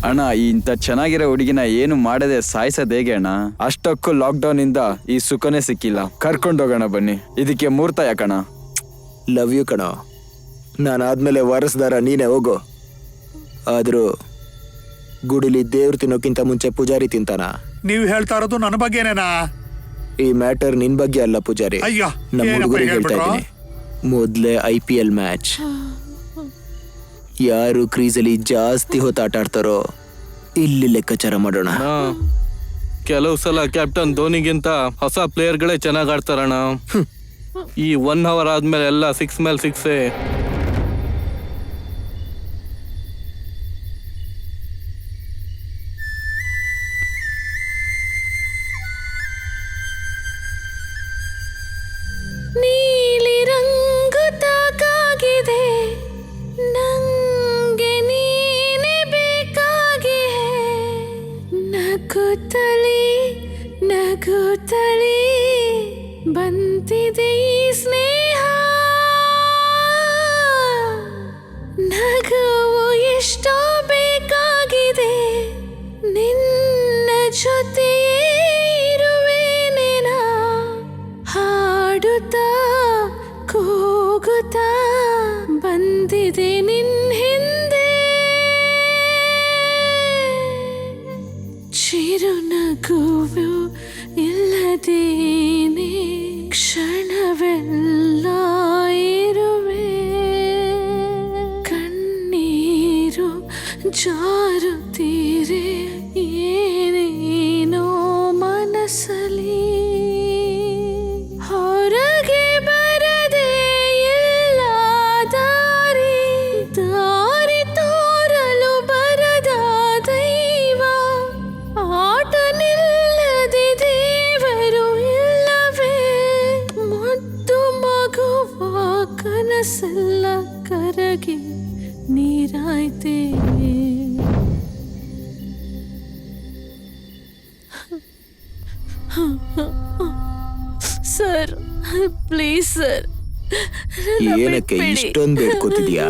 ಅಣ್ಣ, ಇಂಥ ಚೆನ್ನಾಗಿರೋ ಹುಡುಗಿನ ಏನು ಮಾಡದೆ ಸಾಯಿಸೋದು ಹೇಗೆ ಅಣ್ಣ? ಅಷ್ಟಕ್ಕೂ ಲಾಕ್ಡೌನ್ ಇಂದ ಈ ಸುಖನೇ ಸಿಕ್ಕಿಲ್ಲ. ಕರ್ಕೊಂಡೋಗೋಣ ಬನ್ನಿ. ಇದಕ್ಕೆ ಮುಹೂರ್ತ ಯಾಕಣ್ಣ? ಲವ್ ಯು ಕಣೋ. ನಾನಾದ್ಮೇಲೆ ವಾರಸ್ದಾರ ನೀನೆ, ಹೋಗು. ಆದ್ರೂ ಗುಡಿಲಿ ದೇವ್ರು ತಿನ್ನೋಕ್ಕಿಂತ ಮುಂಚೆ ಪೂಜಾರಿ ತಿಂತಾನ? ನೀವು ಹೇಳ್ತಾ ಇರೋದು ನನ್ನ ಬಗ್ಗೆನೇನಾ? ಈ ಮ್ಯಾಟರ್ ನಿನ್ ಬಗ್ಗೆ ಅಲ್ಲ ಪೂಜಾರಿ, ಅಯ್ಯೋ, ನಮ್ಮ ಏನಪ್ಪ ಹುಡುಗರಿಗೆ ಹೇಳ್ತಾ ಹೇಳ್ಬಿಟ್ರು? ಇದ್ದೀನಿ. ಮೊದ್ಲೇ IPL ಮ್ಯಾಚ್. ಯಾರು ಕ್ರೀಸಲ್ಲಿ ಜಾಸ್ತಿ ಹೊತ್ತು ಆಟ ಆಡ್ತಾರೋ ಇಲ್ಲಿ ಲೆಕ್ಕಾಚಾರ ಮಾಡೋಣ. ಕೆಲವು ಸಲ ಕ್ಯಾಪ್ಟನ್ ಧೋನಿಗಿಂತ ಹೊಸ ಪ್ಲೇಯರ್ಗಳೇ ಚೆನ್ನಾಗ್ ಆಡ್ತಾರಣ್ಣ. ಈ 1 hour ಆದ್ಮೇಲೆ ಎಲ್ಲ 6 ಮೇಲೆ 6. ನೀಲಿ ರಂಗು ತಾಕಾಗಿದೆ, ನಂಗೆ ನೀನೆ ಬೇಕಾಗಿ. ನಗುತ್ತಲೇ ನಗುತ್ತಲೇ ಬಂತಿದೆ ಈ ಸ್ನೇಹ. ನಗುವು ಎಷ್ಟೋ ಬೇಕಾಗಿದೆ, ನಿನ್ನ ಜೊತೆಯೇ ಇರುವೇನೇನ. ಹಾಡುತ್ತಾ ಕೂಗುತ್ತಾ ಬಂದಿದೆ ನಿನ್ ಹಿಂದೆ. ಚಿರುನಗುವು ಇಲ್ಲದೇನೆ ಕ್ಷಣವೆಲ್ಲ ಇರುವೆ. ಕಣ್ಣೀರು ಜಾರುತ್ತೀರೆ ಏನೇನೋ ಮನಸ್ಸಲ್ಲಿ. ಹೊರಗೆ ಬರದೆ ಎಲ್ಲ ದಾರಿ ತೋರಲು ಬರದ ದೈವ. ಆಟ ನಿಲ್ಲದೆ ದೇವರು ಇಲ್ಲವೇ. ಮುದ್ದು ಮಗುವ ಕನಸೆಲ್ಲ ಕರಗಿ ನೀರಾಯ್ತೆ. ಹ ಪ್ಲೀಸ್ ಸರ್. ಏನಕ್ಕೆ ಇಷ್ಟೊಂದು ಬೇಡ್ಕೋತಿದ್ಯಾ?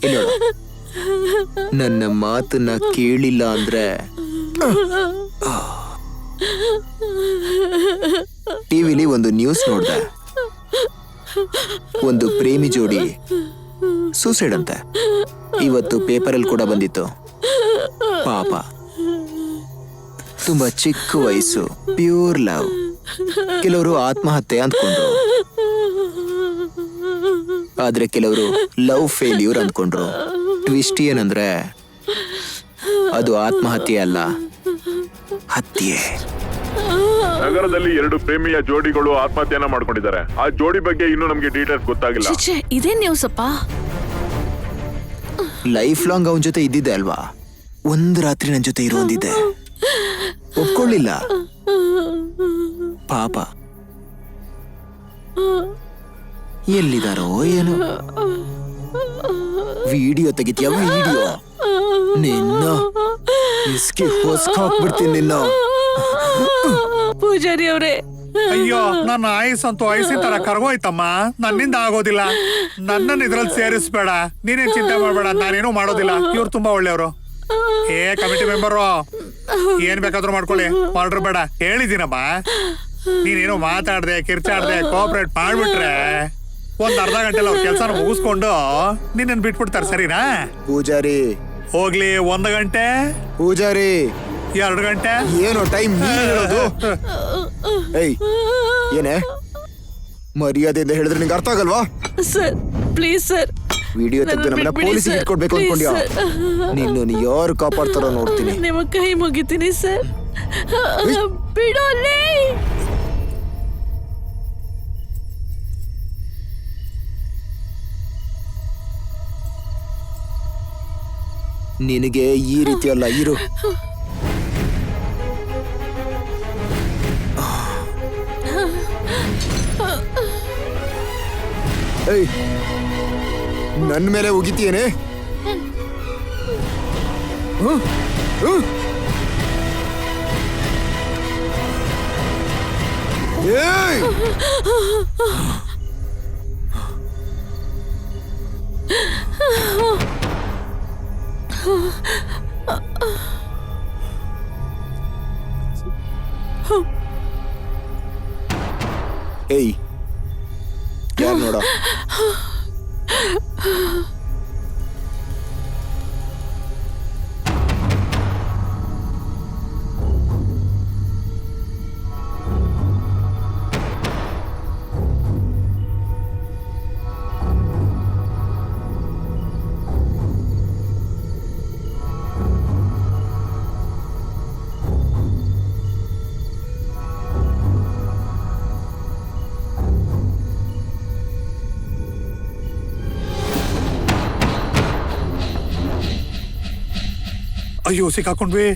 ಇಲ್ಲ, ನನ್ನ ಮಾತನ್ನ ಕೇಳಿಲ್ಲ ಅಂದ್ರೆ ಟಿವಿಲಿ ಒಂದು ನ್ಯೂಸ್ ನೋಡ್ದೆ. ಒಂದು ಪ್ರೇಮಿ ಜೋಡಿ ಸೂಸೈಡ್ ಅಂತೆ. ಇವತ್ತು ಪೇಪರಲ್ಲಿ ಕೂಡ ಬಂದಿತ್ತು. ಪಾಪ, ತುಂಬಾ ಚಿಕ್ಕ ವಯಸ್ಸು, ಪ್ಯೂರ್ ಲವ್. ಕೆಲವರು ಆತ್ಮಹತ್ಯೆ ಅಂದ್ಕೊಂಡ್ರು, ಆದ್ರೆ ಕೆಲವರು ಲವ್ ಫೇಲ್ಯೂರ್ ಅಂದ್ಕೊಂಡ್ರು. ಟ್ವಿಸ್ಟ್ ಏನಂದ್ರೆ ಅದು ಆತ್ಮಹತ್ಯೆ ಅಲ್ಲ, ಹತ್ಯೆ. ನಗರದಲ್ಲಿ 2 ಪ್ರೇಮಿಯ ಜೋಡಿಗಳು ಆತ್ಮಹತ್ಯೆಯನ್ನ ಮಾಡ್ಕೊಂಡಿದ್ದಾರೆ. ಆ ಜೋಡಿ ಬಗ್ಗೆ ಇನ್ನೂ ನಮ್ಗೆ ಡೀಟೇಲ್ಸ್ ಗೊತ್ತಾಗಿಲ್ಲ. ಛೆ, ಇದೇನ್ ನ್ಯೂಸ್ ಅಪ್ಪ? ಲೈಫ್ ಲಾಂಗ್ ಅವನ ಜೊತೆ ಇದ್ದಿದ್ದೆ ಅಲ್ವಾ, ಒಂದು ರಾತ್ರಿ ನನ್ನ ಜೊತೆ ಇರೋದಿದ್ದೆ, ಒಪ್ಕೊಳ್ಳಿಲ್ಲ. ಪಾಪ, ಎಲ್ಲಿದಾರೋ ಏನೋ. ವಿಡಿಯೋ ತೆಗಿತೀಯ? ವಿಡಿಯೋ ನಿನ್ನ ಇಸ್ಕಿ ಹೊಸ್ಕಾಕ್ಬಿಡ್ತೀನಿ ನಿನ್ನ. ಪೂಜಾರಿ ಅವರೇ, ಅಯ್ಯೋ, ನನ್ನ ಆಯುಸ್ಸಂತೂ ಆಯುಸ್ಸಿನ ತರ ಕರ್ಗೋಯ್ತಮ್ಮ. ನನ್ನಿಂದ ಆಗೋದಿಲ್ಲ. ನನ್ನನ್ನು ಇದ್ರಲ್ಲಿ ಸೇರಿಸ್ಬೇಡ. ನೀನೇನ್ ಚಿಂತೆ ಮಾಡ್ಬೇಡ, ನಾನೇನು ಮಾಡೋದಿಲ್ಲ. ಇವ್ರು ತುಂಬಾ ಒಳ್ಳೆಯವರು. ಕಮಿಟಿ ಮೆಂಬರು, ಏನ್ ಬೇಕಾದ್ರೂ ಮಾಡ್ಕೊಳ್ಳಿ, ಆರ್ಡರ್ ಬೇಡ. ಹೇಳಿದ್ದೀನಮ್ಮ, ನೀನೇನು ಮಾತಾಡ್ದೆ, ಕಿರ್ಚಾಡ್ದೆ, ಕೋಆಪರೇಟ್ ಮಾಡ್ಬಿಟ್ರೆ ಒಂದ್ ಅರ್ಧ ಗಂಟೆಲ್ಲ ಅವ್ರ ಕೆಲ್ಸನ ಮುಗಿಸ್ಕೊಂಡು ನಿನ್ನನ್ ಬಿಟ್ಬಿಡ್ತಾರೆ. ಸರಿನಾ? ಪೂಜಾರಿ ಹೋಗ್ಲಿ. 1 ಗಂಟೆ, ಪೂಜಾರಿ 2 ಗಂಟೆ, ಏನೋ ಟೈಮ್ ಹೇಳೋದು? ಏಯ್, ಏನೇ ಮರ್ಯಾದೆಯಿಂದ ಹೇಳಿದ್ರೆ ನಿಂಗೆ ಅರ್ಥ ಆಗಲ್ವಾ? Sir please sir. ವಿಡಿಯೋ ತೆಗೆದು ನಮ್ಮನ್ನ ಪೊಲೀಸಿಗೆ ಇಟ್ಕೊಡ್ಬೇಕು ಅನ್ಕೊಂಡ್ಯಾ? ನಿನ್ನನ್ನು ಯಾರು ಕಾಪಾಡ್ತಾರೋ ನೋಡ್ತೀನಿ. ನಿಮ್ಮ ಕೈ ಮುಗಿತೀನಿ ಸರ್, ಬಿಡೋಲ್ಲೇ. ನಿನಗೆ ಈ ರೀತಿ ಅಲ್ಲ, ಇರು. ಏಯ್, ನನ್ನ ಮೇಲೆ ಉಗಿತೀಯೇನೆ? ಏಯ್, ಏಯ್, ಯಾರು ನೋಡ? ಅಯ್ಯೋ, ಸಿಕ್ಕಾಕೊಂಡ್ವಿ.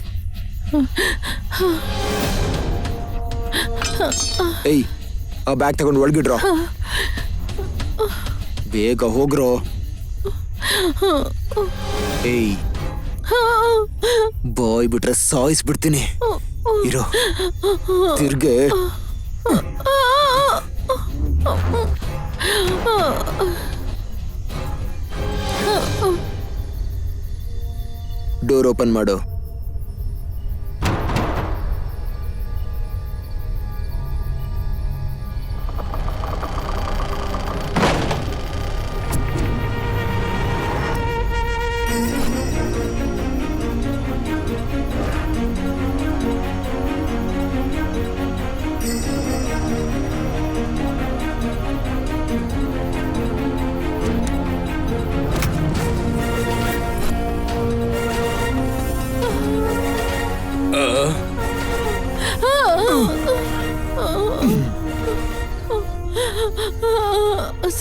ಏಯ್, ಆ ಬ್ಯಾಗ್ ತಗೊಂಡು ಒಳಗಿಡ್ರೋ. ಬೇಗ ಹೋಗ್ರೋ. ಏಯ್, ಬಾಯ್ ಬಿಟ್ರೆ ಸಾಯಿಸ್ಬಿಡ್ತೀನಿ. ಇರೋ, ತಿರ್ಗೆ. ಡೋರ್ ಓಪನ್ ಮಾಡು.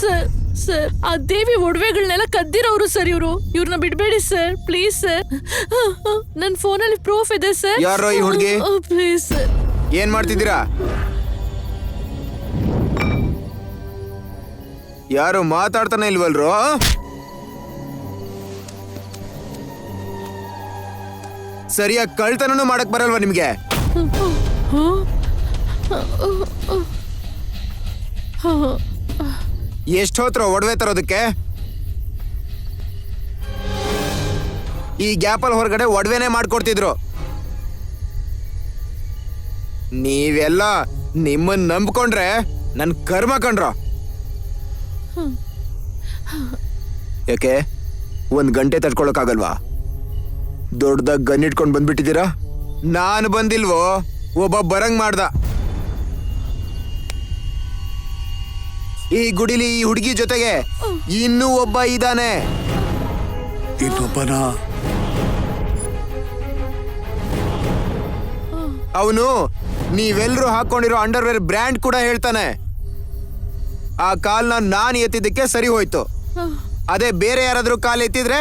ಸರ್ ಸರ್, ಆ ದೇವಿ ಒಡವೆಗಳನ್ನೆಲ್ಲ ಕದ್ದಿರೋರು ಸರ್ ಇವ್ರು. ಇವ್ರನ್ನ ಬಿಡ್ಬೇಡಿ ಸರ್, ಪ್ಲೀಸ್ ಸರ್. ನನ್ ಫೋನಲ್ಲಿ ಪ್ರೂಫ್ ಇದೆ ಸರ್. ಯಾರೋ ಈ ಹುಡುಗಿ? Please sir. ಏನ್ ಮಾಡ್ತಿದ್ದೀರಾ? ಯಾರು ಮಾತಾಡ್ತಾನೆ ಇಲ್ವಲ್ರೋ? ಸರಿಯಾಗಿ ಕಳ್ತನೂ ಮಾಡಕ್ ಬರಲ್ವಾ ನಿಮ್ಗೆ? ಎಷ್ಟು ಹೋತ್ರ ಒಡವೆ ತರೋದಕ್ಕೆ? ಈ ಗ್ಯಾಪಲ್ ಹೊರಗಡೆ ಒಡವೆನೆ ಮಾಡ್ಕೊಡ್ತಿದ್ರು. ನೀವೆಲ್ಲ ನಿಮ್ಮನ್ ನಂಬ್ಕೊಂಡ್ರೆ ನನ್ ಕರ್ಮ ಕಂಡ್ರ. ಯಾಕೆ 1 ಗಂಟೆ ತಡ್ಕೊಳಕ್ಕಾಗಲ್ವಾ? ದೊಡ್ಡದಾಗ ಗನ್ ಇಟ್ಕೊಂಡ್ ಬಂದ್ಬಿಟ್ಟಿದ್ದೀರಾ. ನಾನು ಬಂದಿಲ್ವೋ, ಒಬ್ಬ ಬರಂಗ್ ಮಾಡ್ದ. ಈ ಗುಡಿಲಿ ಈ ಹುಡುಗಿ ಜೊತೆಗೆ ಇನ್ನೂ ಒಬ್ಬ ಇದ್ದಾನೆ. ಇನ್ನೊಬ್ಬನ ಅವನು ನೀವೆಲ್ರೂ ಹಾಕೊಂಡಿರೋ ಅಂಡರ್ವೇರ್ ಬ್ರ್ಯಾಂಡ್ ಕೂಡ ಹೇಳ್ತಾನೆ. ಆ ಕಾಲ್ನ ನಾನ್ ಎತ್ತಿದ್ದಕ್ಕೆ ಸರಿ ಹೋಯ್ತು. ಅದೇ ಬೇರೆ ಯಾರಾದ್ರೂ ಕಾಲ್ ಎತ್ತಿದ್ರೆ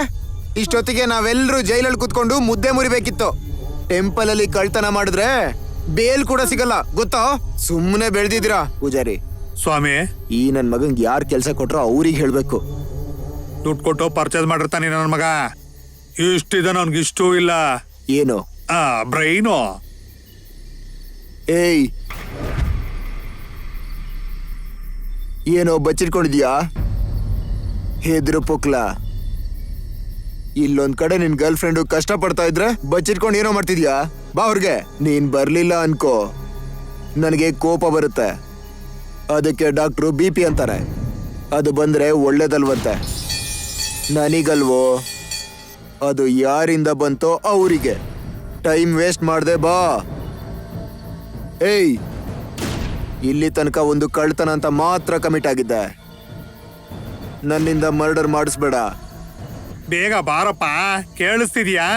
ಇಷ್ಟೊತ್ತಿಗೆ ನಾವೆಲ್ಲರೂ ಜೈಲಲ್ಲಿ ಕುತ್ಕೊಂಡು ಮುದ್ದೆ ಮುರಿಬೇಕಿತ್ತು. ಟೆಂಪಲ್ ಅಲ್ಲಿ ಕಳ್ತನ ಮಾಡಿದ್ರೆ ಬೇಲ್ ಕೂಡ ಸಿಗಲ್ಲ ಗೊತ್ತೋ. ಸುಮ್ಮನೆ ಬೆಳ್ದಿದ್ದೀರಾ ಪೂಜಾರಿ. ಸ್ವಾಮಿ, ಈ ನನ್ ಮಗಂಗ್ ಯಾರ್ ಕೆಲ್ಸ ಕೊಟ್ರೋ ಅವ್ರಿಗೆ ಹೇಳ್ಬೇಕು. ದುಡ್ಡು ಕೊಟ್ಟು ಪರ್ಚೇಸ್ ಮಾಡಿರ್ತಾನೆ ನನ್ನ ಮಗ. ಇಷ್ಟಿದ ನನ್ಗೆ ಇಷ್ಟೂ ಇಲ್ಲ. ಏನು? ಬ್ರೈನು. ಏಯ್, ಏನೋ ಬಚ್ಚಿಟ್ಕೊಂಡಿದ್ಯಾ? ಹೆದ್ರು ಪುಕ್ಲ. ಇಲ್ಲೊಂದ್ ಕಡೆ ನಿನ್ ಗರ್ಲ್ ಫ್ರೆಂಡು ಕಷ್ಟ ಪಡ್ತಾ ಇದ್ರೆ ಬಚ್ಚಿಟ್ಕೊಂಡು ಏನೋ ಮಾಡ್ತಿದ್ಯಾ? ಬಾ ಅವ್ರಿಗೆ. ನೀನ್ ಬರ್ಲಿಲ್ಲ ಅನ್ಕೋ, ನನಗೆ ಕೋಪ ಬರುತ್ತೆ. ಅದಕ್ಕೆ ಡಾಕ್ಟ್ರು BP ಅಂತಾರೆ. ಅದು ಬಂದ್ರೆ ಒಳ್ಳೇದಲ್ವಂತೆ. ನನಗಲ್ವೋ, ಅದು ಯಾರಿಂದ ಬಂತೋ ಅವರಿಗೆ. ಟೈಮ್ ವೇಸ್ಟ್ ಮಾಡ್ದೆ ಬಾ. ಏಯ್, ಇಲ್ಲಿ ತನಕ ಒಂದು ಕಳ್ತನ ಅಂತ ಮಾತ್ರ ಕಮಿಟ್ ಆಗಿದ್ದೆ. ನನ್ನಿಂದ ಮರ್ಡರ್ ಮಾಡಿಸ್ಬೇಡ. ಬೇಗ ಬಾರಪ್ಪ, ಕೇಳಿಸ್ತಿದ್ಯಾ?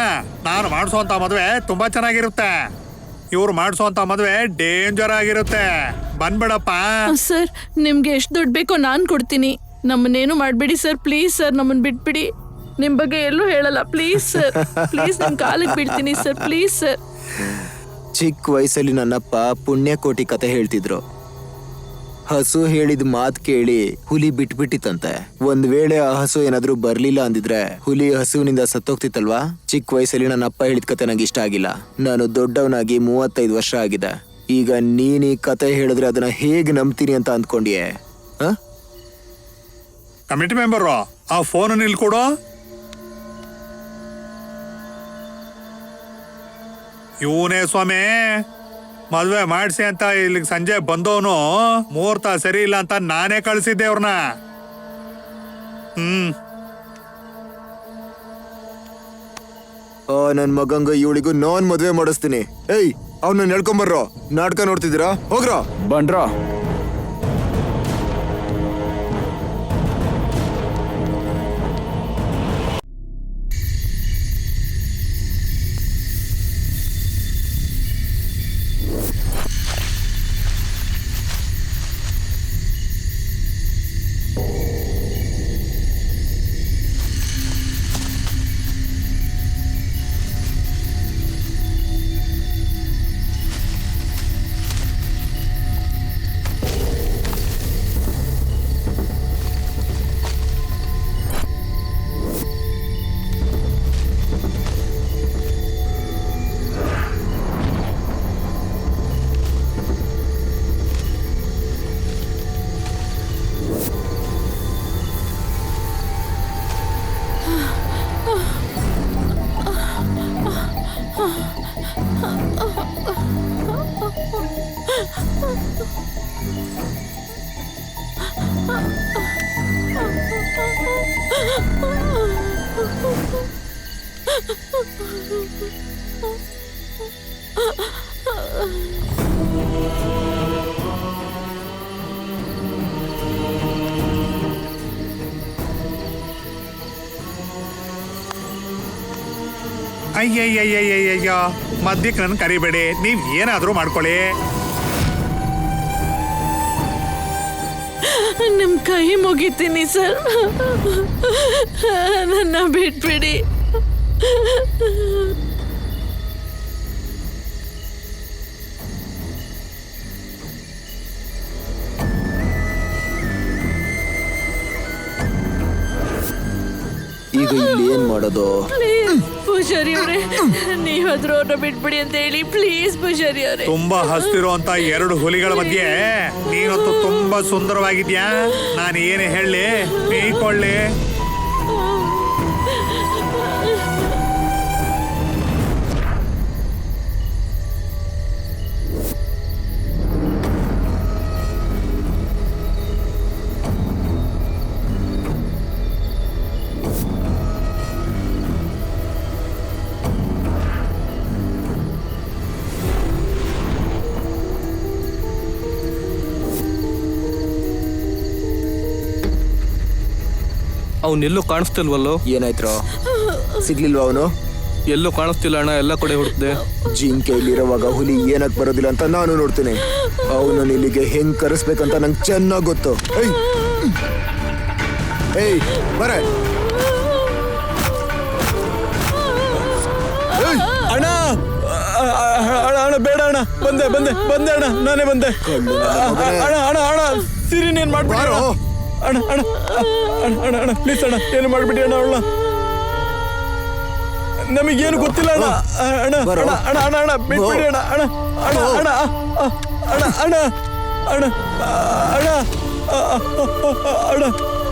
ನಾನು ಮಾಡಿಸೋಂತ ಮದ್ವೆ ತುಂಬಾ ಚೆನ್ನಾಗಿರುತ್ತೆ. ಇವ್ರು ಮಾಡಿಸೋಂತ ಮದ್ವೆ ಡೇಂಜರ್ ಆಗಿರುತ್ತೆ. ಬಂದ್ಬೇಡಪ್ಪ. ಸರ್, ನಿಮ್ಗೆ ಎಷ್ಟು ದುಡ್ಡು ಬೇಕೋ ನಾನು ಕೊಡ್ತೀನಿ. ನಮ್ಮನ್ನೇನು ಮಾಡ್ಬೇಡಿ ಸರ್, ಪ್ಲೀಸ್ ಸರ್, ನಮ್ಮನ್ನ ಬಿಟ್ಬಿಡಿ. ನಿಮ್ ಬಗ್ಗೆ ಎಲ್ಲೂ ಹೇಳಲ್ಲ, ಪ್ಲೀಸ್ ಸರ್, ಪ್ಲೀಸ್ ನಿಮ್ ಕಾಲಿಗೆ ಬೀಳ್ತೀನಿ ಸರ್, ಪ್ಲೀಸ್ ಸರ್. ಚಿಕ್ಕ ವಯಸ್ಸಲ್ಲಿ ನನ್ನಪ್ಪ ಪುಣ್ಯಕೋಟಿ ಕತೆ ಹೇಳ್ತಿದ್ರು. ಹಸು ಹೇಳಿದ ಮಾತ್ ಕೇಳಿ ಹುಲಿ ಬಿಟ್ಬಿಟ್ಟಿತ್ತಂತೆ. ಒಂದ್ ವೇಳೆ ಆ ಹಸು ಏನಾದ್ರೂ ಬರ್ಲಿಲ್ಲ ಅಂದಿದ್ರೆ ಹುಲಿ ಹಸುವಿನಿಂದ ಸತ್ತೋಗ್ತಿತ್ತಲ್ವಾ. ಚಿಕ್ಕ ವಯಸ್ಸಲ್ಲಿ ನನ್ನ ಅಪ್ಪ ಹೇಳಿದ ಕತೆ ನಂಗೆ ಇಷ್ಟ ಆಗಿಲ್ಲ. ನಾನು ದೊಡ್ಡವನಾಗಿ 35 ವರ್ಷ ಆಗಿದೆ. ಈಗ ನೀನ್ ಈ ಕತೆ ಹೇಳಿದ್ರೆ ಅದನ್ನ ಹೇಗ್ ನಂಬ್ತೀನಿ ಅಂತ ಅಂದ್ಕೊಂಡಿಯೇ? ಕಮಿಟಿ ಮೆಂಬರು, ಆ ಫೋನ್ ಇಲ್ಲಿ ಕೊಡು. ಇವನೇ ಸ್ವಾಮಿ, ಮದ್ವೆ ಮಾಡಿಸಿ ಅಂತ ಇಲ್ಲಿಗೆ ಸಂಜೆ ಬಂದವನು ಮುಹೂರ್ತ ಸರಿ ಇಲ್ಲ ಅಂತ ನಾನೇ ಕಳಿಸಿದ್ದೆ ಅವ್ರನ್ನ. ನನ್ ಮಗಂಗ ಇವಳಿಗೂ ನಾನ್ ಮದ್ವೆ ಮಾಡಿಸ್ತೀನಿ. ಏಯ್, ಅವ್ನ ನಡ್ಕೊಂಬರ್ರೋ. ನಾಟಕ ನೋಡ್ತಿದ್ದೀರಾ? ಹೋಗ್ರೋ. ಬನ್ರೋ. ಅಯ್ಯಯ್ಯಯ್ಯಯ್ಯಯ್ಯಯ್ಯೋ, ಮಧ್ಯಕ್ಕೆ ನನ್ ಕರಿಬೇಡಿ. ನೀವ್ ಏನಾದ್ರೂ ಮಾಡ್ಕೊಳ್ಳಿ. ನಿಮ್ ಕೈ ಮುಗಿತೀನಿ ಸರ್, ನನ್ನ ಬಿಟ್ಬಿಡಿ. ಈಗ ಇಲ್ಲಿ ಏನ್ ಮಾಡೋದು? ಪ್ಲೀಸ್ ಪೂಜಾರಿ ಅವರೇ, ನೀವಾದ್ರೂ ಅವ್ರನ್ನ ಬಿಟ್ಬಿಡಿ ಅಂತ ಹೇಳಿ ಪ್ಲೀಸ್ ಪೂಜಾರಿ ಅವರೇ. ತುಂಬಾ ಹಸ್ತಿರುವಂತ 2 ಹುಲಿಗಳ ಮಧ್ಯೆ ನೀನಂತೂ ತುಂಬಾ ಸುಂದರವಾಗಿದ್ಯಾ. ನಾನು ಏನೇ ಹೇಳಿ ಬೇಯ್ಕೊಳ್ಳಿ. ಅವನೆಲ್ಲೂ ಕಾಣಿಸ್ತಿಲ್ವಲ್ಲೋ? ಏನಾಯ್ತು? ಸಿಗ್ಲಿಲ್ವಾ ಅವನು? ಎಲ್ಲೂ ಕಾಣಿಸ್ತಿಲ್ಲ ಅಣ್ಣ, ಎಲ್ಲ ಕಡೆ ಹುಡುಕ್ದೆ. ಜಿಂಕೆಯಲ್ಲಿರುವಾಗ ಹುಲಿ ಏನಕ್ ಬರೋದಿಲ್ಲ ಅಂತ ನಾನು ನೋಡ್ತೀನಿ. ಅವನು ಇಲ್ಲಿಗೆ ಹೆಂಗ್ ಕರೆಸ್ಬೇಕಂತ ನಂಗೆ ಚೆನ್ನಾಗ್ ಗೊತ್ತು. ಏಯ್ ಬರ. ಅಣ್ಣ ಅಣ್ಣ ಬೇಡ ಅಣ್ಣ, ಬಂದೆ ಬಂದೆ ಬಂದೆ ಅಣ್ಣ, ನಾನೇ ಬಂದೆ. ಅಣ್ಣ ಅಣ್ಣ ಅಣ್ಣ ಸಿರಿ ಏನ್ ಮಾಡ್ಬಿಡಿ ಅಣ್ಣ. ಅಣ್ಣ ಅಣ್ಣ ಅಣ್ಣ ಅಣ್ಣ ಪ್ಲೀಸ್ ಅಣ್ಣ, ಏನು ಮಾಡ್ಬಿಡಿ ಅಣ್ಣ. ಅವಳ ನಮಗೇನು ಗೊತ್ತಿಲ್ಲ ಅಣ್ಣ. ಅಣ್ಣ ಅಣ್ಣ ಅಣ್ಣ ಅಣ್ಣ ಅಣ್ಣ ಬಿಟ್ಬಿಡಿ ಅಣ್ಣ. ಅಣ್ಣ ಅಣ್ಣ ಅಣ್ಣ ಅಣ್ಣ ಅಣ್ಣ ಅಣ್ಣ ಅಣ್ಣ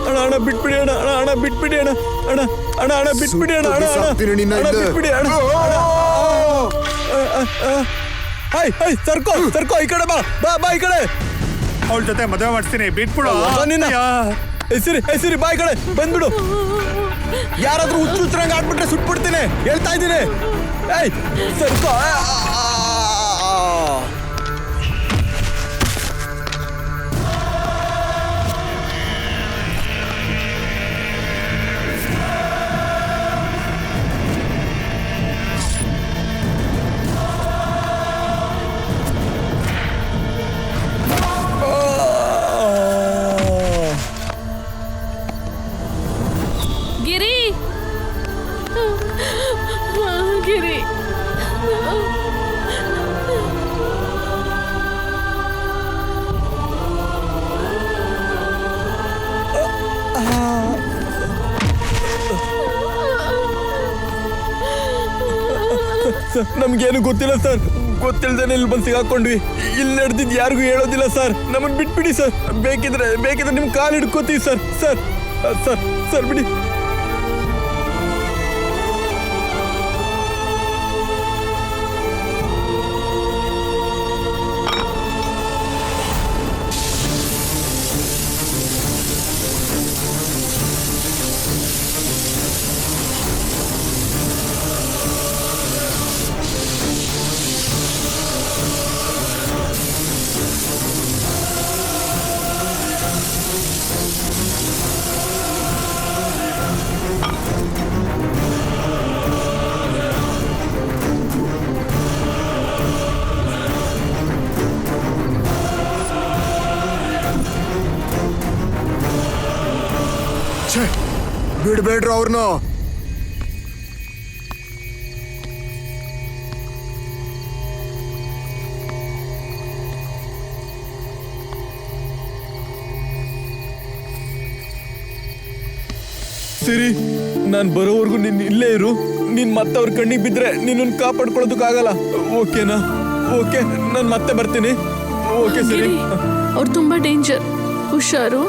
ಅಣ್ಣ ಅಣ್ಣ ಬಿಟ್ಬಿಡಿ ಅಣ್ಣ. ಅಣ್ಣ ಅಣ್ಣ ಬಿಟ್ಬಿಡಿ ಅಣ್ಣ. ಅಣ್ಣ ಅಣ್ಣ ಅಣ್ಣ ಬಿಟ್ಬಿಡಿ ಅಣ್ಣ. ಅಣ್ಣ ಅಣ್ಣ ಬಿಟ್ಬಿಡಿ ಅಣ್ಣ. ಹಾಯ್ ಹಾಯ್ ಸರ್ಕೋ ಸರ್ಕೋ, ಈ ಕಡೆ ಬಾ ಬಾ ಬಾ, ಈ ಕಡೆ. ಅವಳ ಜೊತೆ ಮದುವೆ ಮಾಡಿಸ್ತೀನಿ, ಬಿಟ್ಬಿಡು. ಸಿರಿ ಬಾ, ಈ ಕಡೆ ಬಂದ್ಬಿಡು. ಯಾರಾದ್ರೂ ಹುಚ್ಚುಚ್ರಂಗ ಆಡ್ಬಿಟ್ರೆ ಸುಟ್ಬಿಡ್ತೀನಿ, ಹೇಳ್ತಾ ಇದ್ದೀನಿ. ಏಯ್ ಸರ್ಕೋ. ಗಿರಿ, ಗಿರಿ, ನಮ್ಗೇನು ಗೊತ್ತಿಲ್ಲ ಸರ್, ಗೊತ್ತಿಲ್ದೇನೆ ಇಲ್ಲಿ ಬಂದು ಸಿಗಾಕೊಂಡ್ವಿ. ಇಲ್ಲಿ ನಡೆದಿದ್ದು ಯಾರಿಗೂ ಹೇಳೋದಿಲ್ಲ ಸರ್. ನಮ್ಮನ್ನು ಬಿಟ್ಬಿಡಿ ಸರ್. ಬೇಕಿದ್ರೆ ನಿಮ್ ಕಾಲು ಹಿಡ್ಕೋತೀವಿ ಸರ್. ಸರ್ ಸರ್ ಸರ್ ಬಿಡಿ. ಬಿಡ್ಬೇಡ್ರು ಅವ್ರನ್ನ. ಸಿರಿ, ನಾನ್ ಬರೋವರೆಗೂ ನೀನ್ ಇಲ್ಲೇ ಇರು. ನೀನ್ ಮತ್ತೆ ಅವ್ರ ಕಣ್ಣಿಗೆ ಬಿದ್ರೆ ನಿನ್ನನ್ನು ಕಾಪಾಡ್ಕೊಳ್ಳೋದಕ್ಕಾಗಲ್ಲ. ಓಕೆನಾ? ಓಕೆ, ನಾನು ಮತ್ತೆ ಬರ್ತೀನಿ. ಓಕೆ ಸಿರಿ. ಅವ್ರು ತುಂಬಾ ಡೇಂಜರ್, ಹುಷಾರು.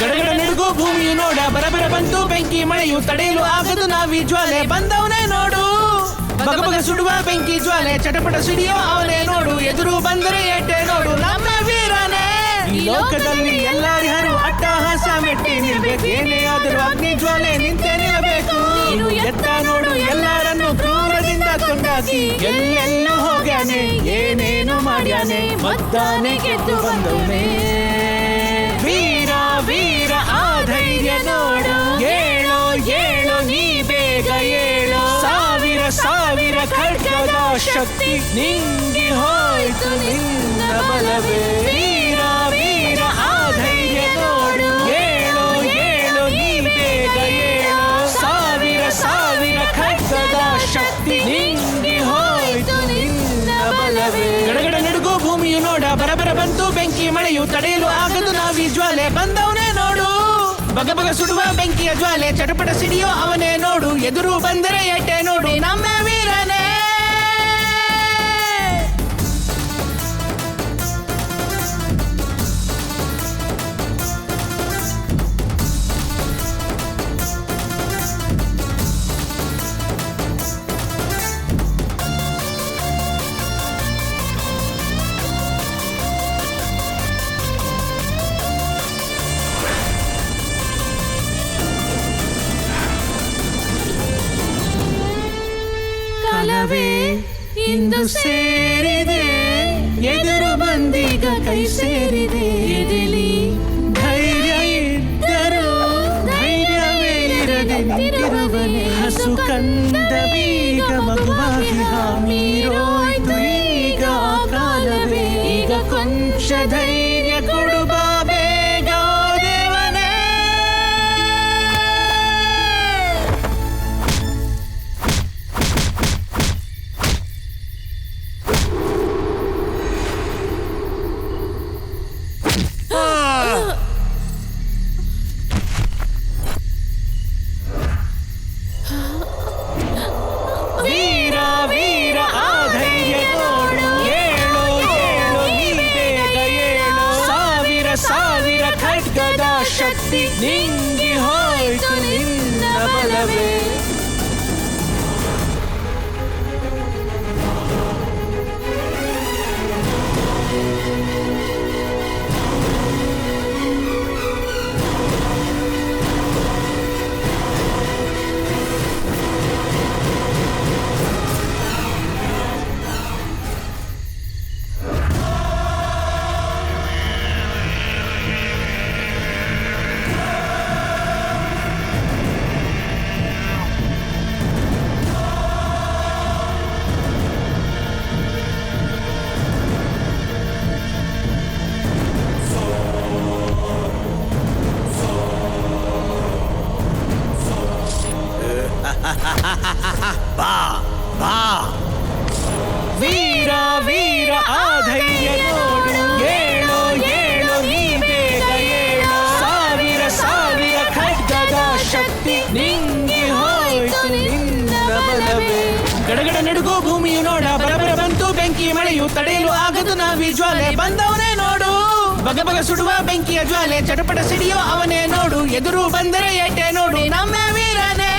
ಗಡಗಡ ನಡುಗೋ ಭೂಮಿಯು ನೋಡ, ಬರಬರ ಬಂತು ಬೆಂಕಿ ಮಳೆಯು ತಡೆಯಲು ಆಗದು ನಾವಿ ಜ್ವಾಲೆ. ಬಂದವನೇ ನೋಡು, ಬಗಬಗ ಸುಡುವ ಬೆಂಕಿ ಜ್ವಾಲೆ, ಚಟಪಟ ಸಿಡಿಯೋ ಅವನೇ ನೋಡು. ಎದುರು ಬಂದರೆ ಏಟೆ ನೋಡು, ನಮ್ಮ ವೀರನೇ. ಈ ಲೋಕದಲ್ಲಿ ಎಲ್ಲರಿಗೂ ಅಟ್ಟಹಾಸ ಮೆಟ್ಟಿ ನಿಲ್ಬೇಕು. ಏನೇ ಆದರೂ ಅಗ್ನಿ ಜ್ವಾಲೆ ನಿಂತೇ ನಿಲ್ಲಬೇಕು. ಎತ್ತ ನೋಡು ಎಲ್ಲರನ್ನು ಕ್ರೂರದಿಂದ ಕೊಂಡಾಕಿ, ಎಲ್ಲೆಲ್ಲೂ ಹೋಗ್ಯಾನೆ, ಏನೇನು ಮಾಡ್ಯಾನೆ, ಮದ್ದಾನೆ ಗೆದ್ದು ಬಂದವನೇ. ವೀರ ವೀರ ಆ ಧೈರ್ಯ ನೋಡು, ಏಳೋ ಏಳೋ ನೀ ಶಕ್ತಿ ನಿಂಗೆ ಹೋಯ್ತು ನಿನ್ನ ಬಲವೇ ವೀರ ವೀರ ಆ ಧೈರ್ಯ ನೋಡು ಏಳು ಏಳು ನೀ ಬೇಗ ಏಳು ಸಾವಿರ ಸಾವಿರ ಖಡ್ಗದ ಶಕ್ತಿ ನಿಂಗೆ ಹೋಯ್ತು ನಿನ್ನ ಬಲವೇ ಗಡಗಡ ನಡುಗೋ ಭೂಮಿಯು ನೋಡ ಬರಬರ ಬಂತು ಬೆಂಕಿ ಮಳೆಯು ತಡೆಯಲು ಆಗದು ನಾವಿ ಜ್ವಾಲೆ ಬಂದವನೇ ನೋಡು ಬಗ ಬಗ ಸುಡುವ ಬೆಂಕಿಯ ಜ್ವಾಲೆ ಚಟಪಟ ಸಿಡಿಯೋ ಅವನೇ ನೋಡು ಎದುರು ಬಂದರೆ ಎಟ್ಟೆ ನೋಡು ನಮ್ಮ ವೀರನೇ ಕಾಲವೇ ಇಂದು ಸೇರಿದೆ ಎದುರು ಬಂದೀಗ ಕೈ ಸೇರಿದೆ ಎದೆಲಿ ಧೈರ್ಯ ಇದ್ದರೂ ಧೈರ್ಯವೇ ಇರದೆ ನಿಂತಿರುವನೆ ಹಸು ಕಂದ ಬೀಗ ಮಗುವಾಗಿ ಹಾಮೀರೋಯ್ತು ಈಗ ಕಾಲವೇ ಈಗ ಕೊಂಚ ಧೈರ್ಯ ಕೊಡು ಬಾ ಬೇಗ ದೇವನೇ ವೀರ ವೀರ ಆ ಧೈರ್ಯ ನೋಡು ಏಳು ಏಳು ನೀ ಬೇಗ ಏಳು ಸಾವಿರ ಸಾವಿರ ಖಡ್ಗದ ಶಕ್ತಿ ನಿಂಗೆ ಹೋಯ್ತು ನಿನ್ನ ಬಲವೇ ವೀರ ವೀರ ಆ ಧೈರ್ಯ ನೋಡು ಏಳು ಏಳು ನೀ ಬೇಗ ಏಳು ಸಾವಿರ ಸಾವಿರ ಖಡ್ಗದ ಶಕ್ತಿ ನಿಂಗೆ ಹೋಯ್ತು ನಿನ್ನ ಬಲವೇ ಗಡಗಡ ನಡುಗೋ ಭೂಮಿಯು ನೋಡ ಬರಬರ ಬಂತು ಬೆಂಕಿ ಮಳೆಯು ತಡೆಯಲು ಆಗದು ನಾವಿ ಜ್ವಾಲೆ ಬಂದವನೇ ನೋಡು ಬಗ ಬಗ ಸುಡುವ ಬೆಂಕಿಯ ಜ್ವಾಲೆ ಚಟಪಟ ಸಿಡಿಯೋ ಅವನೇ ನೋಡು ಎದುರು ಬಂದರೆ ಎಟ್ಟೆ ನೋಡು ನಮ್ಮ ವೀರನೇ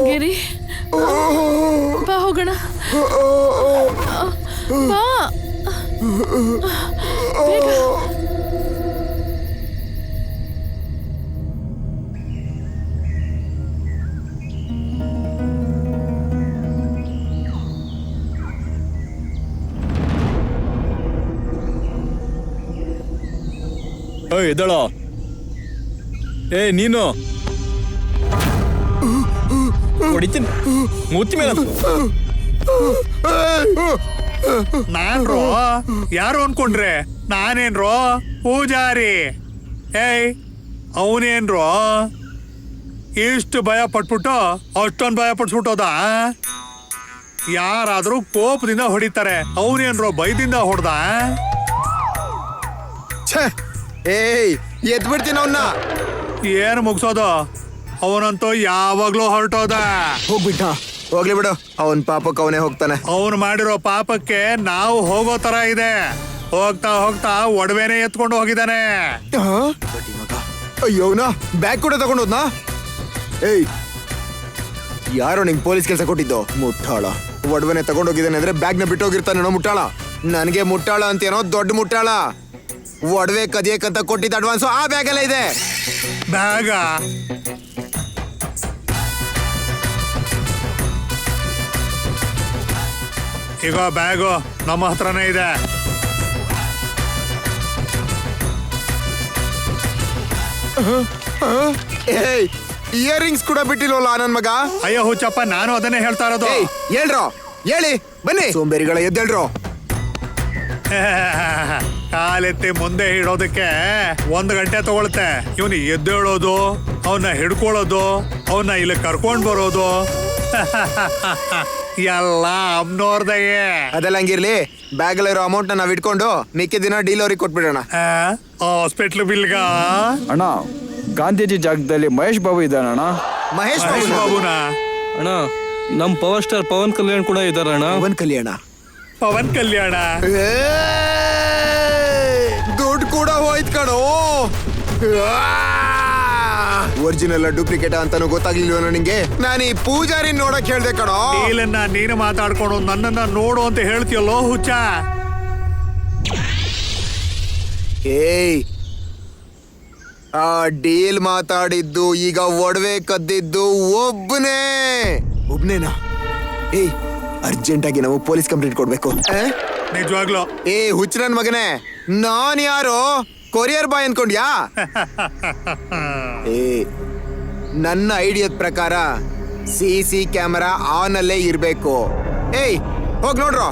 ಗಿರಿ ಬಾ ಹೋಗೋಣ ಬಾ ಬೇಗ. ಎದ್ದಳೋ ನೀನು ಹೊಡಿತೀನಿ ಮೂತಿ ಮೇಲೆ ನಾನ್ರೋ ಯಾರು ಅನ್ಕೊಂಡ್ರೆ ನಾನೇನ್ರೋ ಪೂಜಾರಿ ಏಯ್ ಅವನೇನ್ರೋ ಇಷ್ಟು ಭಯ ಪಟ್ಬಿಟ್ಟು ಅಷ್ಟೊಂದು ಭಯ ಪಟ್ಸ್ಬಿಟ್ಟೋದ ಯಾರಾದ್ರೂ ಕೋಪದಿಂದ ಹೊಡಿತಾರೆ ಅವನೇನ್ರೋ ಭಯದಿಂದ ಹೊಡ್ದ ಏಯ್ ಎದ್ಬಿಡ್ತೀನಿ ಅವನ್ನ. ಏನ್ ಮುಗ್ಸೋದು ಅವನಂತೂ ಯಾವಾಗ್ಲೂ ಹೊರಟೋದ. ಹೋಗ್ಬಿಟ್ಟ, ಹೋಗ್ಲಿ ಬಿಡು, ಅವನ್ ಪಾಪಕ್ಕೆ ಅವನೇ ಹೋಗ್ತಾನೆ. ಅವನು ಮಾಡಿರೋ ಪಾಪಕ್ಕೆ ನಾವು ಹೋಗೋ ತರ ಇದೆ. ಹೋಗ್ತಾ ಹೋಗ್ತಾ ಒಡವೆನೆ ಎತ್ಕೊಂಡು ಹೋಗಿದ್ದಾನೆ. ಅಯ್ಯೋನಾ ಬ್ಯಾಗ್ ಕೂಡ ತಗೊಂಡೋದ್ನಾ? ಏಯ್ ಯಾರೋ ನಿಂಗೆ ಪೊಲೀಸ್ ಕೆಲಸ ಕೊಟ್ಟಿದ್ದು? ಮುಟ್ಟಾಳ. ಒಡವೆನೆ ತಗೊಂಡೋಗಿದ್ದಾನೆ ಅಂದ್ರೆ ಬ್ಯಾಗ್ನ ಬಿಟ್ಟೋಗಿರ್ತಾನೇನೋ ಮುಟ್ಟಾಳ. ನನಗೆ ಮುಟ್ಟಾಳ ಅಂತೇನೋ ದೊಡ್ಡ ಮುಟ್ಟಾಳ. ಒಡವೆ ಕದಿಯಕ್ಕಂತ ಕೊಟ್ಟಿದ್ದ ಅಡ್ವಾನ್ಸು ಆ ಬ್ಯಾಗಲ್ಲೇ ಇದೆ. ಬ್ಯಾಗ ಈಗ ಬ್ಯಾಗು ನಮ್ಮ ಹತ್ರನೇ ಇದೆ. ಏಯ್ ಇಯರಿಂಗ್ಸ್ ಕೂಡ ಬಿಟ್ಟಿಲ್ವಲ್ಲ ನನ್ ಮಗ. ಅಯ್ಯೋ ಹುಚ್ಚಪ್ಪ, ನಾನು ಅದನ್ನೇ ಹೇಳ್ತಾ ಇರೋದು. ಏಯ್ ಹೇಳ್ರೋ, ಹೇಳಿ ಬನ್ನಿ. ಸೋಂಬೇರಿಗಳ ಎದ್ದೇಳ್ರೋ. ಕಾಲೆತ್ತಿ ಮುಂದೆ ಇಡೋದಕ್ಕೆ 1 ಗಂಟೆ ತಗೊಳುತ್ತೆ. ಇವನು ಎದ್ದೇಳೋದು, ಅವನ್ನ ಹಿಡ್ಕೊಳ್ಳೋದು, ಅವನ್ನ ಇಲ್ಲಿ ಕರ್ಕೊಂಡ್ ಬರೋದು ಎಲ್ಲ ಅಮ್ನೋರ್ದಯ್ಯೇ. ಅದೆಲ್ಲ ಹಂಗಿರ್ಲಿ, ಬ್ಯಾಗ್ ಇರೋ ಅಮೌಂಟ್ ನಾವ್ ಇಟ್ಕೊಂಡು ಮಿಕ್ಕಿದ ದಿನ ಡೀಲ್ ಅವ್ರಿಗೆ ಕೊಟ್ಬಿಡೋಣ. ಹಾಸ್ಪಿಟ್ಲ್ ಬಿಲ್ಗ. ಅಣ್ಣ ಗಾಂಧೀಜಿ ಜಾಗದಲ್ಲಿ ಮಹೇಶ್ ಬಾಬು ಇದ್ದಾನಣ್ಣ. ಮಹೇಶ್ ಬಾಬುನಾ? ಅಣ್ಣ ನಮ್ ಪವರ್ ಸ್ಟಾರ್ ಪವನ್ ಕಲ್ಯಾಣ್ ಕೂಡ ಇದಾರಣ್ಣ. ಪವನ್ ಕಲ್ಯಾಣ. ಪವನ್ ಕಲ್ಯಾಣ ದುಡ್ಡು ಕೂಡ ಹೋಯ್ತು ಕಣೋ. ಒರಿಜಿನಲ್ ಡೂಪ್ಲಿಕೇಟ್ ಅಂತಾನು ಗೊತ್ತಾಗ್ಲಿಲ್ವ ನನಗೆ. ನಾನು ಈ ಪೂಜಾರಿ ನೋಡಕ್ ಹೇಳ್ದೆ ಕಣೋ. ಡೀಲನ್ನ ನೀನು ಮಾತಾಡ್ಕೊಂಡು ನನ್ನನ್ನ ನೋಡು ಅಂತ ಹೇಳ್ತೀಯಲ್ಲೋ ಹುಚ್ಚ. ಏಯ್, ಆ ಡೀಲ್ ಮಾತಾಡಿದ್ದು ಈಗ ಒಡವೆ ಕದ್ದಿದ್ದು ಒಬ್ನೇನಾ? ಏಯ್ ಅರ್ಜೆಂಟ್ ಆಗಿ ನಾವು ಪೊಲೀಸ್ ಕಂಪ್ಲೇಂಟ್ ಕೊಡ್ಬೇಕು. ನಿಜವಾಗ್ಲು? ಏ ಹುಚ್ಚ ನನ್ ಮಗನೇ, ನಾನ್ ಯಾರು ಕೊರಿಯರ್ ಬಾಯ್ ಅನ್ಕೊಂಡ್ಯಾ? ಏ ನನ್ನ ಐಡಿಯಾದ ಪ್ರಕಾರ CC ಕ್ಯಾಮೆರಾ ಆನ್ ಅಲ್ಲೇ ಇರ್ಬೇಕು. ಏಯ್ ಹೋಗ್ ನೋಡ್ರೋ.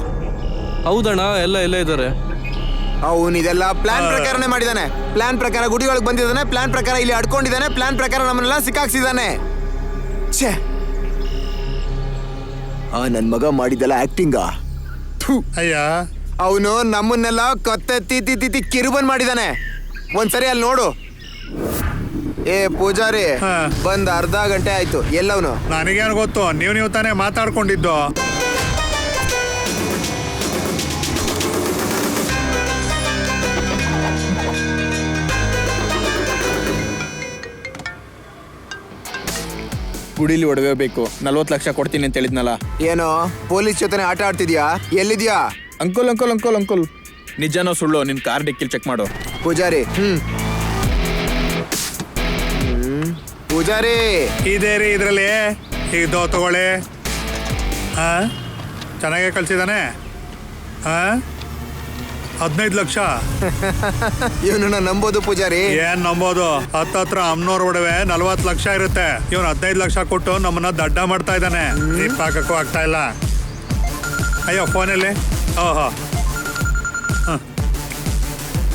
ಹೌದಣ್ಣ, ಎಲ್ಲ ಇದ್ದಾರೆ. ಅವನ್ ಇದೆಲ್ಲ ಪ್ಲಾನ್ ಪ್ರಕಾರನೇ ಮಾಡಿದಾನೆ. ಪ್ಲಾನ್ ಪ್ರಕಾರ ಗುಡಿ ಒಳಗೆ ಬಂದಿದ್ದಾನೆ, ಪ್ಲಾನ್ ಪ್ರಕಾರ ಇಲ್ಲಿ ಅಡ್ಕೊಂಡಿದ್ದಾನೆ, ಪ್ಲಾನ್ ಪ್ರಕಾರ ನಮ್ಮನ್ನೆಲ್ಲ ಸಿಕ್ಕಾಕ್ಸಿದಾನೆ. ಛೇ, ಆ ನನ್ ಮಗ ಮಾಡಿದೆಲ್ಲ ಆಕ್ಟಿಂಗಾ? ಅಯ್ಯ, ಅವನು ನಮ್ಮನ್ನೆಲ್ಲ ಕತ್ತೆತ್ತಿ ಕಿರುಬನ್ ಮಾಡಿದಾನೆ. ಒಂದ್ಸರಿ ಅಲ್ಲಿ ನೋಡು. ಏ ಪೂಜಾರಿ, ಬಂದ್ ಅರ್ಧ ಗಂಟೆ ಆಯ್ತು, ಎಲ್ಲವನು? ನನಗೇನು ಗೊತ್ತು, ನೀವು ತಾನೇ ಮಾತಾಡ್ಕೊಂಡಿದ್ದು. ಗುಡಿಲಿ ಒಡವೆ ಬೇಕು, 40 ಲಕ್ಷ ಕೊಡ್ತೀನಿ ಅಂತ ಹೇಳಿದ್ನಲ್ಲ. ಏನೋ ಪೊಲೀಸ್ ಜೊತೆ ಆಟ ಆಡ್ತಿದ್ಯಾ? ಎಲ್ಲಿದ್ಯಾ? ಅಂಕಲ್ ನಿಜನೋ ಸುಳ್ಳು? ನಿನ್ ಕಾರ್ ಡಿಕ್ಕಿಲ್ ಚೆಕ್ ಮಾಡು. ಪೂಜಾರಿ ಪೂಜಾರಿ ಇದೇ ರೀ ಇದ್ರಲ್ಲಿ ಇದು ತಗೊಳ್ಳಿ. ಚೆನ್ನಾಗೇ ಕಳ್ಸಿದಾನೆ. 15 ಲಕ್ಷ. ಇವನನ್ನ ನಂಬೋದು ಪೂಜಾರಿ? ಏನ್ ನಂಬೋದು? ಹತ್ರ ಅಮ್ನೋರ್ ಒಡವೆ 40 ಲಕ್ಷ ಇರುತ್ತೆ. ಇವನು 15 ಲಕ್ಷ ಕೊಟ್ಟು ನಮ್ಮನ್ನ ದಡ್ಡ ಮಾಡ್ತಾ ಇದ್ದಾನೆ. ಹಾಕಕ್ಕೂ ಆಗ್ತಾ ಇಲ್ಲ. ಅಯ್ಯೋ ಫೋನಲ್ಲಿ. ಓಹೋ,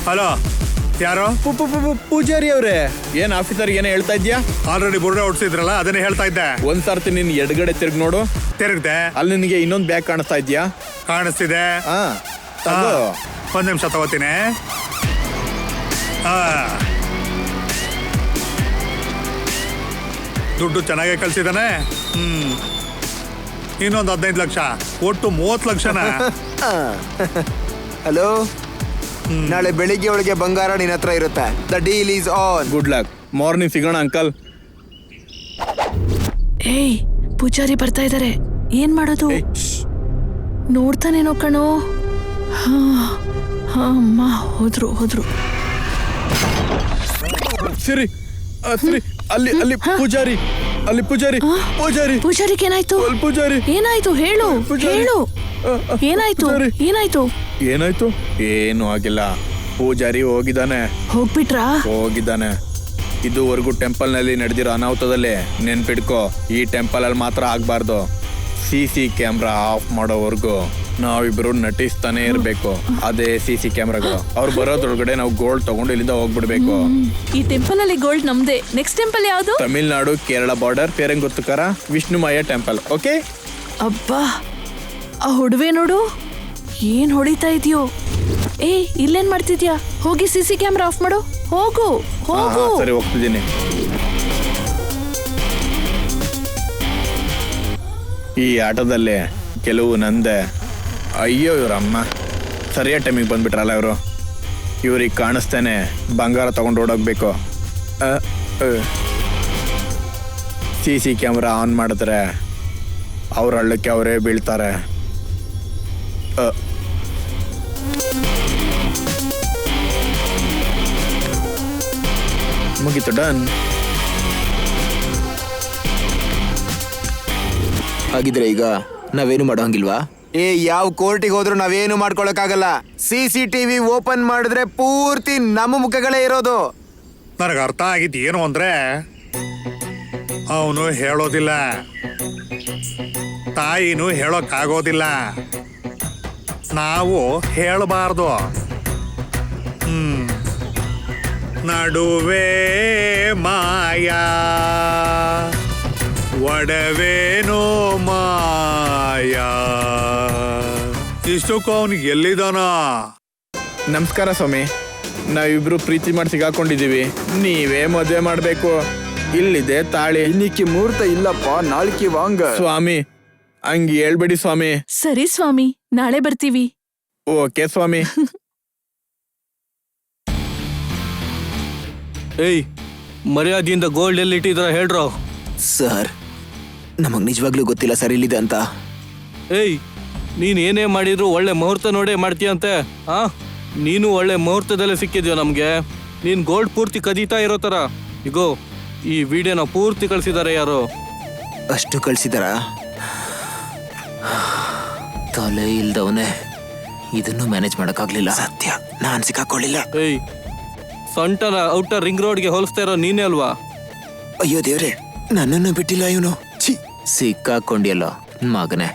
ಹಲೋ, ಯಾರು? ಪೂಜಾರಿ ಅವ್ರೆ, ಏನ್ ಆಫೀಸರ್ ಏನೋ ಹೇಳ್ತಾ ಇದ್ಯಾ? ಆಲ್ರೆಡಿ ಬುರ್ಡೆ ಹೊಡ್ಸಿದ್ರಲ್ಲ, ಅದನ್ನೇ ಹೇಳ್ತಾ ಇದ್ದೆ. ಒಂದ್ಸರ್ತಿ ನಿನ್ ಎಡಗಡೆ ತಿರ್ಗ್ ನೋಡು. ತಿರುಗ್ದೆ. ಅಲ್ಲಿ ನಿನಗೆ ಇನ್ನೊಂದ್ ಬ್ಯಾಗ್ ಕಾಣಿಸ್ತಾ ಇದ್ಯಾ? ಕಾಣಿಸ್ತಿದೆ. ತಗೋ. 1 ನಿಮಿಷ ತಗೋತೀನಿ. ದುಡ್ಡು ಚೆನ್ನಾಗೇ ಕಳ್ಸಿದಾನೆ. ಇನ್ನೊಂದು 15 ಲಕ್ಷ, ಒಟ್ಟು 30 ಲಕ್ಷನ. ಹಲೋ, ನಾಳೆ ಬೆಳಿಗ್ಗೆ ಒಳಗೆ ಬಂಗಾರ ನಿನ್ನ ಹತ್ರ ಇರುತ್ತೆ. The deal is on. Good luck. Morning ಸಿಗೋಣ ಅಂಕಲ್. ಏಯ್ ಪೂಜಾರಿ ಬರ್ತಾ ಇದಾರೆ, ಏನ್ ಮಾಡೋದು? ನೋಡ್ತಾನೇನೋ ಕಣೋ. ಅಮ್ಮ ಹೋದ್ರು. ಸಿರಿ ಅಲ್ಲಿ ಪೂಜಾರಿ. ಪೂಜಾರಿಗೆ ಏನಾಯ್ತು? ಏನಾಯ್ತು ಹೇಳು. ಏನಾಯ್ತು? ಏನು ಆಗಿಲ್ಲ. ಪೂಜಾರಿ ಹೋಗಿದ್ದಾನೆ. ಇದುವರೆಗೂ ಟೆಂಪಲ್ ನಲ್ಲಿ ನಡೆದಿರೋ ಅನಾಹುತದಲ್ಲಿ ನೆನ್ಪಿಡ್ಕೋ, ಈ ಟೆಂಪಲ್ ಅಲ್ಲಿ ಮಾತ್ರ ಆಗ್ಬಾರ್ದು. CC ಕ್ಯಾಮ್ರಾ ಆಫ್ ಮಾಡೋವರೆಗೂ ನಾವಿಬ್ರು ನಟಿಸ್ತಾನೆ ಇರ್ಬೇಕು. ಅದೇ CC ಕ್ಯಾಮ್ರಾಗಳು. ಅವ್ರು ಬರೋದ್ರೊಳಗಡೆ ನಾವು ಗೋಲ್ಡ್ ತಗೊಂಡು ಇಲ್ಲಿಂದ ಹೋಗ್ಬಿಡ್ಬೇಕು. ಈ ಟೆಂಪಲ್ ಅಲ್ಲಿ ಗೋಲ್ಡ್ ನಮ್ದೆ. ನೆಕ್ಸ್ಟ್ ಟೆಂಪಲ್ ಯಾವುದು? ತಮಿಳ್ನಾಡು ಕೇರಳ ಬಾರ್ಡರ್ ಪೇರಂಗುತ್ತುಕರ ವಿಷ್ಣುಮಯ್ಯ ಟೆಂಪಲ್. ಓಕೆ? ಅಬ್ಬಾ, ಆ ಹುಡುವೆ ನೋಡು, ಏನ್ ಹೊಡಿತಾ ಇದೆಯೋ. ಏ ಇಲ್ಲೇನ್ ಮಾಡ್ತಿದ್ಯಾ? ಹೋಗಿ CC ಕ್ಯಾಮ್ರಾ ಆಫ್ ಮಾಡು. ಹೋಗು. ಸರಿ, ಹೋಗ್ತಿದ್ದೀನಿ. ಈ ಆಟದಲ್ಲಿ ಕೆಲವು ನಂದೆ. ಅಯ್ಯೋ ಇವ್ರಮ್ಮ ಸರಿಯಾದ ಟೈಮಿಗೆ ಬಂದ್ಬಿಟ್ರಲ್ಲ ಇವರು. ಇವ್ರಿಗೆ ಕಾಣಿಸ್ತೇನೆ ಬಂಗಾರ ತಗೊಂಡು ಓಡೋಗ್ಬೇಕು. CC ಕ್ಯಾಮ್ರಾ ಆನ್ ಮಾಡಿದ್ರೆ ಅವ್ರ ಹಳ್ಳಕ್ಕೆ ಅವರೇ ಬೀಳ್ತಾರೆ. ಮುಗೀತು, ಡನ್. ಹಾಗಿದ್ರೆ ಈಗ ನಾವೇನು ಮಾಡೋ ಹಂಗಿಲ್ವಾ? ಯಾವ ಕೋರ್ಟಿಗೆ ಹೋದ್ರು ನಾವೇನು ಮಾಡ್ಕೊಳಕ್ಕಾಗಲ್ಲ. CCTV ಓಪನ್ ಮಾಡಿದ್ರೆ ಪೂರ್ತಿ ನಮ್ಮ ಮುಖಗಳೇ ಇರೋದು. ನನಗೆ ಅರ್ಥ ಆಗಿದ್ದು ಏನು ಅಂದ್ರೆ ಅವನು ಹೇಳೋದಿಲ್ಲ, ತಾಯಿನೂ ಹೇಳೋಕ್ಕಾಗೋದಿಲ್ಲ, ನಾವು ಹೇಳಬಾರ್ದು. ನಡುವೆ ಮಾಯಾ ಒಡವೇನೋ ಮಾಯಾ. ಇಷ್ಟಕ್ಕೂ ಅವನಿಗೆ ಎಲ್ಲಿದಾನ? ನಮಸ್ಕಾರ ಸ್ವಾಮಿ, ನಾವಿಬ್ರು ಪ್ರೀತಿ ಮಾಡಿ ಸಿಗಾಕೊಂಡಿದೀವಿ, ನೀವೇ ಮದುವೆ ಮಾಡ್ಬೇಕು. ಇಲ್ಲಿದೆ ತಾಳಿ. ಇನ್ನಿಕ್ಕೆ ಮುಹೂರ್ತ ಇಲ್ಲಪ್ಪ, ನಾಳಿಕೆ ವಾಂಗ. ಸ್ವಾಮಿ ಹಂಗೆ ಹೇಳ್ಬೇಡಿ ಸ್ವಾಮಿ. ಸರಿ ಸ್ವಾಮಿ, ನಾಳೆ ಬರ್ತೀವಿ. ಓಕೆ ಸ್ವಾಮಿ. ಏಯ್, ಮರ್ಯಾದೆಯಿಂದ ಗೋಲ್ಡ್ ಎಲ್ಲಿ ಇಟ್ಟಿದ್ರ ಹೇಳ್ರೋ. ಸರ್, ನಮಗ್ ನಿಜವಾಗ್ಲೂ ಗೊತ್ತಿಲ್ಲ ಸರ್ ಇಲ್ಲಿದೆ ಅಂತ. ಏಯ್, ನೀನ್ ಏನೇ ಮಾಡಿದ್ರು ಒಳ್ಳೆ ಮುಹೂರ್ತ ನೋಡೇ ಮಾಡ್ತೀಯಂತೆ. ನೀನು ಒಳ್ಳೆ ಮುಹೂರ್ತದಲ್ಲೇ ಸಿಕ್ಕಿದ್ಯೋ ನಮ್ಗೆ. ನೀನ್ ಗೋಲ್ಡ್ ಪೂರ್ತಿ ಕದೀತಾ ಇರೋ ತರ. ಇಗೋ ಈ ವಿಡಿಯೋನ ಪೂರ್ತಿ ಕಳ್ಸಿದಾರೆ ಯಾರು. ಅಷ್ಟು ಕಳ್ಸಿದಾರ? ತಲೆ ಇಲ್ದವನೇ ಇದನ್ನು ಮ್ಯಾನೇಜ್ ಮಾಡಕ್ಕಾಗ್ಲಿಲ್ಲ. ಸತ್ಯ, ನಾನ್ ಸಿಕ್ಕಾಕೊಳ್ಳಿಲ್ಲ. ಏಯ್, ಸೊಂಟನ ಔಟರ್ ರಿಂಗ್ ರೋಡ್ಗೆ ಹೋಲಿಸ್ತಾ ಇರೋ ನೀನೇ ಅಲ್ವಾ? ಅಯ್ಯೋ ದೇವ್ರೆ, ನನ್ನನ್ನು ಬಿಟ್ಟಿಲ್ಲ ಇವನು. ಸಿಕ್ಕಾಕೊಂಡಿಯಲ್ಲ ಮಗನೇ.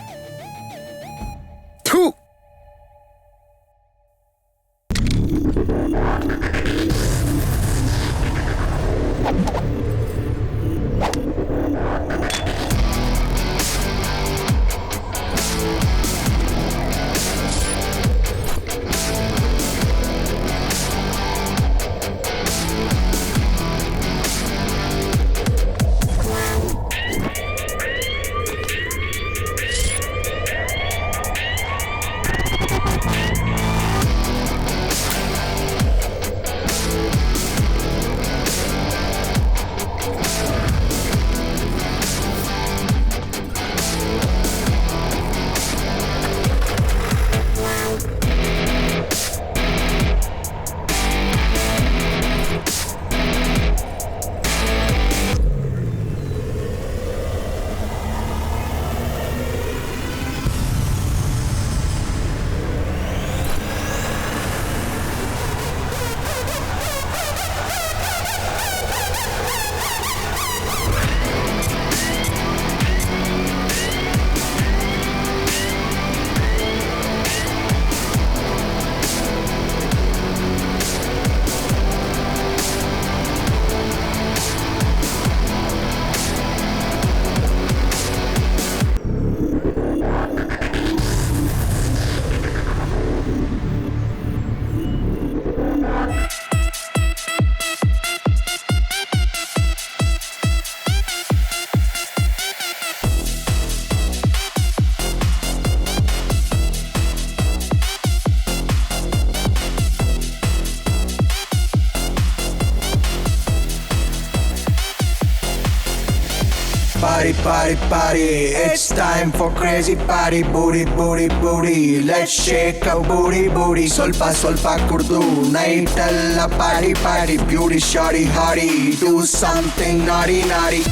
Party, party, party, it's time for crazy party. Booty, booty, booty, let's shake a booty, booty. Solpa, solpa kurdu, night alla party, party. Beauty, shawty, hottie, do something naughty, naughty.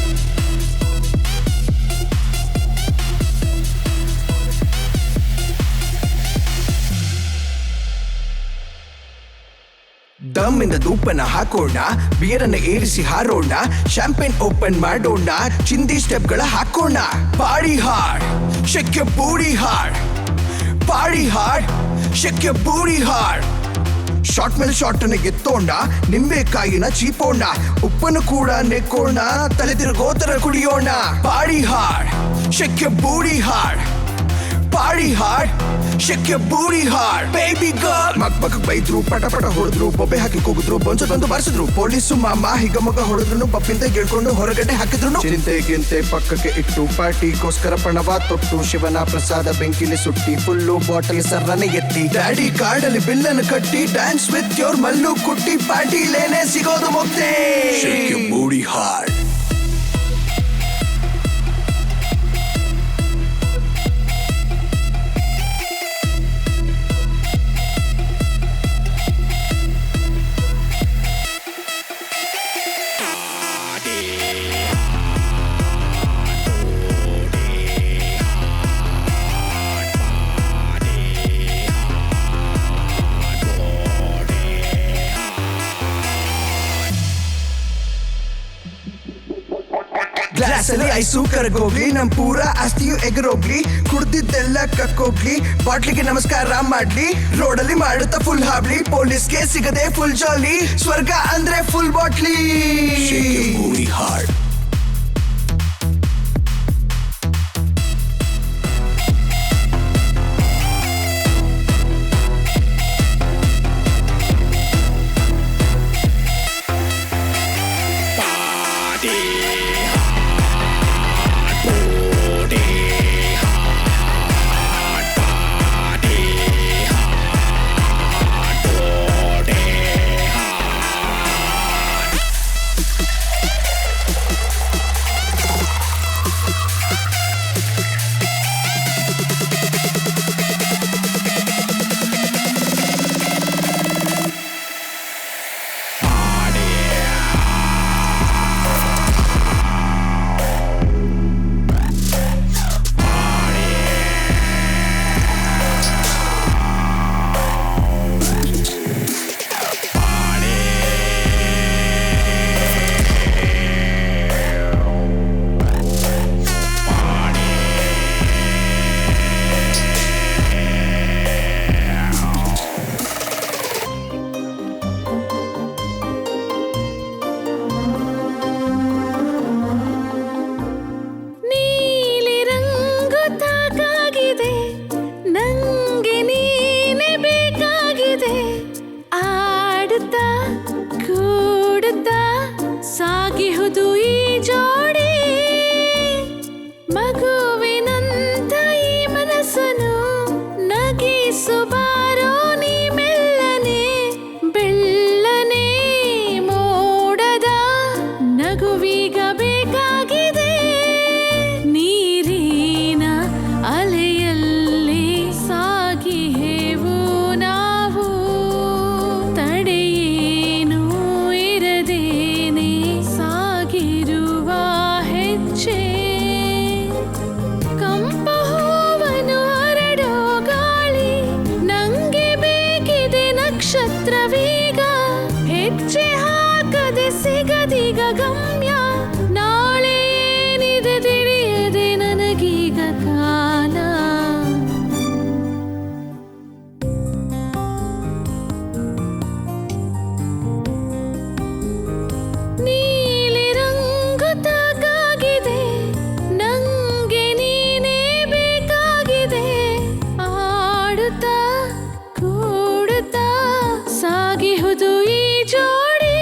ದಮ್ಮಿಂದ ಧೂಪನ ಹಾಕೋಣ, ಬಿಯರನ್ನ ಏರಿಸಿ ಹಾರೋಣ, ಶಾಂಪೇನ್ ಓಪನ್ ಮಾಡೋಣ, ಚಿಂದಿ ಸ್ಟೆಪ್ಗಳ ಹಾಕೋಣ. ಪಾಡಿ ಹಾಡ್, shake your ಬೂಟಿ ಹಾಡ್. ಪಾಡಿ ಹಾಡ್, shake your ಬೂಟಿ ಹಾಡ್. Short ಮೇಲೆ ಶಾರ್ಟ್ ಅನ್ನ ಗೆತ್ತೋಣ, ನಿಂಬೆಕಾಯಿನ ಚೀಪೋಣ, ಉಪ್ಪನ್ನು ಕೂಡ ನೆಕ್ಕೋಣ, ತಲೆ ತಿರುಗೋತರ ಕುಡಿಯೋಣ. ಪಾಡಿ ಹಾಡ್, ಶೇಕ್ ಯುವರ್ ಬೂಟಿ ಹಾಡ್. ಪಾಡಿ ಹಾಡ್, ಶೇಕ್ ಯುವರ್ ಬೂಟಿ ಹಾಡ್. ಬೇಬಿ ಗರ್ಲ್ ಮಕ್ ಬೈದ್ರು, ಪಟ ಪಟ ಹೊಡೆದ್ರು, ಬೊಬ್ಬೆ ಹಾಕಿ ಕೂಗಿದ್ರು, ಬೊಂಚ ಬಂದು ಬಾರಿಸಿದ್ರು, ಪೊಲೀಸು ಮಾಮ ಹಿಗಮಗ ಹೊಡೆದ್ರು, ಪಪ್ಪಿಂದ ಗೆಳ್ಕೊಂಡು ಹೊರಗಡೆ ಹಾಕಿದ್ರು. ಚಿಂತೆ ಪಕ್ಕಕ್ಕೆ ಇಟ್ಟು ಪಾರ್ಟಿಗೋಸ್ಕರ ಪಣವ ತೊಟ್ಟು, ಶಿವನ ಪ್ರಸಾದ ಬೆಂಕಿಲಿ ಸುಟ್ಟಿ, ಫುಲ್ಲು ಬಾಟಲ್ ಸರ್ರನೆ ಎತ್ತಿ, ಡ್ಯಾಡಿ ಕಾರ್ಡಲ್ಲಿ ಬಿಲ್ಲನ್ನು ಕಟ್ಟಿ, ಡ್ಯಾನ್ಸ್ ವಿತ್ ಯೋರ್ ಮಲ್ಲು ಕುಟ್ಟಿ, ಪಾರ್ಟಿಲೇನೆ ಸಿಗೋದು ಮುಕ್ತಿ. ಶೇಕ್ ಯುವರ್ ಬೂಟಿ ಹಾಡ್. ಗ್ಲಾಸ್ ಅಲ್ಲಿ ಐಸು ಕರಗೋಗ್ಲಿ ನಮ್ ಪೂರ ಆಸ್ತಿಯು ಎಗರೋಗ್ಲಿ ಕುಡ್ದಿದ್ದೆಲ್ಲ ಕಕ್ಕೋಗ್ಲಿ ಬಾಟ್ಲಿಗೆ ನಮಸ್ಕಾರ ಮಾಡ್ಲಿ ರೋಡಲ್ಲಿ ಮಾಡುತ್ತಾ ಫುಲ್ ಹಾಬ್ಲಿ ಪೊಲೀಸ್ಗೆ ಸಿಗದೆ ಫುಲ್ ಜಾಲಿ ಸ್ವರ್ಗ ಅಂದ್ರೆ ಫುಲ್ ಬಾಟ್ಲಿ ಹಾರ್ಡ್ ಸಾಗಿಹುದು ಈ ಜೋಡಿ ಮಗುವಿನಂತ ಈ ಮನಸ್ಸನು ನಗಿಸುಬಾರೋ ನೀ ಮೆಲ್ಲನೆ ಬೆಳ್ಳನೆ ಮೋಡದ ನಗುವೀಗ ಬೇಕಾಗಿದೆ ನೀರಿನ ಅಲೆಯಲ್ಲಿ ಸಾಗಿಹೇವು ನಾವು ತಡೆಯೇನು ಇರದೇನೆ ಸಾಗಿರುವ ಹೆಜ್ಜೆ ಕಂಪು ಹೂವನು ಹರಡೋ ಗಾಳಿ ನಂಗೆ ಬೇಕಿದೆ ನಕ್ಷತ್ರವೀಗ ಹೆಜ್ಜೆ ಹಾಕದೆ ಸಿಗದೀಗ ಗಮ್ಯ ನಾಳೆ ಏನಿದೆ ತಿಳಿಯದೆ ನನಗೀಗ ಕಾಲ ನೀಲಿ ರಂಗು ತಾಕಾಗಿದೆ ನಂಗೆ ನೀನೇ ಬೇಕಾಗಿದೆ ಆಡುತ್ತಾ ಕೂಡುತ್ತಾ ಸಾಗಿಹುದು ಈ ಜೋಡಿ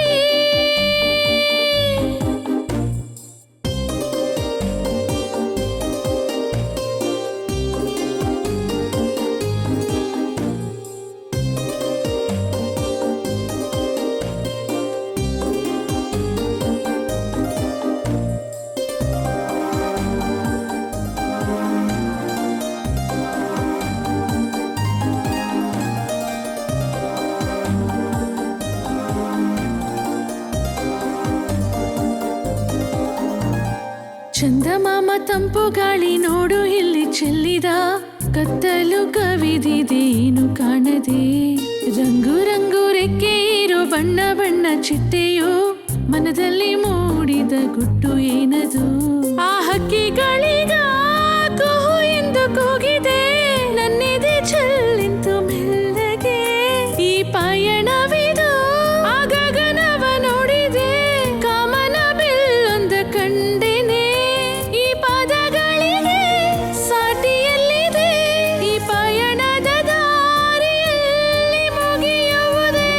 ಚಂದಮಾಮ ತಂಪು ಗಾಳಿ ನೋಡು ಇಲ್ಲಿ ಚೆಲ್ಲಿದ ಕತ್ತಲು ಕವಿದಿದೇನು ಕಾಣದೆ ರಂಗು ರಂಗು ರೆಕ್ಕೆ ಇರೋ ಬಣ್ಣ ಬಣ್ಣ ಚಿಟ್ಟೆಯೋ ಮನದಲ್ಲಿ ಮೂಡಿದ ಗುಟ್ಟು ಏನದು ಆ ಹಕ್ಕಿಗಳಿಗ ಕುಹು ಎಂದು ಕೂಗಿದೆ ನನ್ನೆದೆ ಚೆಲ್ಲಿಂತು ಮೆಲ್ಲಗೆ ಈ ಪಯಣವಿದು ಆ ಗಗನವ ನೋಡಿದೆ ಕಾಮನ ಬಿಲ್ಲೊಂದ ಕಂಡೆನೆ ಈ ಪದಗಳಿಗೆ ಸಾಟಿಯಲ್ಲಿದೆ ಈ ಪಯಣದ ದಾರಿಯಲ್ಲಿ ಮುಗಿಯುವುದೇ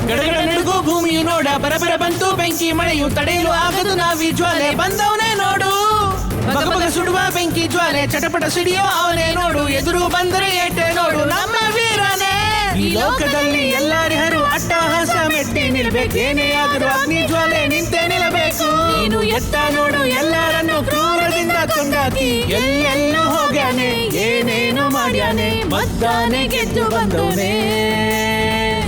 ಗಡಗಡ ನಡುಗೋ ಭೂಮಿಯು ನೋಡ ಬರಬರ ಬಂತು ಬೆಂಕಿ ಮಳೆಯು ತಡೆಯಲು ಆಗದು ನಾವಿ ಜ್ವಾಲೆ ಬಂದವನೇ ನೋಡು ಬಗ ಬಗ ಸುಡುವ ಬೆಂಕಿ ಜ್ವಾಲೆ ಚಟಪಟ ಸಿಡಿಯೋ ಅವನೇ ನೋಡು ಎದುರು ಬಂದರೆ ಏಟೆ ನೋಡು ನಮ್ಮ ವೀರನೇ ಈ ಲೋಕದಲ್ಲಿ ಎಲ್ಲರಿಗೂ ಅಟ್ಟಹಾಸ ಮೆಟ್ಟಿ ನಿಲ್ಬೇಕೇನೇ ಆದರೂ ಅಗ್ನಿ ಜ್ವಾಲೆ ನಿಂತೇ ನಿಲ್ಲಬೇಕು ನೀನು ಎತ್ತ ನೋಡು ಎಲ್ಲರನ್ನು ಕ್ರೂರದಿಂದ ಕೊಂಡಾಕಿ ಎಲ್ಲೆಲ್ಲೂ ಹೋಗ್ಯಾನೆ ಏನೇನು ಮಾಡ್ಯಾನೆ ಮದ್ದಾನೆ ಗೆದ್ದು ಬಂದವನೇ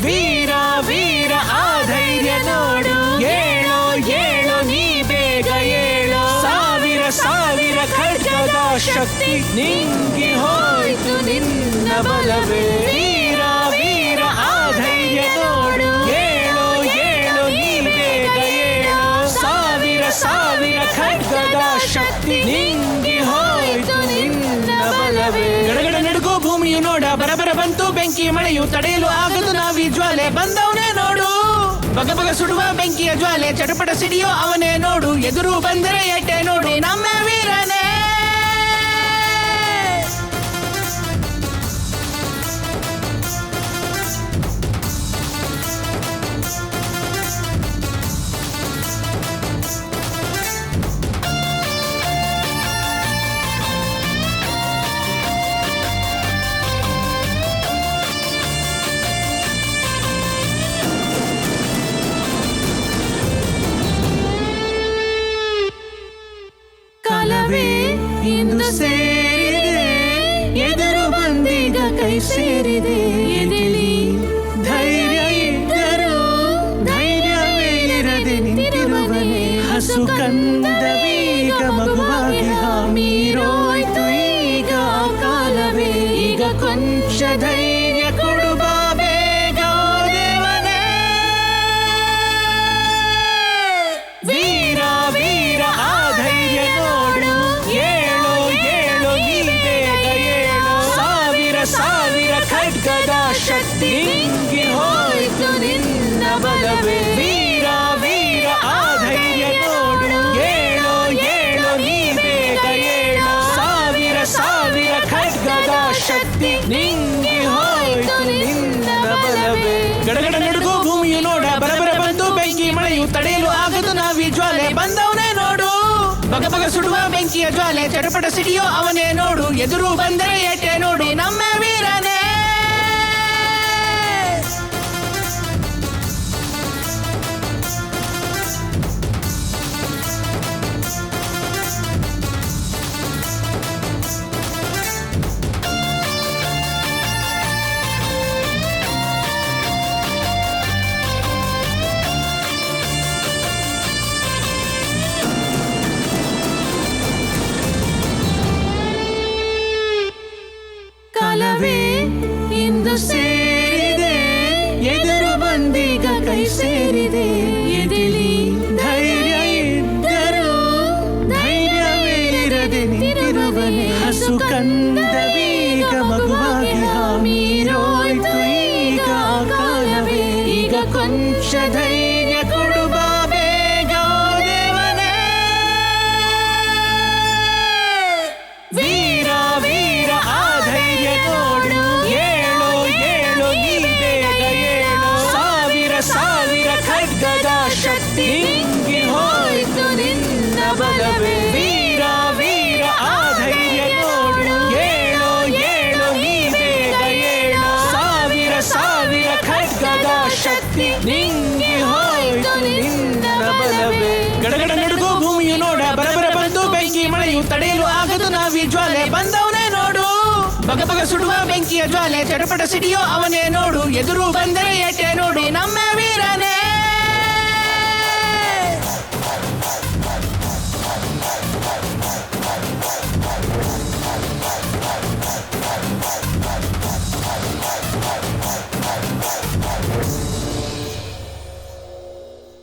ವೀರ ವೀರ ಆ ಧೈರ್ಯ ನೋಡು ಏಳೋ ಏಳೋ ನೀ ಬೇಗ ಏಳೋ ಸಾವಿರ ಸಾವಿರ ಖಡ್ಗದ ಶಕ್ತಿ ನಿಂಗಿ ಹೋಯ್ತು ನಿನ್ನ ಬಲವೇ ವೀರ ವೀರ ಆ ಧೈರ್ಯ ನೋಡು ಏಳೋ ಏಳೋ ನೀ ಬೇಗ ಏಳೋ ಸಾವಿರ ಸಾವಿರ ಖಡ್ಗದ ಶಕ್ತಿ ನಿಂಗಿ ಹೋಯ್ತು ನಿನ್ನ ಬಲವೇ ಗಡಗಡ ನಡುಗೋ ಭೂಮಿಯು ನೋಡ ಬರಬರ ಬಂತು ಬೆಂಕಿ ಮಳೆಯು ತಡೆಯಲು ಆಗದು ನಾವಿ ಜ್ವಾಲೆ ಬಂದವನೇ ನೋಡು ಬಗ ಬಗ ಸುಡುವ ಬೆಂಕಿಯ ಜ್ವಾಲೆ ಚಟಪಟ ಸಿಡಿಯೋ ಅವನೇ ನೋಡು ಎದುರು ಬಂದರೆ ಏಟೆ ನೋಡು ನಮ್ಮ ವೀರನೇ ಕಾಲವೇ ಇಂದು ಸೇರಿದೆ ಎದುರು ಬಂದೀಗ ಕೈ ಸೇರಿದೆ ಎದೆಲಿ ಧೈರ್ಯ ಇದ್ದರೂ ಧೈರ್ಯವೇ ಇರದೆ ನಿಂತಿರುವನೆ ಹಸು ಕಂದವೀಗ ಮಗುವಾಗಿ ಮೀರೋಯ್ತು ಈಗ ಕಾಲವೇ ಈಗ ಕೊಂಚ ಧೈರ್ಯ ಕೊಡು ಬಾ ಬೇಗ ದೇವನೇ ವೀರ ವೀರ ಆ ಧೈರ್ಯ ನೋಡು ಏಳೋ ಏಳೋ ನೀ ಬೇಗ ಏಳೋ ಸಾವಿರ ಸಾವಿರ ಖಡ್ಗದ ಶಕ್ತಿ ನಿಂಗಿ ಹೋಯ್ತು ನಿನ್ನ ಬಲವೇ ವೀರ ವೀರ ಆ ಧೈರ್ಯ ನೋಡು ಏಳೋ ಏಳೋ ನೀ ಬೇಗ ಏಳೋ ಸಾವಿರ ಸಾವಿರ ಖಡ್ಗದ ಶಕ್ತಿ ನಿಂಗಿ ಹೋಯ್ತು ನಿನ್ನ ಬಲವೇ ಗಡಗಡ ನಡುಗೋ ಭೂಮಿಯು ನೋಡ ಬರಬರ ಬಂತು ಬೆಂಕಿ ಮಳೆಯು ತಡೆಯಲು ಆಗದು ನಾವಿ ಜ್ವಾಲೆ ಬಂದವನೇ ನೋಡು ಬಗ ಬಗ ಸುಡುವ ಬೆಂಕಿಯ ಜ್ವಾಲೆ ಚಟಪಟ ಸಿಡಿಯೋ ಅವನೇ ನೋಡು ಎದುರು ಬಂದರೆ ಏಟೆ ನೋಡು ನಮ್ಮ ವೀರನೇ ಕಾಲವೇ ಇಂದು ಸೇರಿದೆ ಎದುರು ಬಂದೀಗ ಕೈ ಸೇರಿದೆ ಎದೆಲಿ ಧೈರ್ಯ ಇದ್ದರೂ ಧೈರ್ಯವೇ ಇರದೆ ನಿಂತಿರುವನೆ ಹಸು ಕಂದವೀಗ ಮಗುವಾಗಿ ಮೀರೋಯ್ತು ಈಗ ಕಾಲವೇ ಈಗ ಕೊಂಚ ಧೈರ್ಯ ಕೊಡು ಬಾ ಬೇಗ ದೇವನೇ ವೀರ ವೀರ ಆ ಧೈರ್ಯ ನೋಡು ಏಳೋ ಏಳೋ ನೀ ಬೇಗ ಏಳೋ ಸಾವಿರ ಸಾವಿರ ಖಡ್ಗದ ಶಕ್ತಿ ನಿಂಗಿ ಹೋಯ್ತು ನಿನ್ನ ಬಲವೇ ವೀರ ವೀರ ಆ ಧೈರ್ಯ ನೋಡು ಏಳೋ ಏಳೋ ನೀ ಬೇಗ ಏಳೋ ಸಾವಿರ ಸಾವಿರ ಖಡ್ಗದ ಶಕ್ತಿ ನಿಂಗಿ ಹೋಯ್ತು ನಿನ್ನ ಬಲವೇ ಗಡಗಡ ನಡುಗೋ ಭೂಮಿಯು ನೋಡ ಬರಬರ ಬಂತು ಬೆಂಕಿ ಮಳೆಯು ತಡೆಯಲು ಆಗದು ನಾವಿ ಜ್ವಾಲೆ ಬಂದವನೇ ನೋಡು ಬಗ ಬಗ ಸುಡುವ ಬೆಂಕಿಯ ಜ್ವಾಲೆ ಚಟಪಟ ಸಿಡಿಯೋ ಅವನೇ ನೋಡು ಎದುರು ಬಂದರೆ